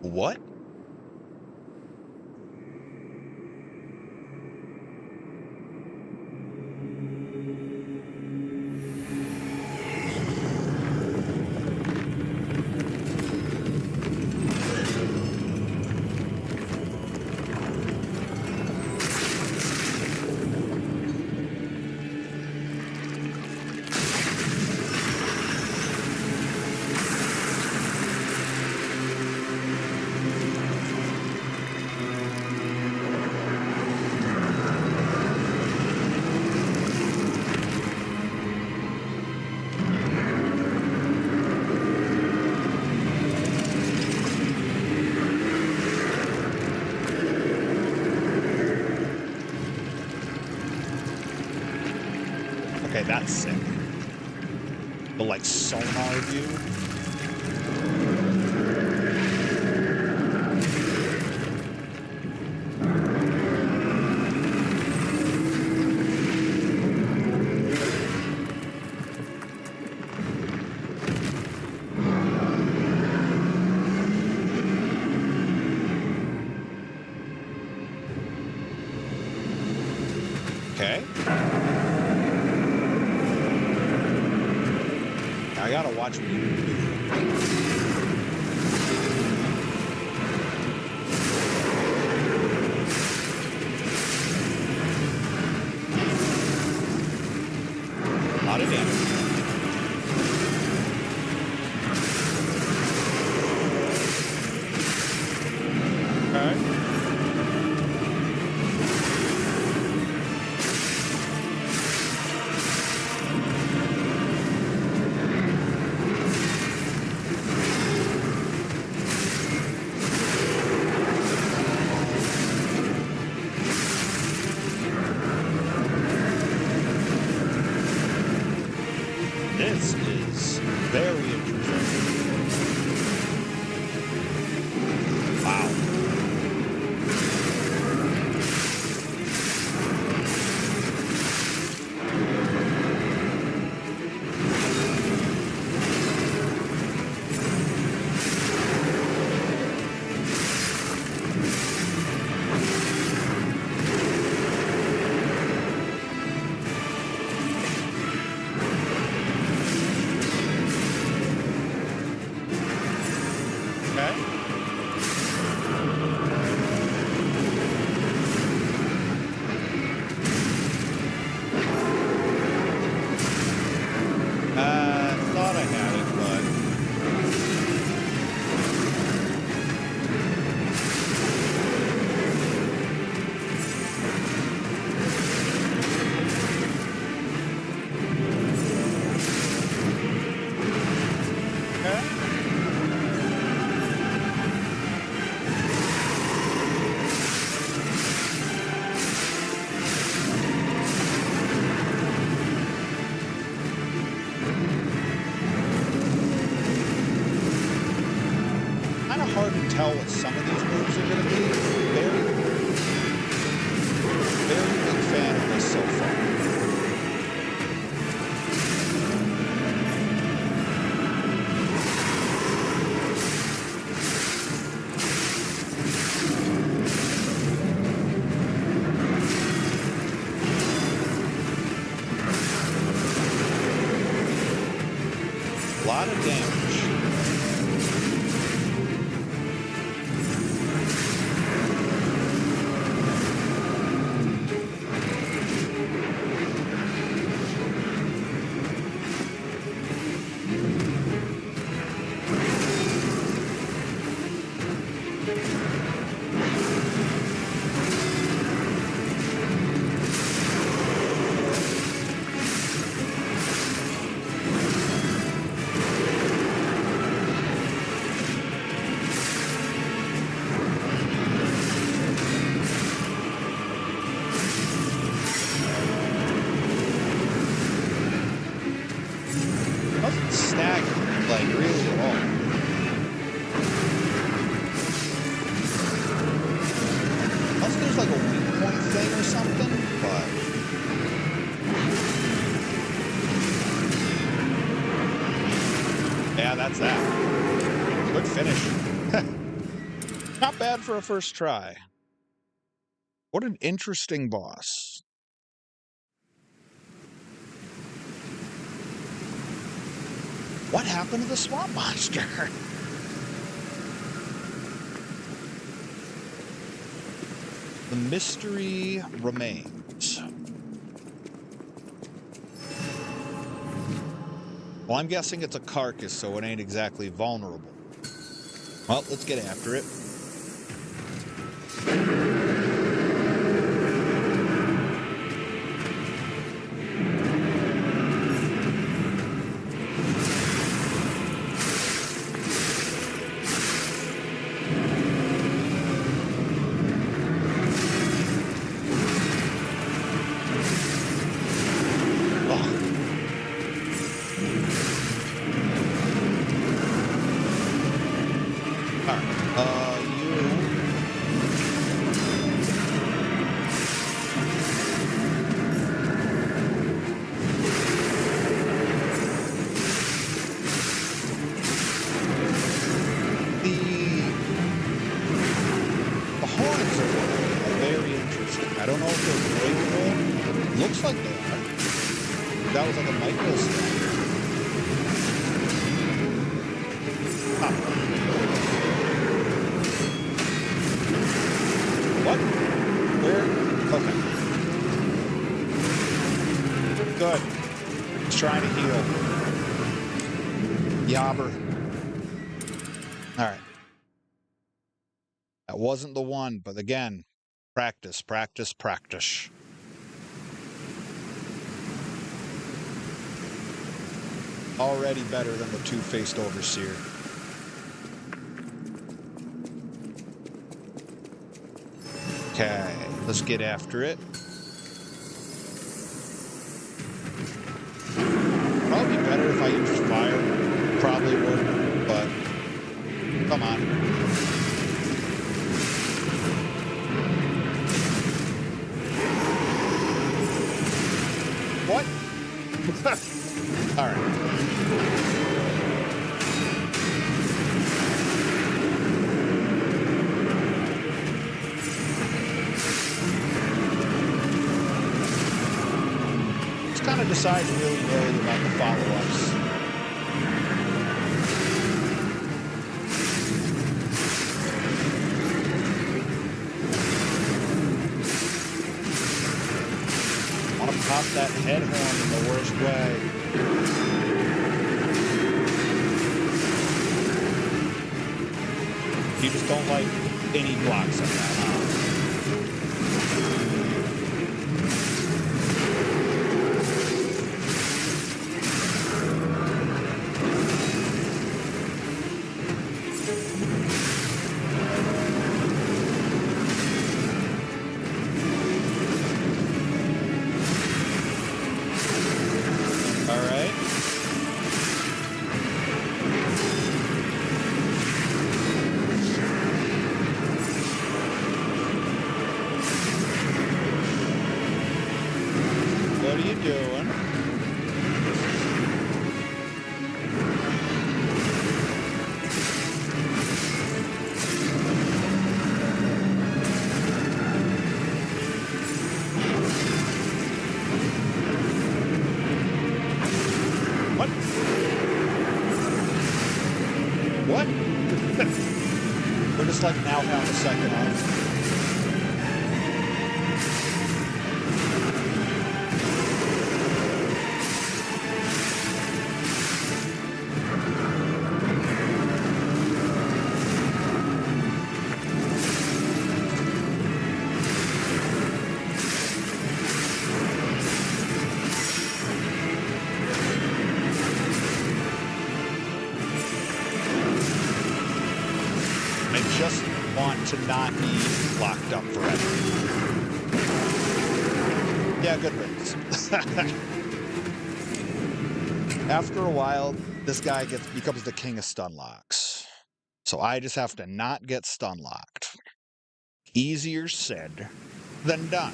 What? Okay, that's sick. The like sonar view. Okay. I gotta watch what you do. A lot of damage. Okay. tell what some of these moves are going to be. Very big fan of this so far. A lot of damage. Doesn't stagger, like, really at all. Unless there's like a weak point thing or something, but... yeah, that's that. Good finish. Not bad for a first try. What an interesting boss. What happened to the swamp monster? The mystery remains. Well, I'm guessing it's a carcass, so it ain't exactly vulnerable. Well, let's get after it. Looks like they are. That was like a micro step. Huh. What? Where? Okay. Good. He's trying to heal. Yobber. Alright. That wasn't the one, but again, practice, practice, practice. Already better than the two-faced overseer. Okay, let's get after it. Probably be better if I used fire. Probably would, but come on. What? All right. Just kind of decide really about the follow-ups. Want to pop that head horn in the worst way. You just don't like any blocks on that, huh? All right. What are you doing? What? What? We're just like now found a second on. To not be locked up forever. Yeah, good riddance. After a while, this guy becomes the king of stun locks. So I just have to not get stun locked. Easier said than done.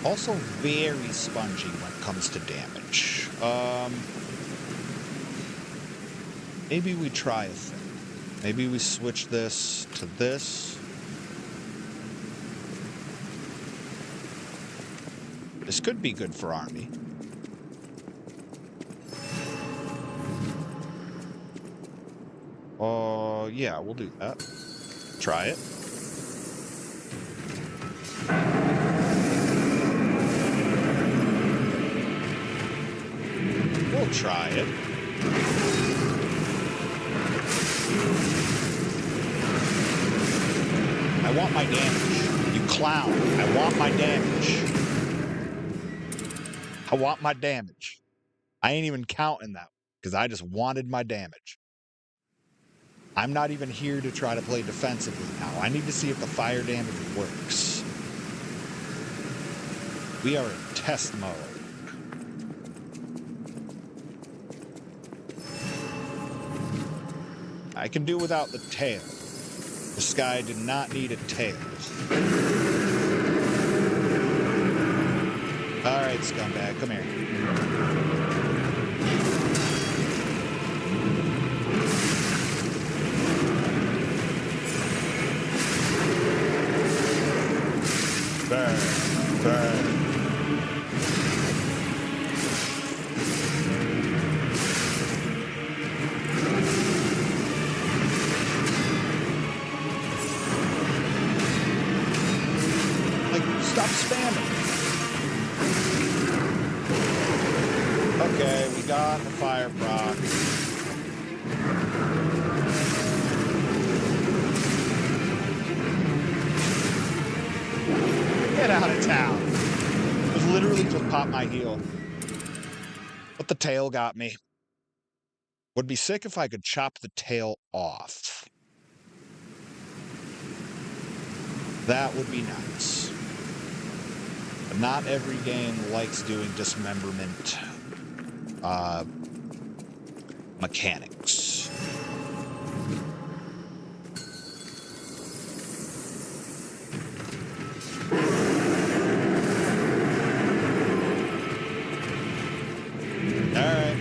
Also very spongy when it comes to damage. Maybe we try a thing. Maybe we switch this to this. This could be good for army. Oh, yeah, we'll do that. Try it. We'll try it. I want my damage. You clown. I want my damage. I want my damage. I ain't even counting that because I just wanted my damage. I'm not even here to try to play defensively now. I need to see if the fire damage works. We are in test mode. I can do without the tail. This guy did not need a tail. Alright, scumbag, come here. Burn, burn. Stop spamming. Okay, we got the fire proc. Get out of town. It literally just popped my heel. But the tail got me. Would be sick if I could chop the tail off. That would be nice. But not every game likes doing dismemberment mechanics. All right.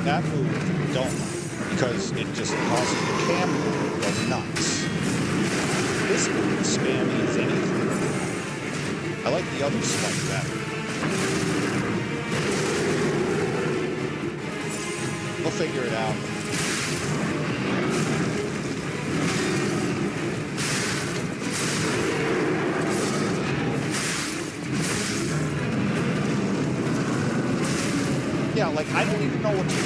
That move, don't like, because it just causes the camera to go nuts. This move is spammy as anything. I like the other spike better. We'll figure it out. Yeah, like, I don't even know what to do.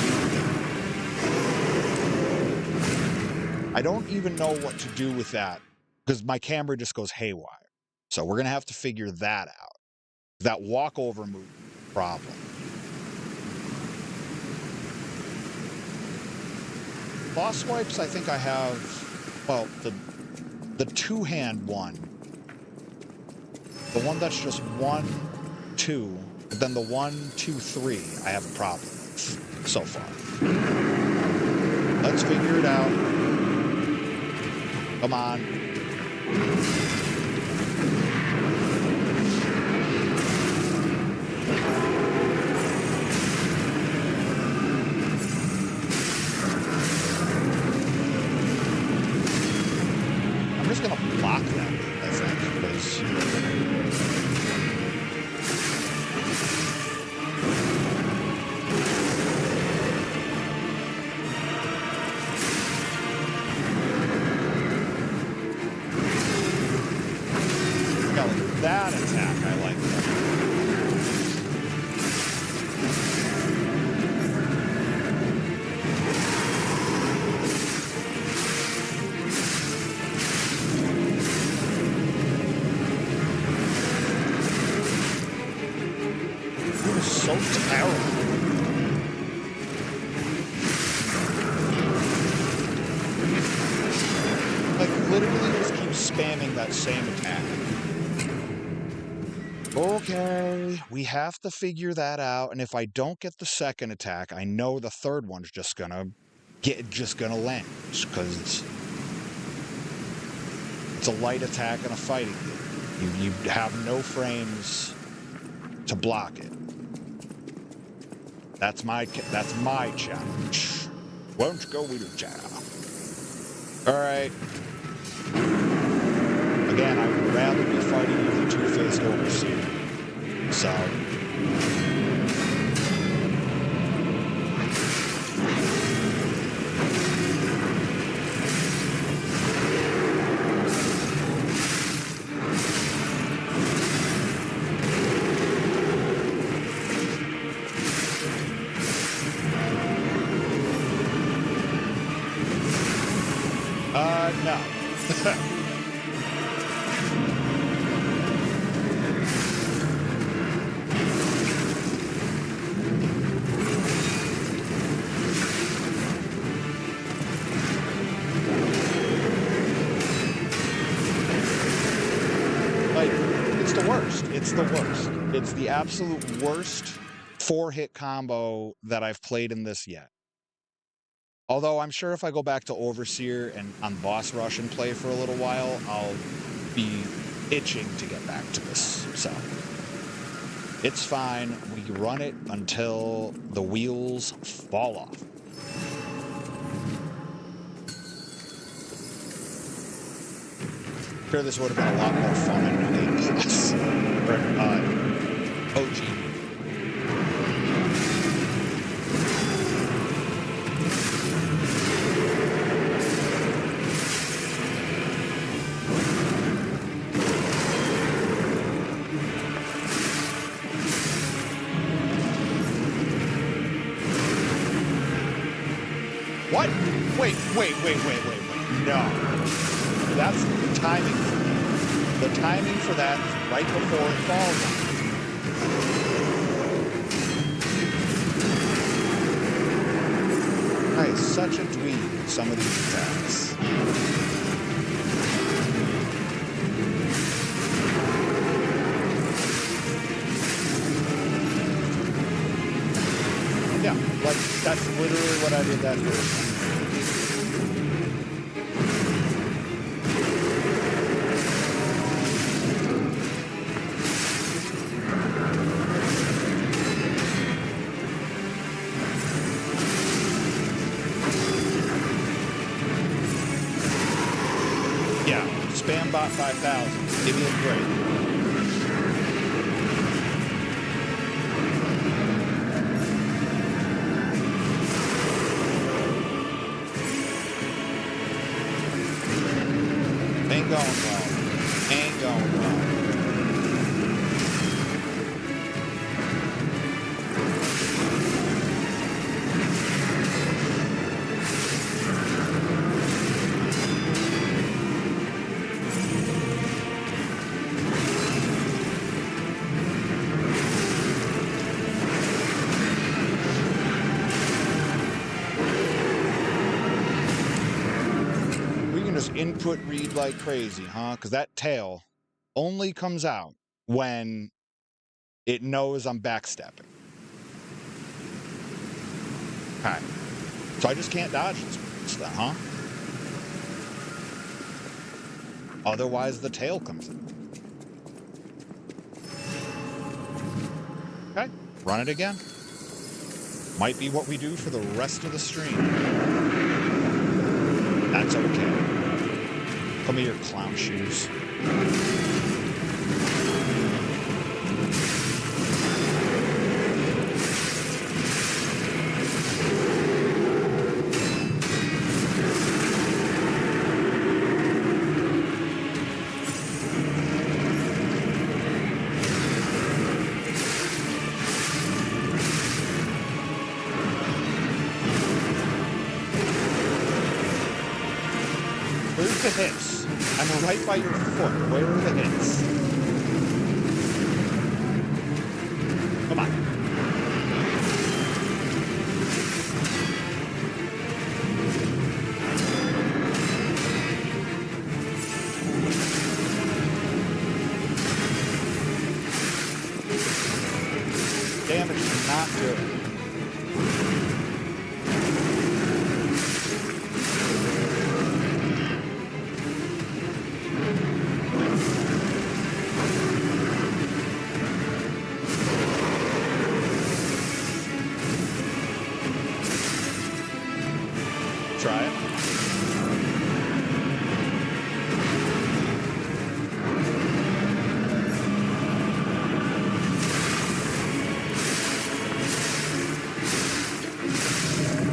I don't even know what to do with that, because my camera just goes haywire. So we're going to have to figure that out. That walkover move problem. Boss wipes, I think I have, well, the two-hand one. The one that's just 1, 2, but then the 1, 2, 3, I have a problem with so far. Let's figure it out. Come on. I'm just gonna block them, I think, because that attack, I like that. It was so terrible. Like, literally just keep spamming that same attack. Okay, we have to figure that out, and if I don't get the second attack, I know the third one's just gonna land, because it's a light attack and a fighting game. You have no frames to block it. That's my challenge. Won't go with the challenge. All right. Again, I would rather be fighting with a two-faced overseer. So. No. Like, it's the worst. It's the worst. It's the absolute worst 4-hit combo that I've played in this yet. Although I'm sure if I go back to Overseer and on boss rush and play for a little while, I'll be itching to get back to this. So it's fine. We run it until the wheels fall off. I'm sure this would have been a lot more fun in this. Or OG. What? Wait. No. That's the timing. The timing for that is right before it falls on. I am such a dweeb with some of these attacks. Yeah, like, that's literally what I did that first time. Yeah, spam bot 5000. Give me a break. Ain't going well. Ain't going well. input read like crazy, huh? Because that tail only comes out when it knows I'm backstepping. Okay. So I just can't dodge this then, huh? Otherwise the tail comes in. Okay, run it again. Might be what we do for the rest of the stream. That's okay. Come here, clown shoes. Where's the hits? I'm right by your foot. Where are the hits? Come on. Damage is not good. Try it.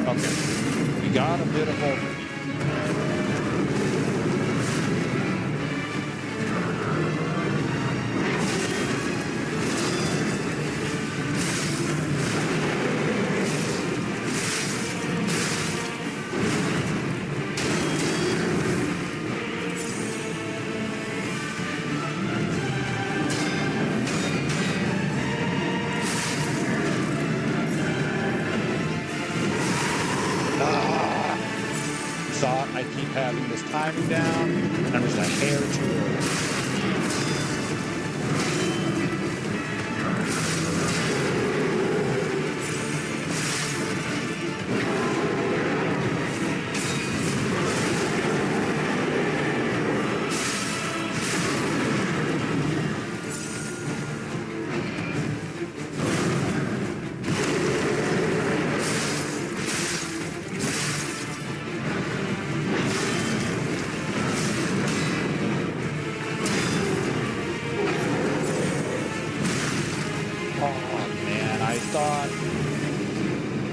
Okay. We got a bit of overheat. I keep having this timing down, and I'm just a hair too early.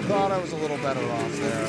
Thought I was a little better off there.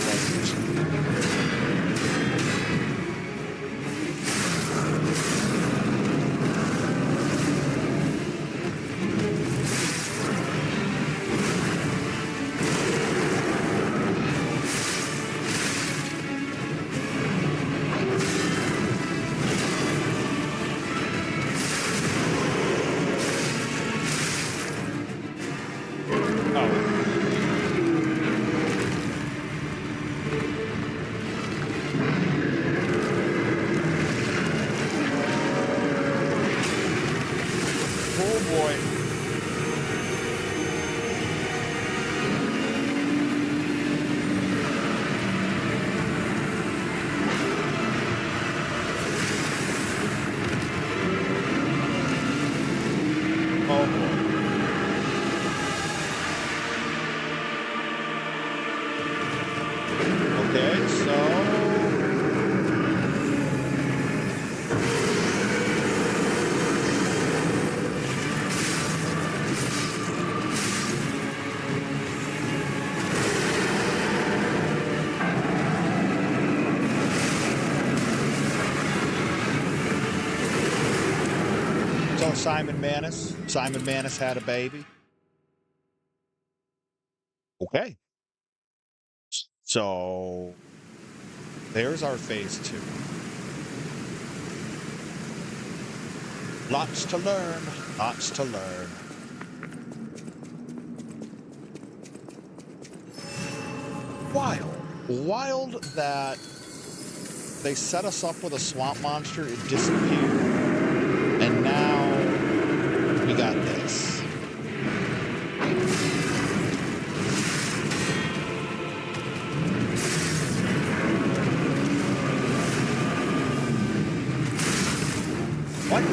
Simon Manus had a baby. Okay. So there's our phase 2. Lots to learn. Lots to learn. Wild that They set us up with a swamp monster, it disappeared. And now we got this. What?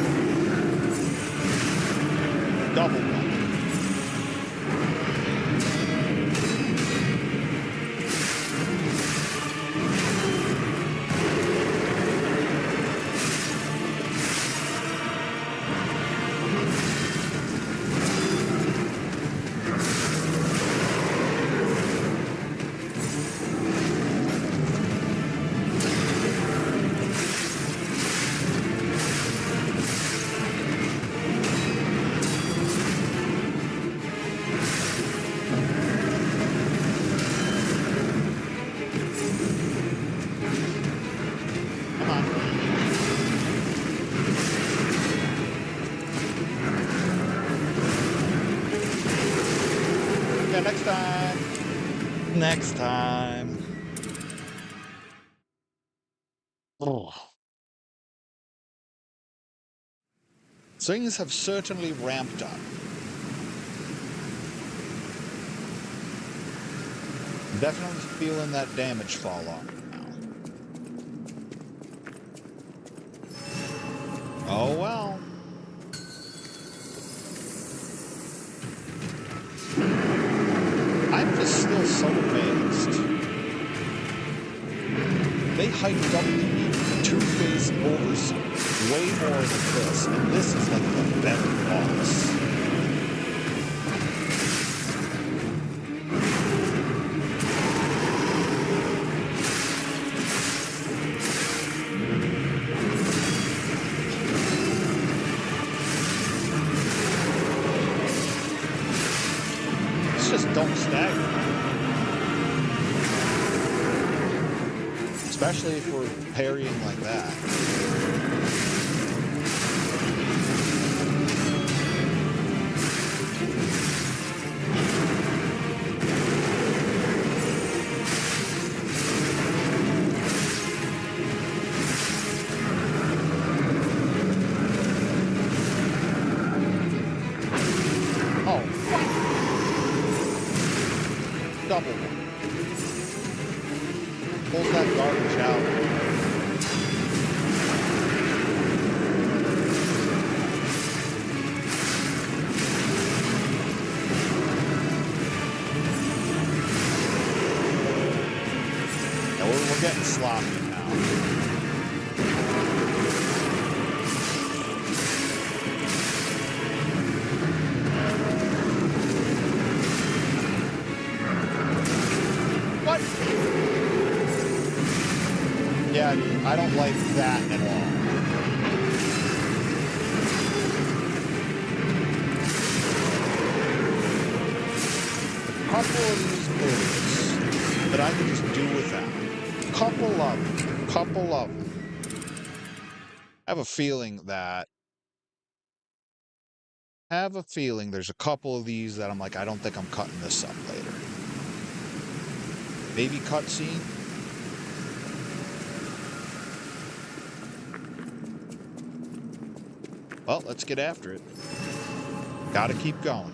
Double one. Next time. Oh. Things have certainly ramped up. Definitely feeling that damage fall off now. Oh well. I'm just still so amazed. They hyped up the two-faced overseer way more than this, and this is like the better boss. Just don't stagger. Especially if we're parrying like that. Double one. Pulls that garbage out. Yeah, we're getting sloppy now. Yeah, I don't like that at all. A couple of these moves that I can just do without. Couple of them. I have a feeling there's a couple of these that I'm like, I don't think I'm cutting this up later. Maybe cutscene. Well, let's get after it. Gotta keep going.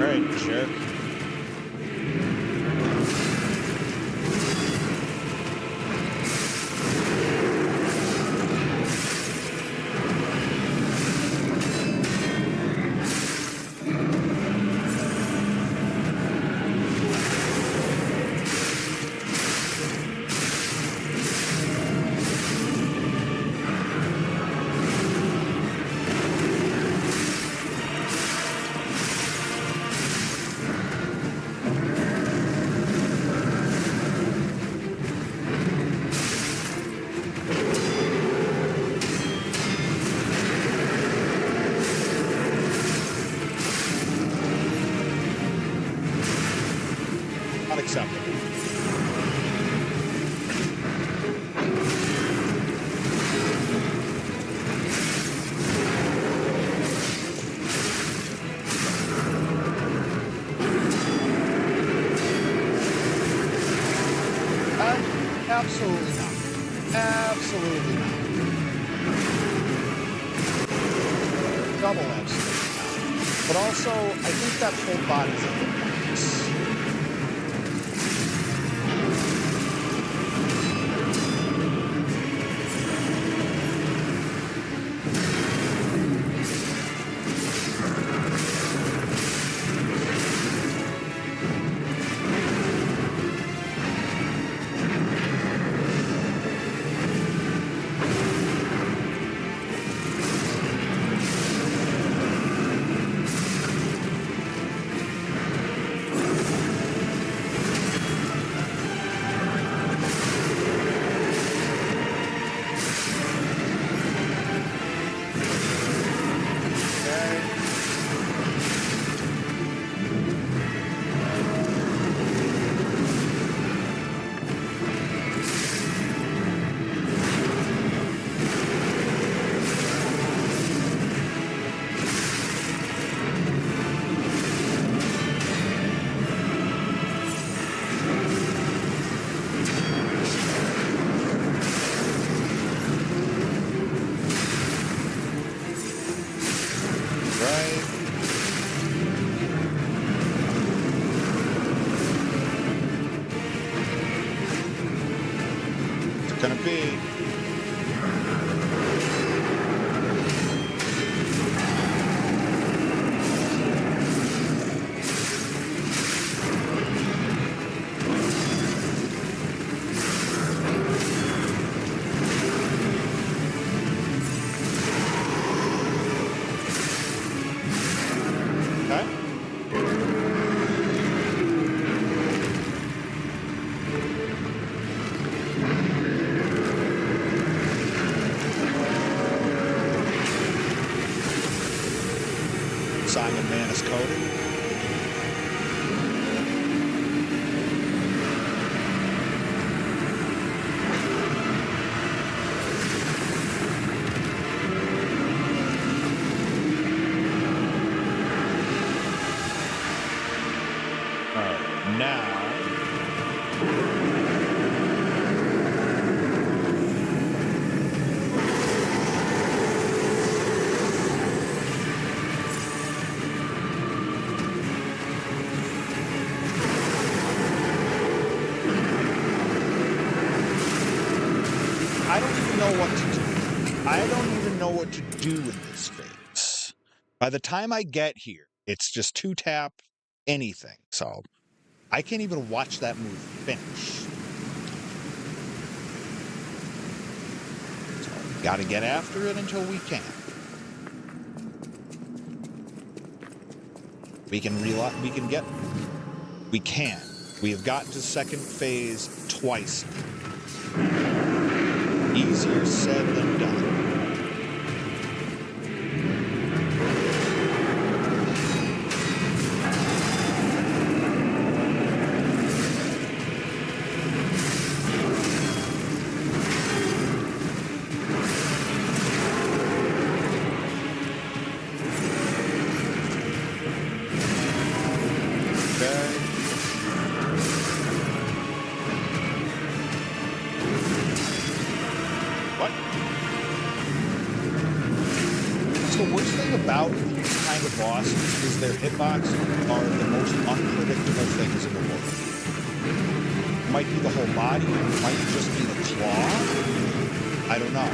All right, jerk. Unacceptable. Absolutely not. Absolutely not. Double absolutely not. But also, I think that whole body's a little nice. Gonna be. Okay. Simon Manus coded. All right, now. I don't even know what to do. I don't even know what to do in this phase. By the time I get here, it's just 2-tap anything. So I can't even watch that move finish. So gotta get after it until we can. We can. We have gotten to second phase twice. Easier said than done. About these kind of bosses is their hitboxes are the most unpredictable things in the world. Might be the whole body, might just be the claw. I don't know.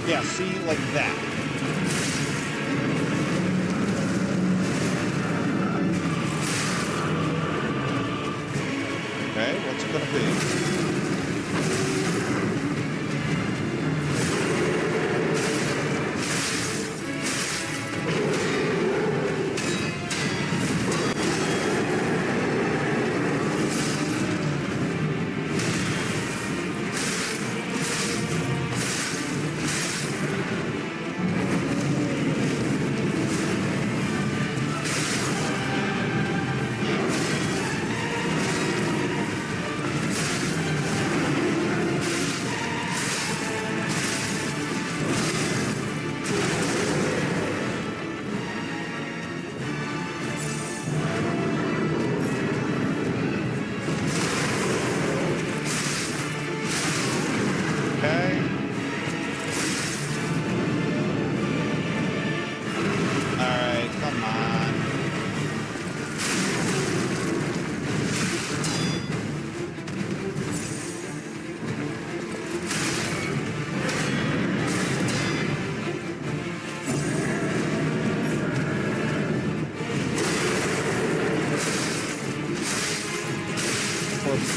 Yeah, see, like that. Okay, what's it gonna be?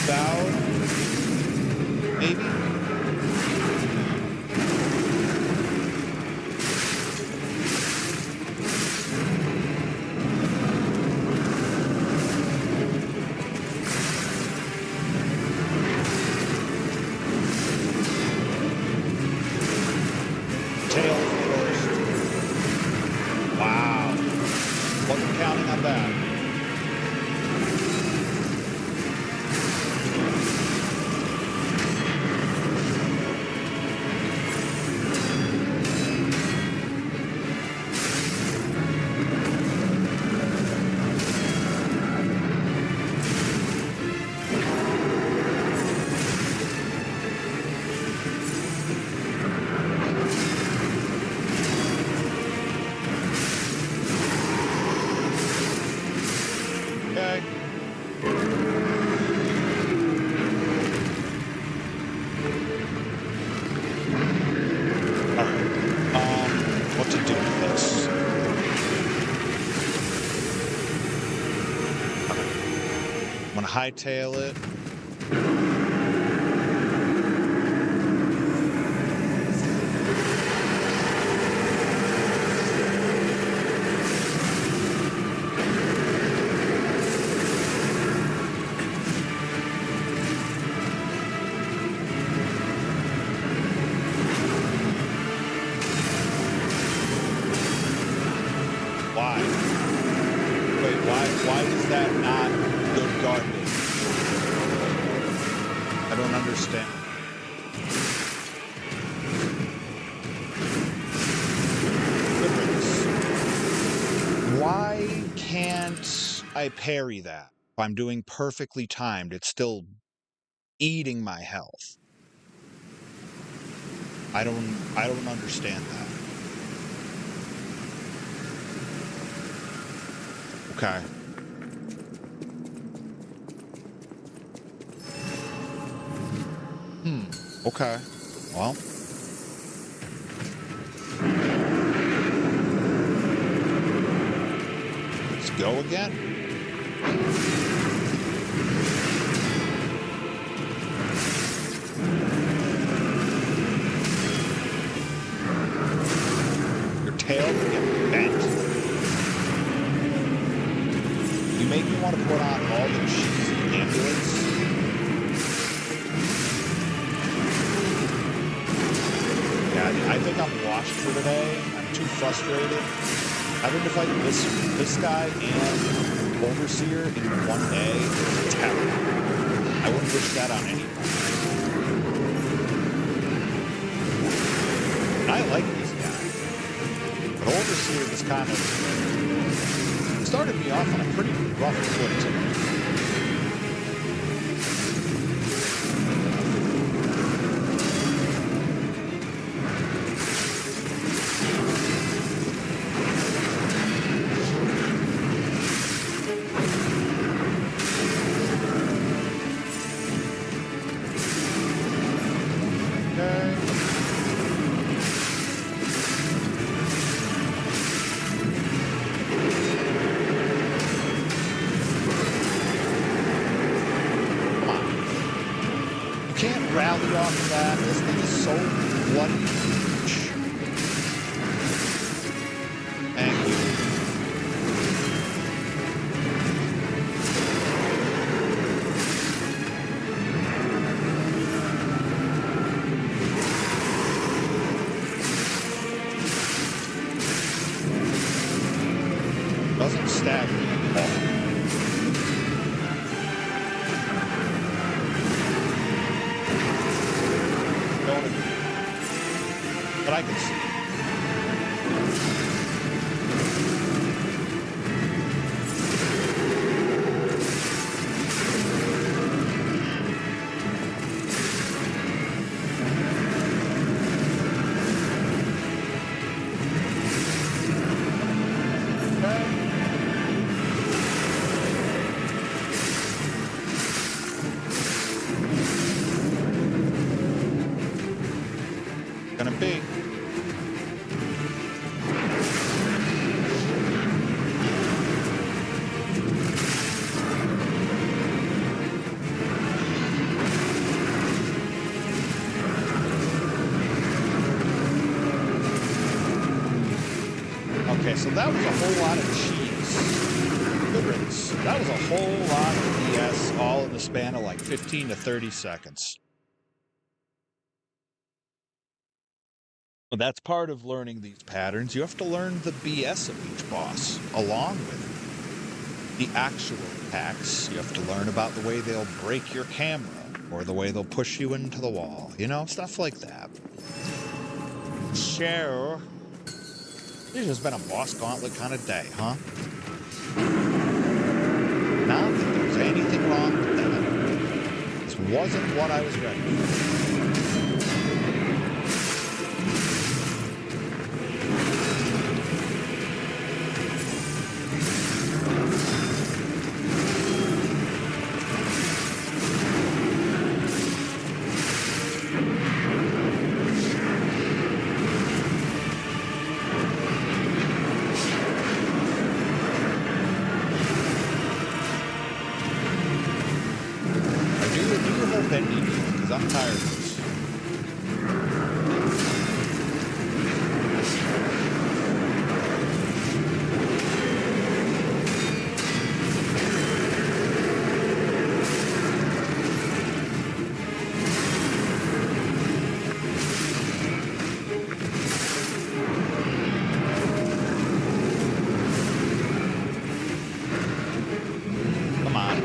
about, maybe? Tails first. Wow. Wasn't counting on that. Okay. Alright. What to do with this? I'm gonna hightail it. Why? Wait, why is that not good garbage? I don't understand. Goodness. Why can't I parry that? If I'm doing perfectly timed, it's still eating my health. I don't understand that. Okay. Okay. Well. Let's go again. Your tail will get bent. You make me want to put on all the cheesy ambulance. Yeah, I think I'm washed for today. I'm too frustrated. Having to fight this guy and Overseer in one day is terrible. I wouldn't wish that on anyone. And I like this guy. But Overseer was kind of started me off on a pretty rough foot today. Rally off of that. This thing is so bloody huge. Thank you. Doesn't stab me at all. But I can see. Gonna be. so that was a whole lot of cheese. Good riddance. That was a whole lot of BS, all in the span of like 15 to 30 seconds. Well, that's part of learning these patterns. You have to learn the BS of each boss, along with the actual attacks. You have to learn about the way they'll break your camera, or the way they'll push you into the wall. You know, stuff like that. So, this has been a boss gauntlet kind of day, huh? Not that there's anything wrong with that. This wasn't what I was ready for. I'm tired of this. Come on.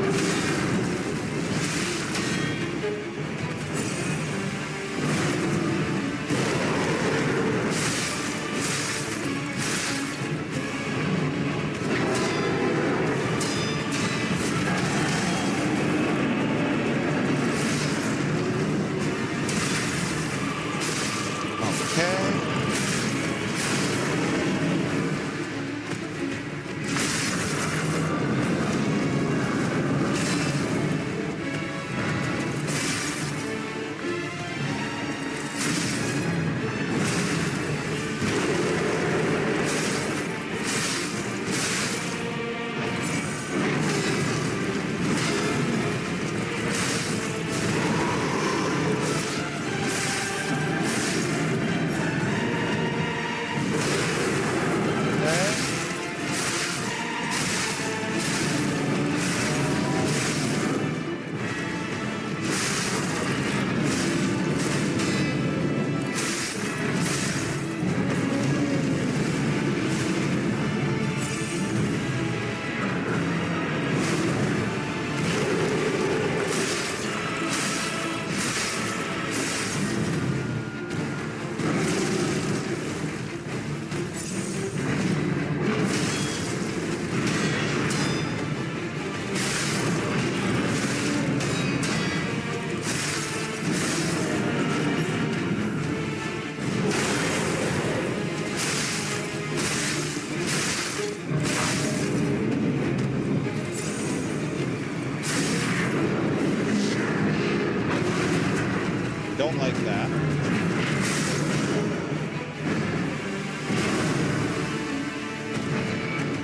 Don't like that.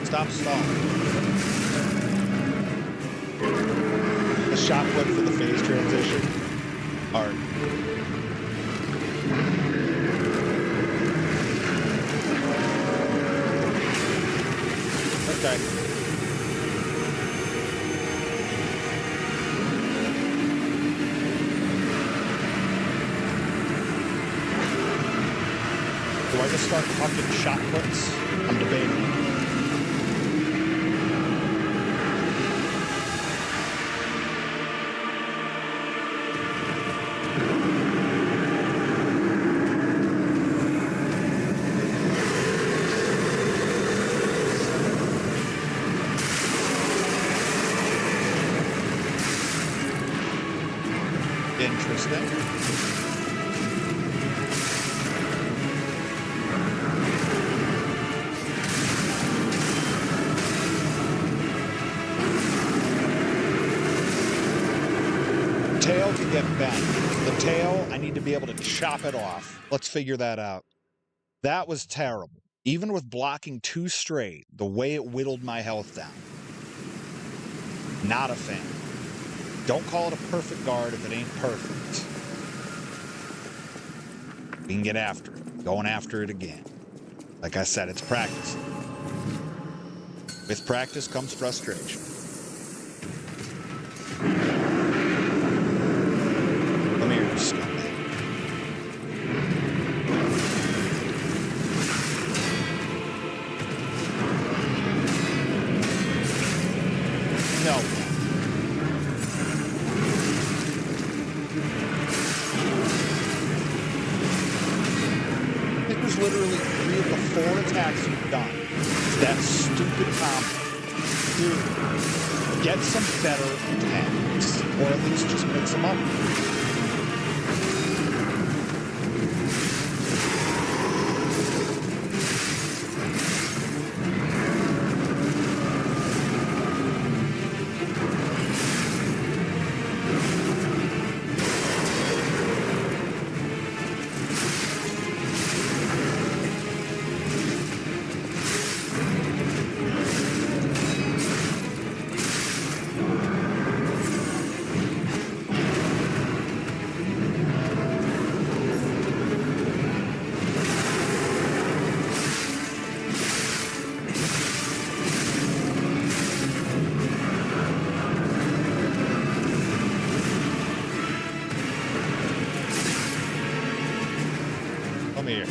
Stop stalling. A shot flip for the phase transition. Art. Okay. Do I just start fucking shot puts? I'm debating. Interesting. Tail can get bent. The tail, I need to be able to chop it off. Let's figure that out. That was terrible. Even with blocking 2 straight, the way it whittled my health down. Not a fan. Don't call it a perfect guard if it ain't perfect. We can get after it. Going after it again. Like I said, it's practice. With practice comes frustration. Come here, you scumbag. No. It was literally 3 of the 4 attacks you've done. That stupid combo. Dude, get some better attacks. Or at least just mix them up. Here.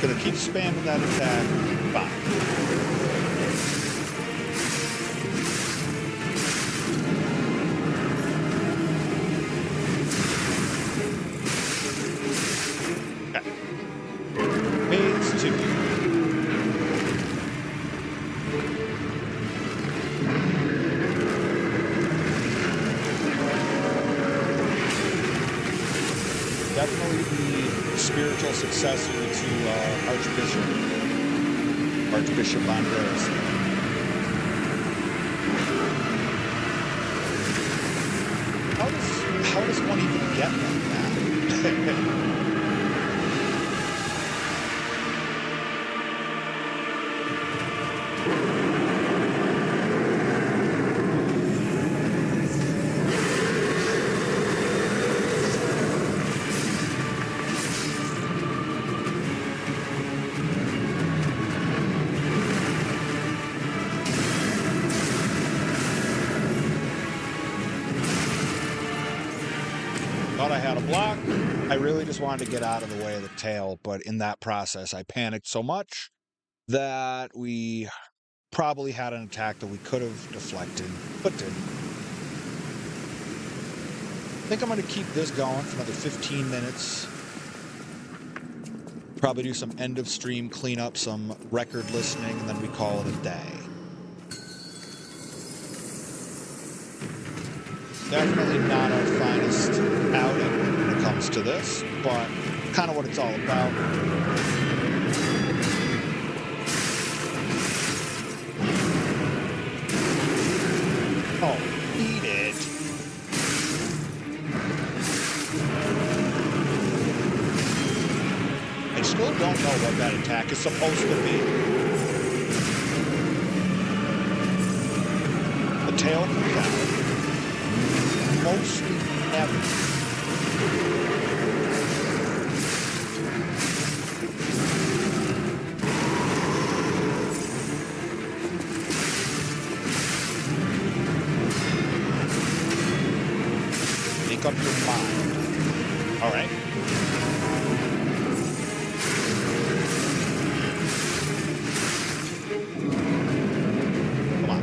Gonna keep spamming that attack. Fine. Okay. Phase 2. Definitely the spiritual successor to Archbishop Andres. How does one even get like that? I had a block. I really just wanted to get out of the way of the tail, but in that process, I panicked so much that we probably had an attack that we could have deflected, but didn't. I think I'm going to keep this going for another 15 minutes. Probably do some end of stream cleanup, some record listening, and then we call it a day. Definitely not our finest outing when it comes to this, but kind of what it's all about. Oh, eat it. I still don't know what that attack is supposed to be. The tail comes out. Mostly never. make up your mind. All right. Come on.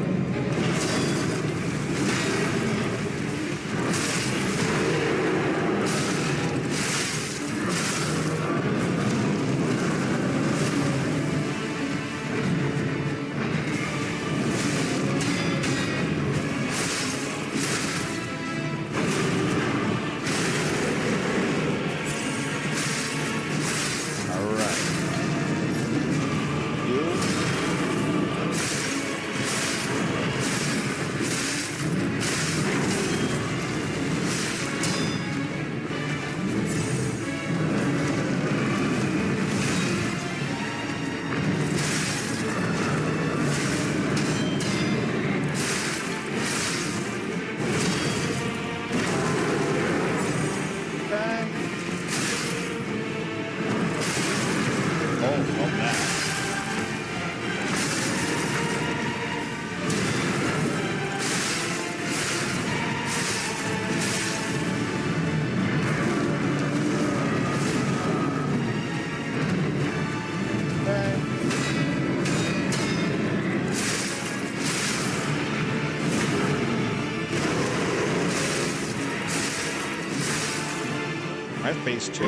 Phase 2.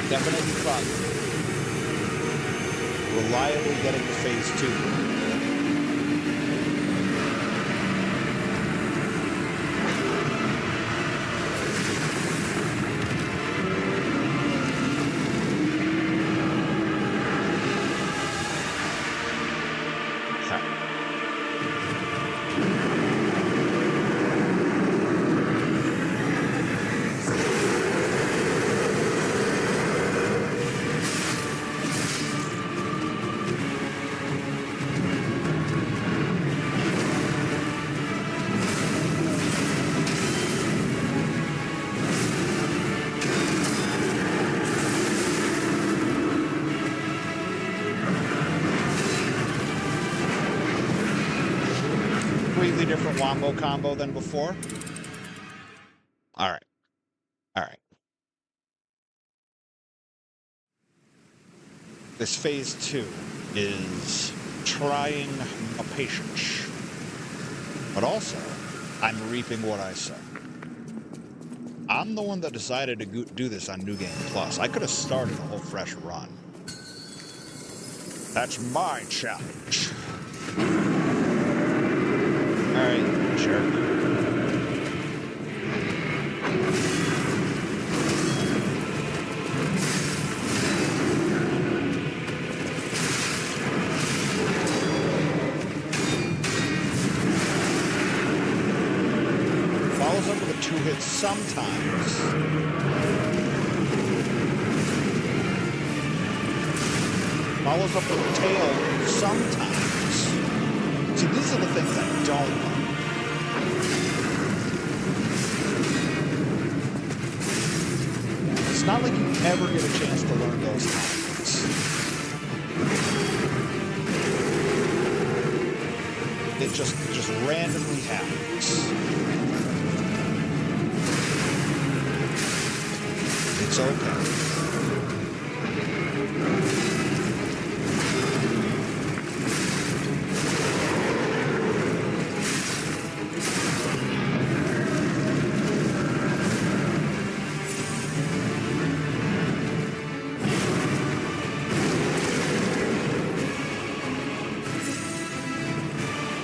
Definitely fun. Reliably getting to phase 2. Completely different wombo combo than before. All right. All right. This phase 2 is trying a patience. But also, I'm reaping what I sow. I'm the one that decided to do this on New Game Plus. I could have started a whole fresh run. That's my challenge. All right, sure. Follows up with a 2-hit sometimes. Follows up with a tail sometimes. See, these are the things I don't like. It's not like you ever get a chance to learn those things. It just randomly happens. It's okay.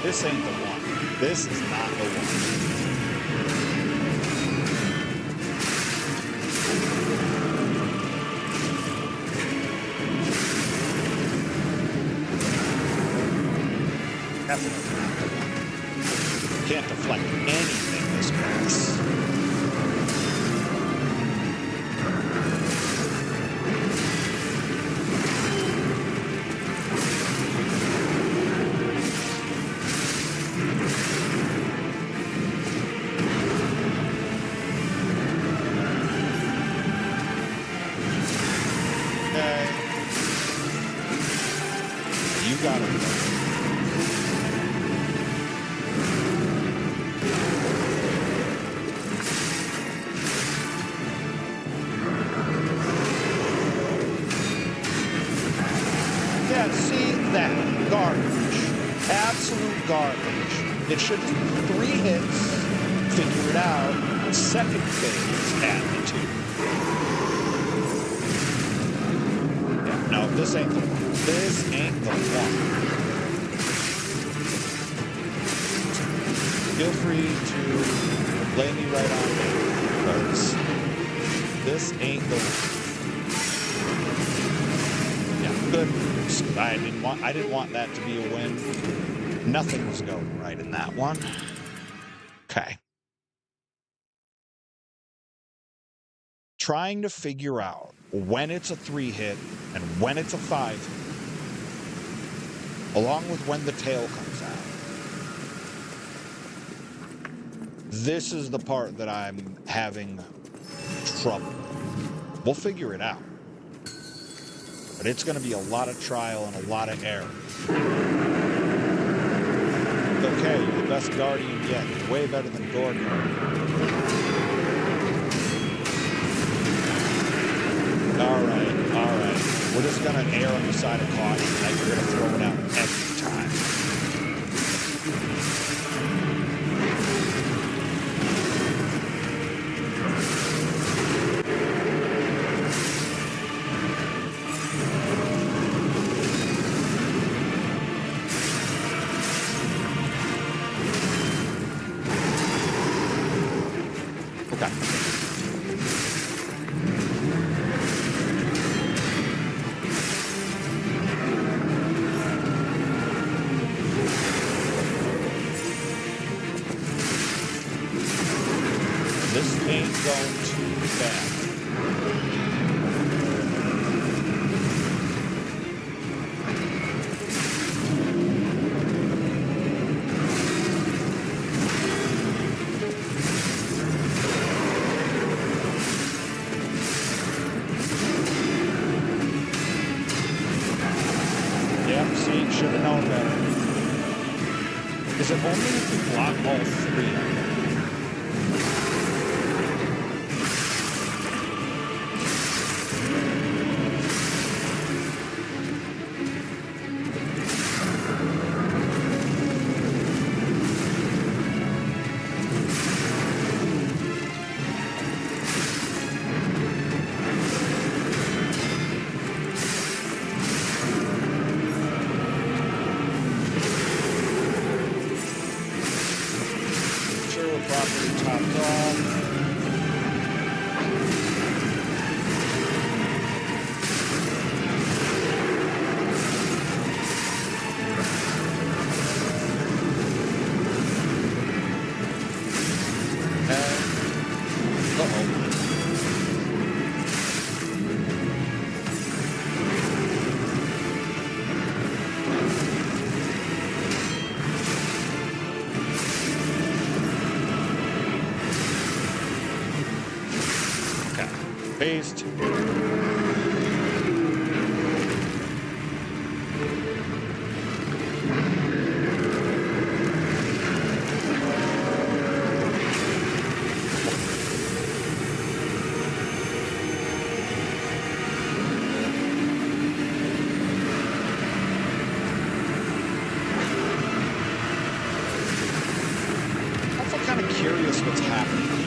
This ain't the one. This is not the one. Definitely not the one. You can't deflect anything this fast. Okay. absolute garbage. It should just be 3 hits, figure it out, second phase, add the 2. Yeah, no, this ain't the one. This ain't the one. Feel free to lay me right on me, because this ain't the one. Yeah, good news. I didn't want that to be a win. Nothing was going right in that one. Okay. Trying to figure out when it's a 3 hit and when it's a 5 hit, along with when the tail comes out. This is the part that I'm having trouble. We'll figure it out. But it's going to be a lot of trial and a lot of error. Okay, you're the best guardian yet. You're way better than Gorgon. All right. We're just going to err on the side of caution, and you're going to throw it out every time. This ain't going too bad. Yep, see, should have known better. Is it only if you block all 3 of them? Paste. I'm kind of curious what's happening here.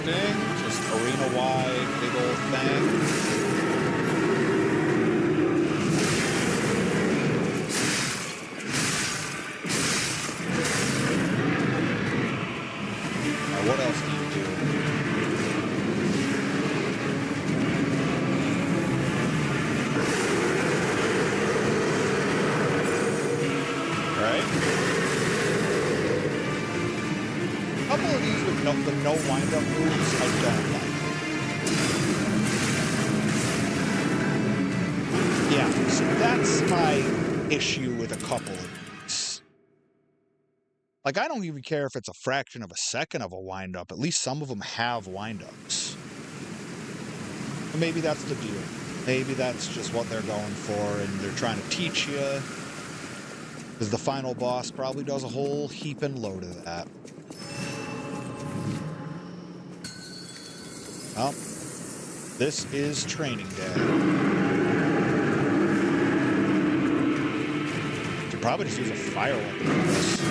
Just arena-wide, big old thing. What else do you do? Right? A couple of these with no wind-up moves, I don't like. Yeah, so that's my issue with a couple of these. Like, I don't even care if it's a fraction of a second of a wind-up. At least some of them have wind-ups. But maybe that's the deal. Maybe that's just what they're going for, and they're trying to teach you. Because the final boss probably does a whole heap and load of that. Well, this is training day. Should probably just use a fire weapon for this.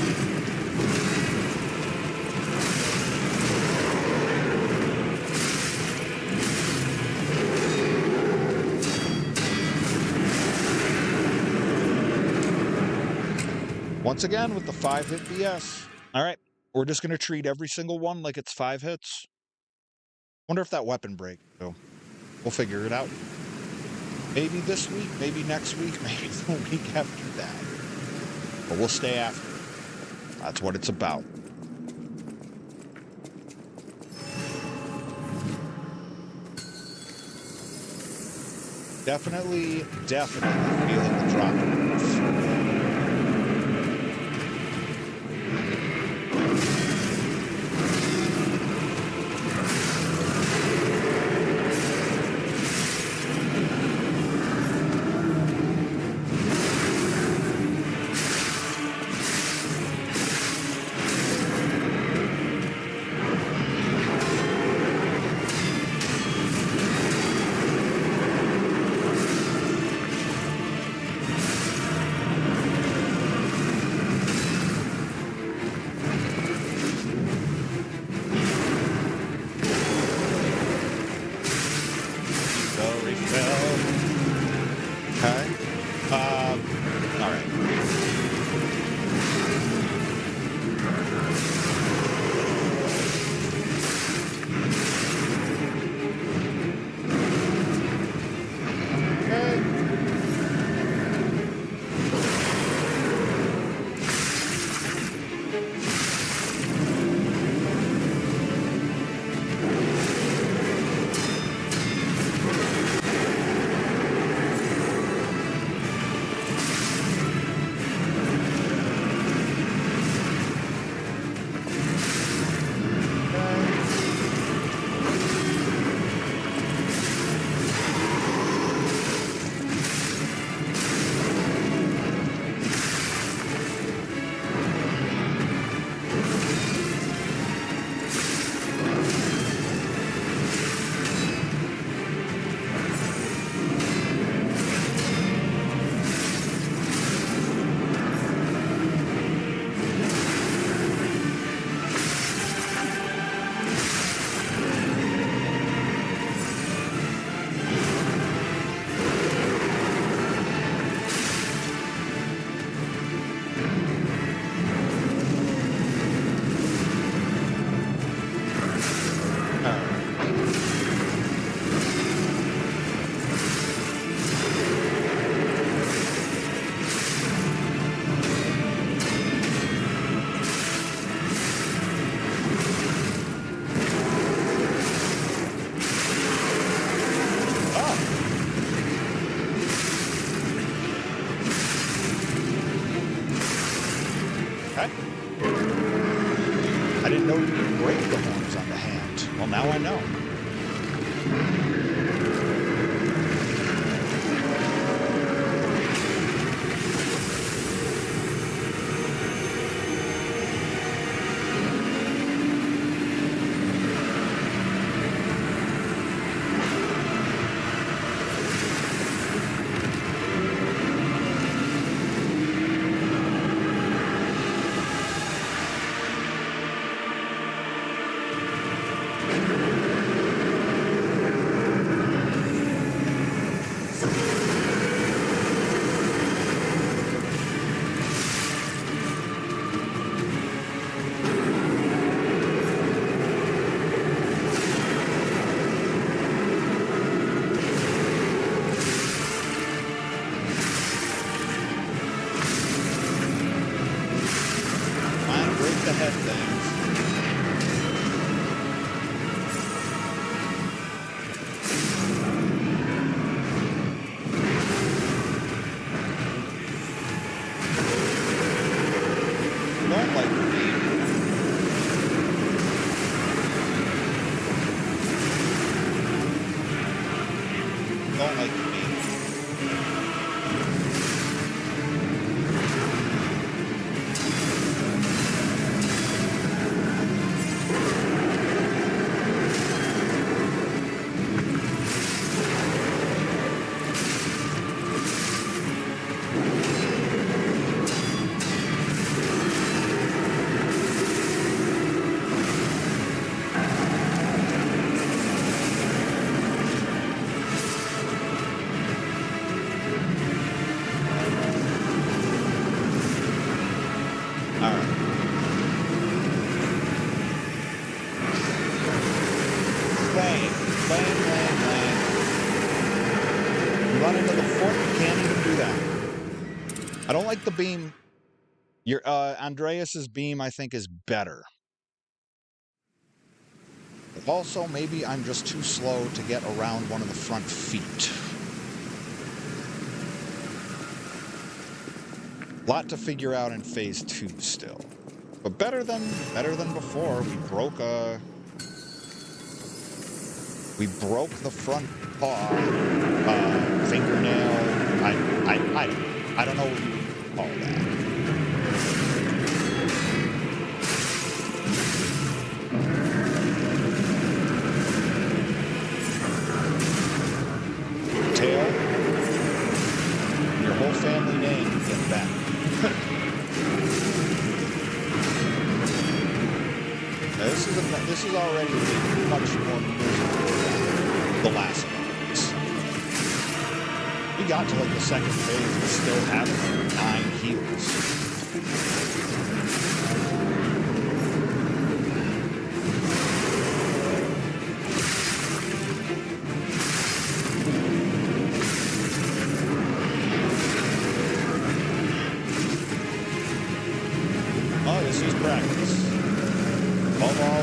Once again with the 5-hit BS. All right, we're just going to treat every single one like it's 5 hits. Wonder if that weapon breaks. So we'll figure it out. Maybe this week, maybe next week, maybe the week after that. But we'll stay after it. That's what it's about. Definitely feeling the drop off. I didn't know you could break the horns on the hand. Well, now I know. I don't like the beam. Your Andreas's beam, I think, is better. Also, maybe I'm just too slow to get around one of the front feet. Lot to figure out in phase 2 still. But better than before. We broke the front paw, fingernail. I don't know what you call that. Tail. Your whole family name, get back. Now, this is already much more miserable than the last one. We got to like the second phase and still have 9 heals. Oh, this is practice. Above all else.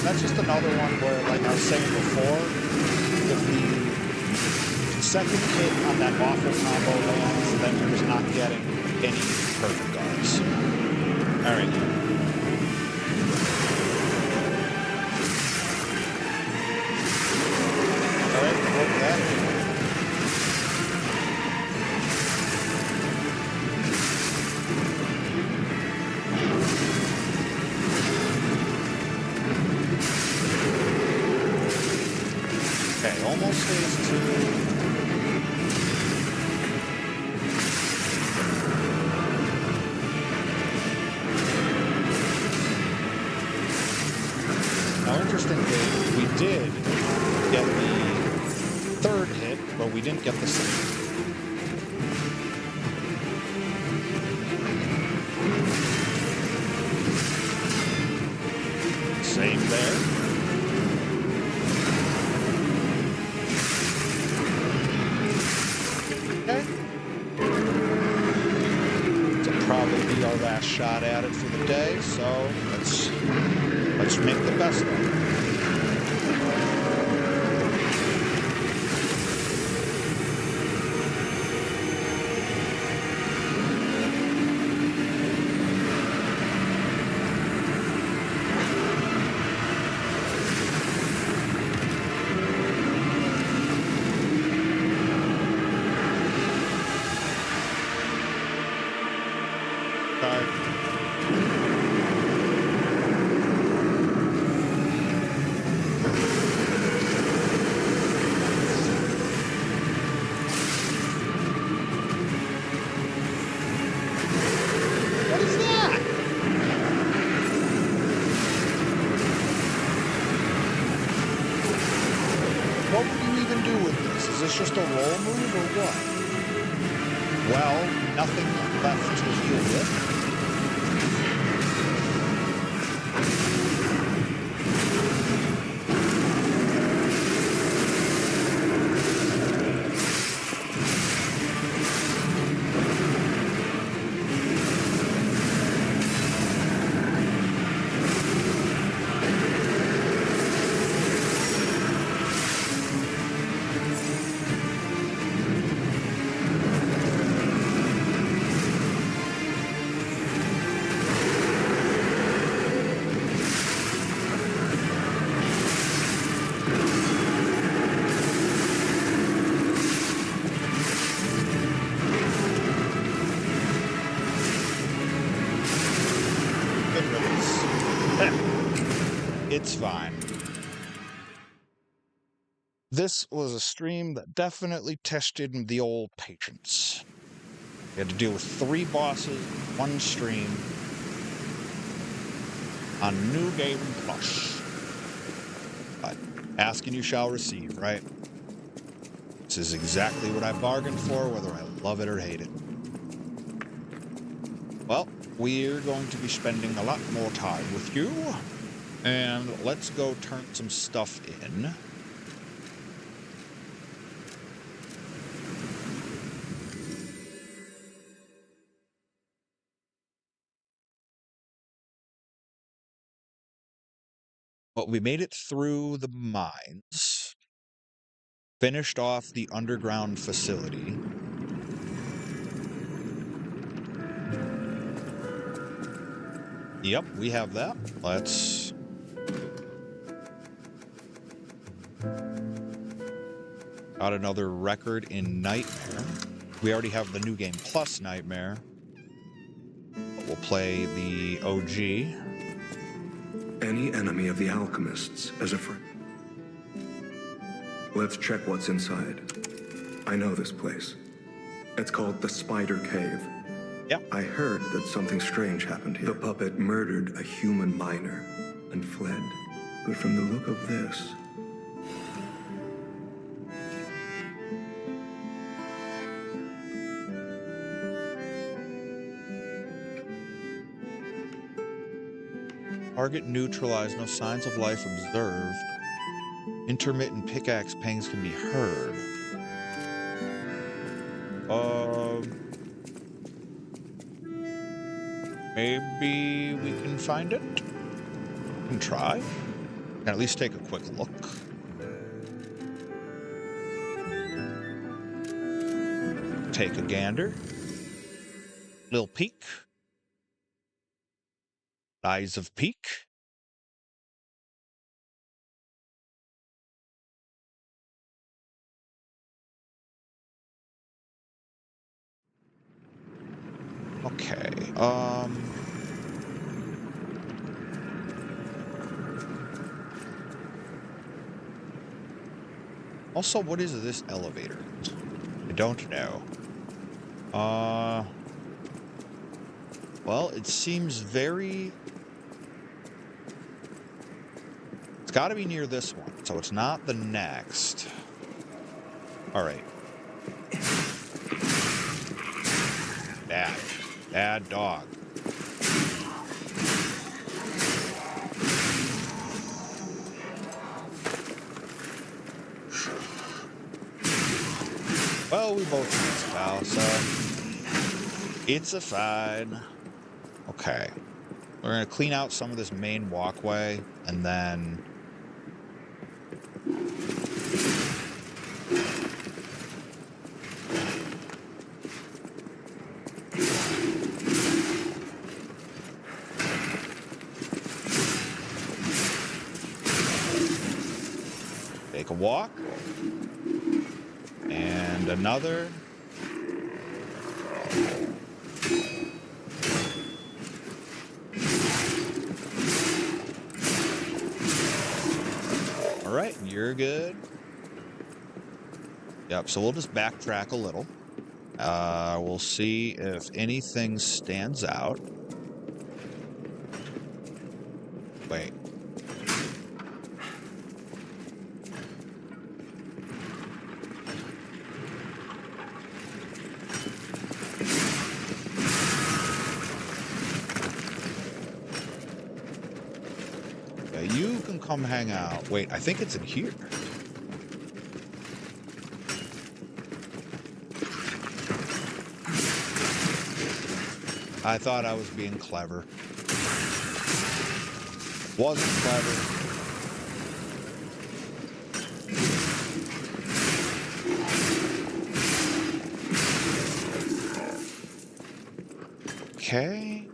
That's just another one where, like I was saying before, if the second hit on that awful combo lands, then you're just not getting any perfect guards. Alright. Alright, broke that. Almost phase 2. Now, interestingly, we did get the third hit, but we didn't get the second. Same there. Probably be our last shot at it for the day, so let's make the best of it. What would you even do with this? Is this just a roll move or what? Well, nothing left to heal with. It's fine. This was a stream that definitely tested the old patience. We had to deal with 3 bosses, 1 stream, on New Game Plus. But ask and you shall receive, right? This is exactly what I bargained for, whether I love it or hate it. Well, we're going to be spending a lot more time with you. And let's go turn some stuff in. Well, we made it through the mines. Finished off the underground facility. Yep, we have that. Let's... Got another record in Nightmare. We already have the New Game Plus Nightmare. But we'll play the OG. Any enemy of the alchemists as a friend. Let's check what's inside. I know this place. It's called the Spider Cave. Yep. I heard that something strange happened here. The puppet murdered a human miner and fled. But from the look of this... Target neutralized, no signs of life observed. Intermittent pickaxe pangs can be heard. Maybe we can find it? We can try. Can at least take a quick look. Take a gander. Little peek. Eyes of peak. Okay. Also, what is this elevator? I don't know. Well, it seems very... It's got to be near this one, so it's not the next. All right. Bad. Bad dog. Well, we both missed, pal, so it's a fine. Okay. We're going to clean out some of this main walkway, and then... take a walk. And another. All right, you're good. Yep, so we'll just backtrack a little. We'll see if anything stands out. Wait. You can come hang out. Wait, I think it's in here. I thought I was being clever. Wasn't clever. Okay.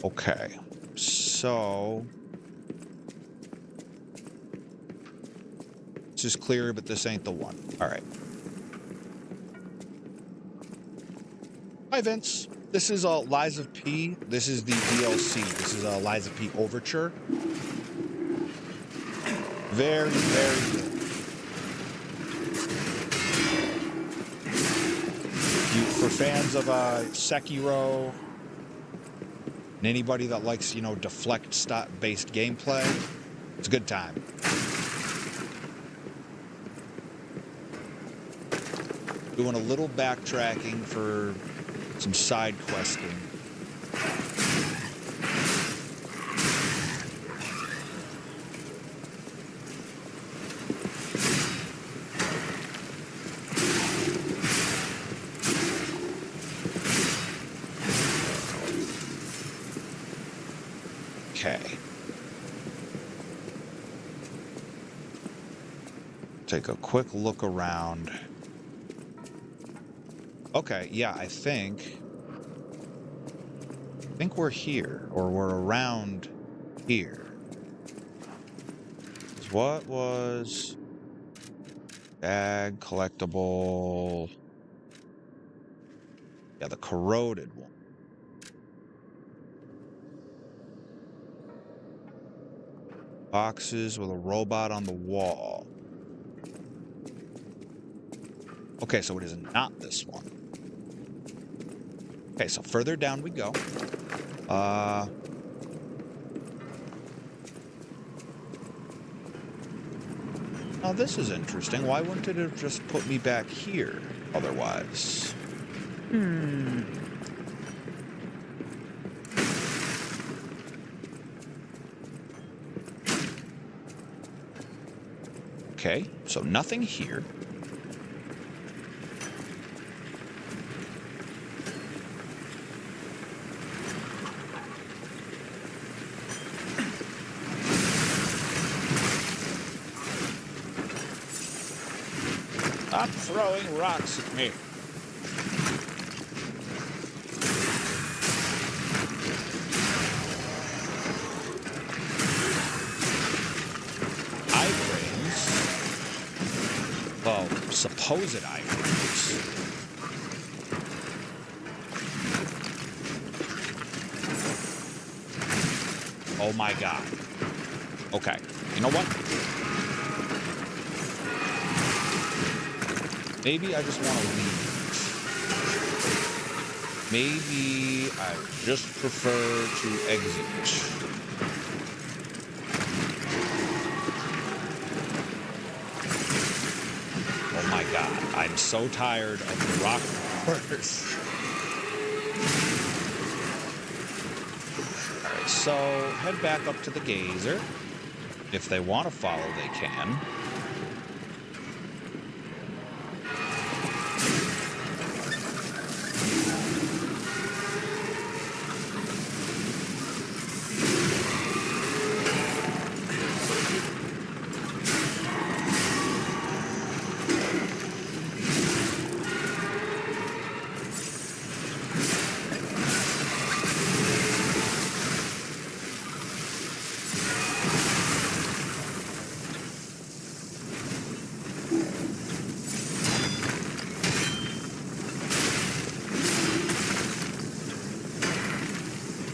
Okay. So This is clear, but this ain't the one. All right. Hi, Vince. This is Lies of P. This is the DLC. This is Lies of P Overture. Very, very good. For fans of Sekiro and anybody that likes, you know, deflect-based gameplay, it's a good time. Doing a little backtracking for some side questing. Okay. Take a quick look around. Okay, yeah, I think we're here, or we're around here. What was bag collectible? Yeah, the corroded one. Boxes with a robot on the wall. Okay, so it is not this one. Okay, so further down we go. Now this is interesting. Why wouldn't it have just put me back here otherwise? Okay, so nothing here. Stop throwing rocks at me. Well, supposed iframes. Oh my god. Okay. You know what? Maybe I just want to leave. Maybe I just prefer to exit. Oh my god, I'm so tired of the rock quarters. Alright, so head back up to the geyser. If they want to follow, they can.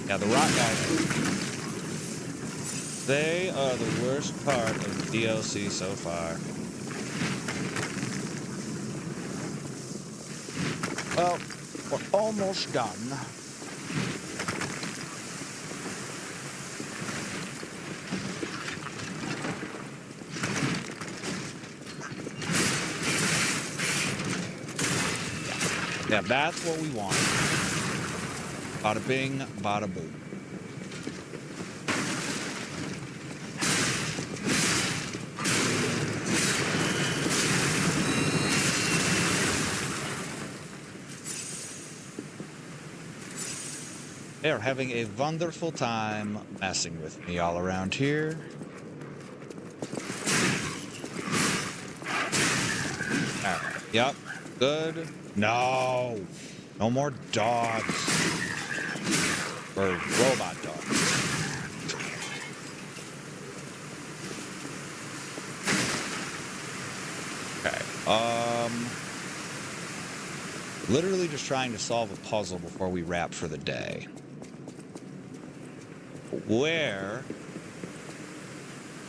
Yeah, the rock guys, they are the worst part of the DLC so far. Well, we're almost done. Yeah, that's what we want. Bada bing, bada boom. They're having a wonderful time messing with me all around here. All right. Yep. Good. No. No more dogs. Or robot dogs. Literally just trying to solve a puzzle before we wrap for the day. Where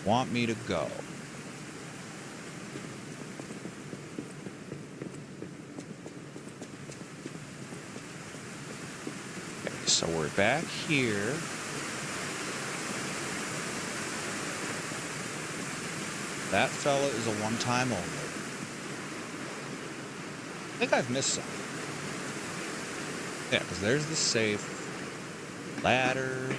want me to go? Okay, so we're back here. That fella is a one-time only. I think I've missed something. Yeah, because there's the safe. Ladder.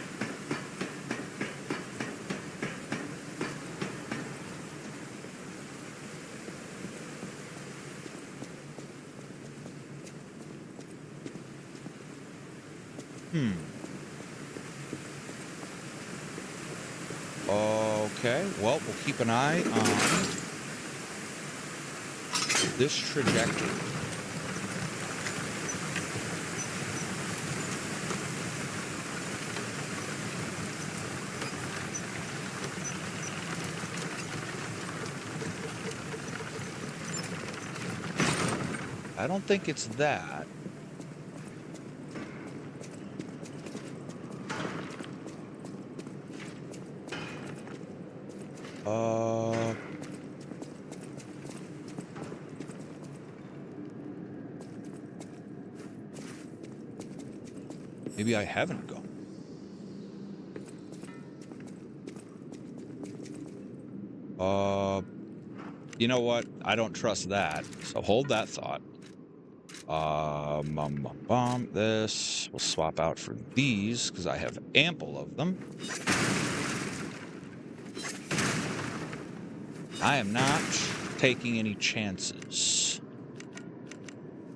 Okay, well, we'll keep an eye on this trajectory. I don't think it's that. Maybe I haven't gone. You know what? I don't trust that. So hold that thought. This we'll swap out for these because I have ample of them. I am not taking any chances,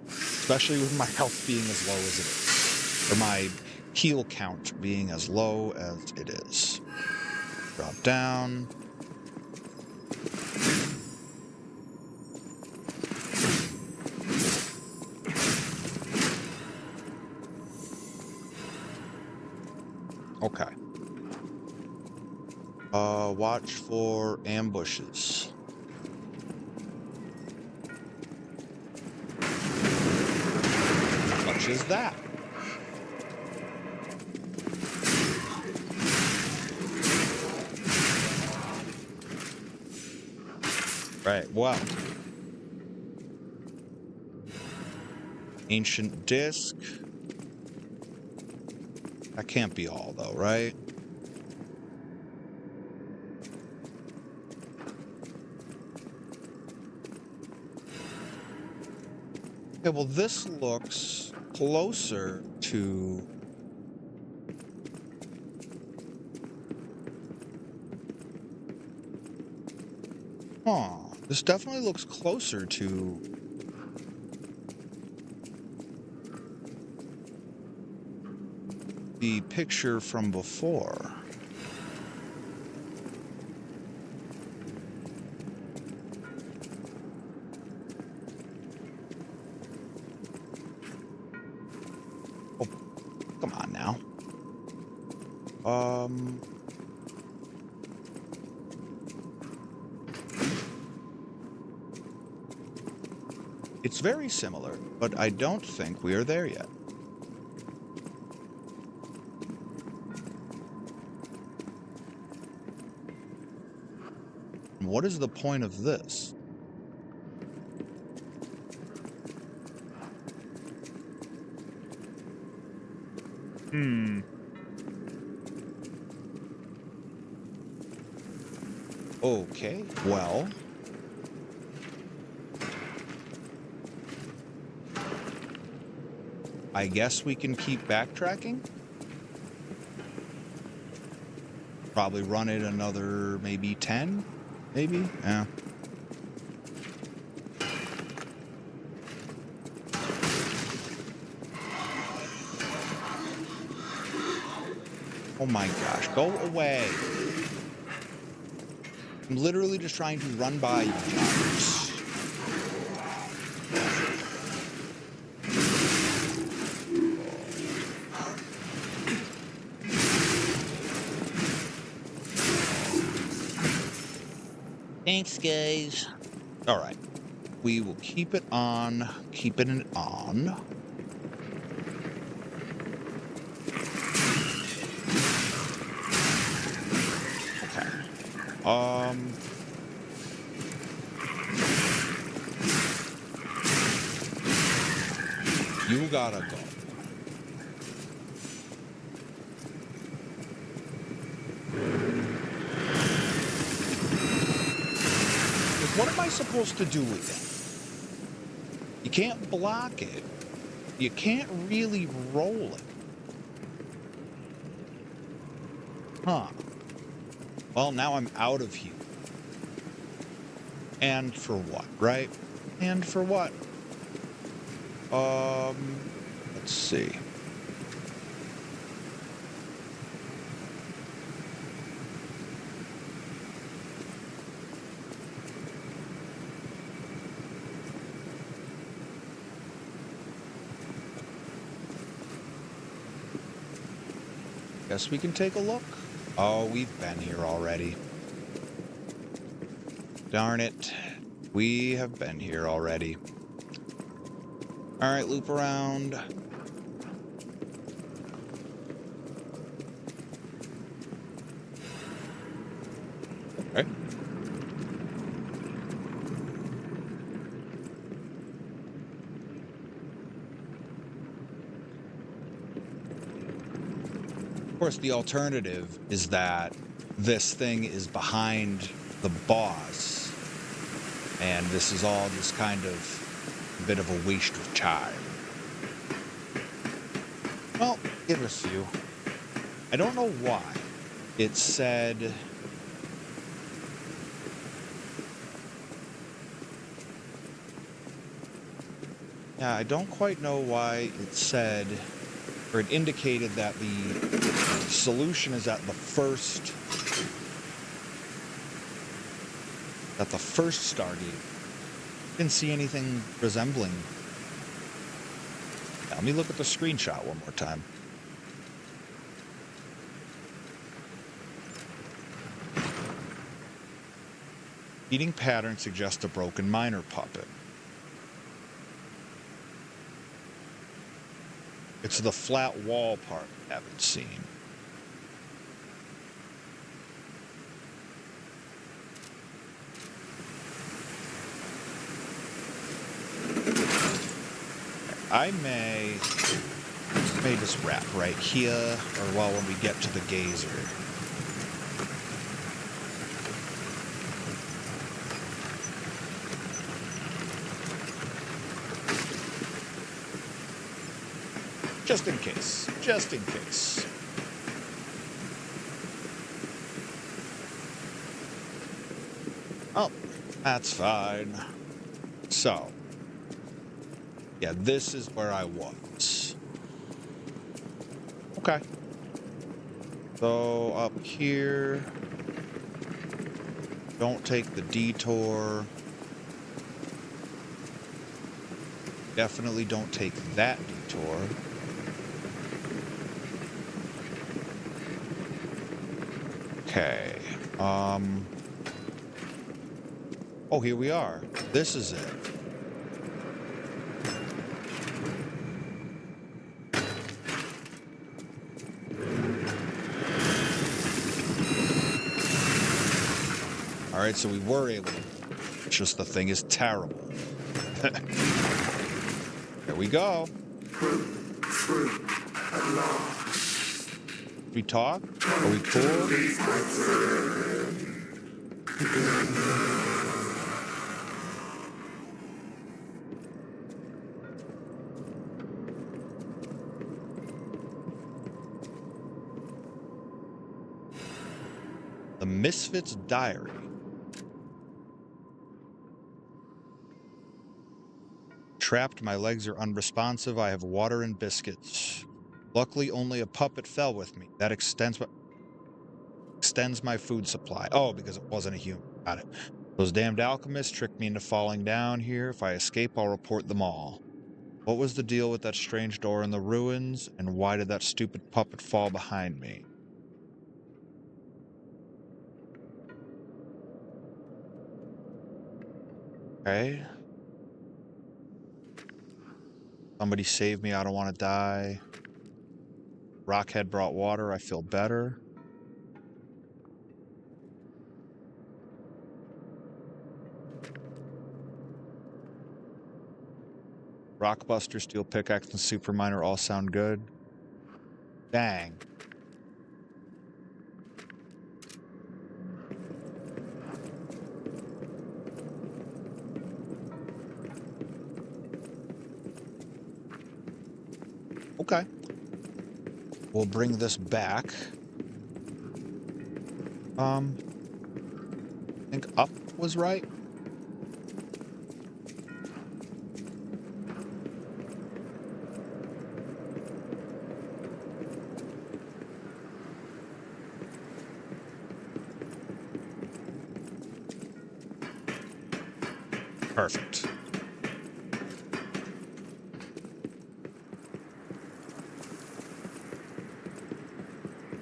especially with my health being as low as it is, or my heal count being as low as it is. Drop down. Okay. Watch for ambushes. Much is that? Right, well. Ancient disc. That can't be all, though, right? Okay, well, this looks closer to... Huh. This definitely looks closer to... the picture from before. Oh, come on now. It's very similar, but I don't think we are there yet. What is the point of this? Okay, well. I guess we can keep backtracking. Probably run it another maybe 10. Maybe? Yeah. Oh my gosh, go away. I'm literally just trying to run by you guys. Thanks, guys. All right. we will keep it on, keeping it on. Okay. You gotta go. What am I supposed to do with it? You can't block it. You can't really roll it. Huh. Well, now I'm out of here. And for what, right? And for what? Let's see. Guess we can take a look. Oh, we've been here already. Darn it. We have been here already. All right, loop around. Okay. Of course, the alternative is that this thing is behind the boss, and this is all just kind of a bit of a waste of time. Well, give us you. I don't know why. It said... Yeah, I don't quite know why it said, or it indicated that the solution is at the first Stargate. Didn't see anything resembling. Yeah, let me look at the screenshot one more time. Eating pattern suggests a broken miner puppet. It's the flat wall part I haven't seen. I may just wrap right here, or well, when we get to the gazer. Just in case. Just in case. Oh, that's fine. So, yeah, this is where I was. Okay. So, up here. Don't take the detour. Definitely don't take that detour. Okay. Oh, here we are. This is it. All right, so we were able to... It's just the thing is terrible. Here we go. We talk? Are we cool? The Misfit's Diary. Trapped, my legs are unresponsive. I have water and biscuits. Luckily, only a puppet fell with me. That extends my food supply. Oh, because it wasn't a human. Got it. Those damned alchemists tricked me into falling down here. If I escape, I'll report them all. What was the deal with that strange door in the ruins, and why did that stupid puppet fall behind me? Okay. Somebody save me, I don't want to die. Rockhead brought water, I feel better. Rockbuster, Steel Pickaxe, and Super Miner all sound good. Dang. Okay. We'll bring this back. I think up was right. Perfect.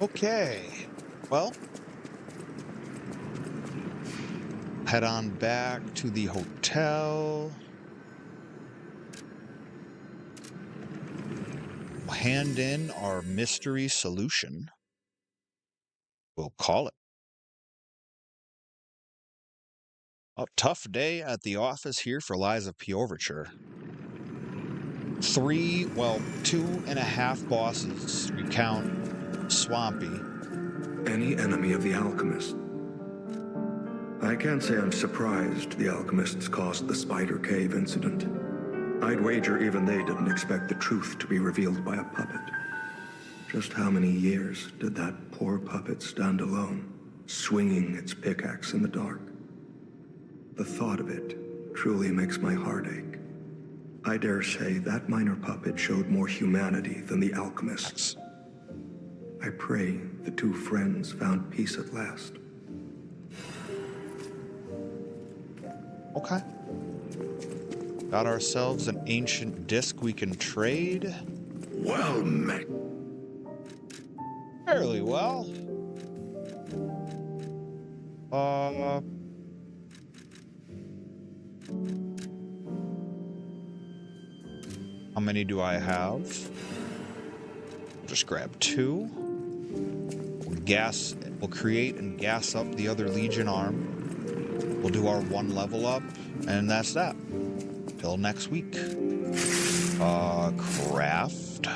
Okay, well, head on back to the hotel. We'll hand in our mystery solution. We'll call it. A tough day at the office here for Lies of P. Overture. 2.5 bosses. We count Swampy. Any enemy of the alchemist. I can't say I'm surprised the alchemists caused the Spider Cave incident. I'd wager even they didn't expect the truth to be revealed by a puppet. Just how many years did that poor puppet stand alone, swinging its pickaxe in the dark? The thought of it truly makes my heart ache. I dare say that minor puppet showed more humanity than the alchemists. I pray the two friends found peace at last. Okay. Got ourselves an ancient disc we can trade. Well met. Fairly well. How many do I have? Just grab 2. We'll create and gas up the other Legion arm. We'll do our 1 level up, and that's that. Till next week. Craft.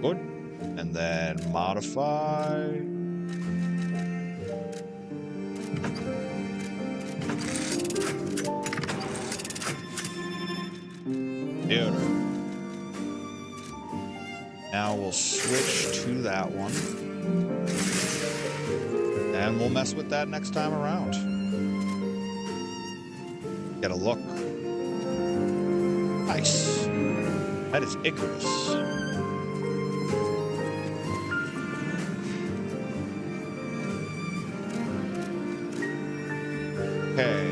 Good. And then modify. Beautiful. Now we'll switch to that one. And we'll mess with that next time around. Get a look. Nice. That is Icarus. Okay.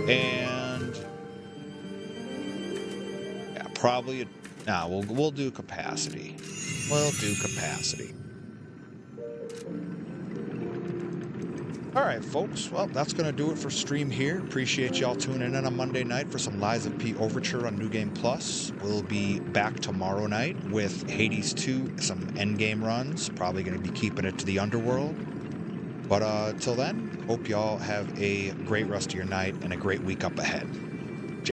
And yeah, probably we'll do capacity. We'll do capacity. All right, folks. Well, that's going to do it for stream here. Appreciate y'all tuning in on Monday night for some Lies of P Overture on New Game Plus. We'll be back tomorrow night with Hades 2, some endgame runs. Probably going to be keeping it to the underworld. But till then, hope y'all have a great rest of your night and a great week up ahead.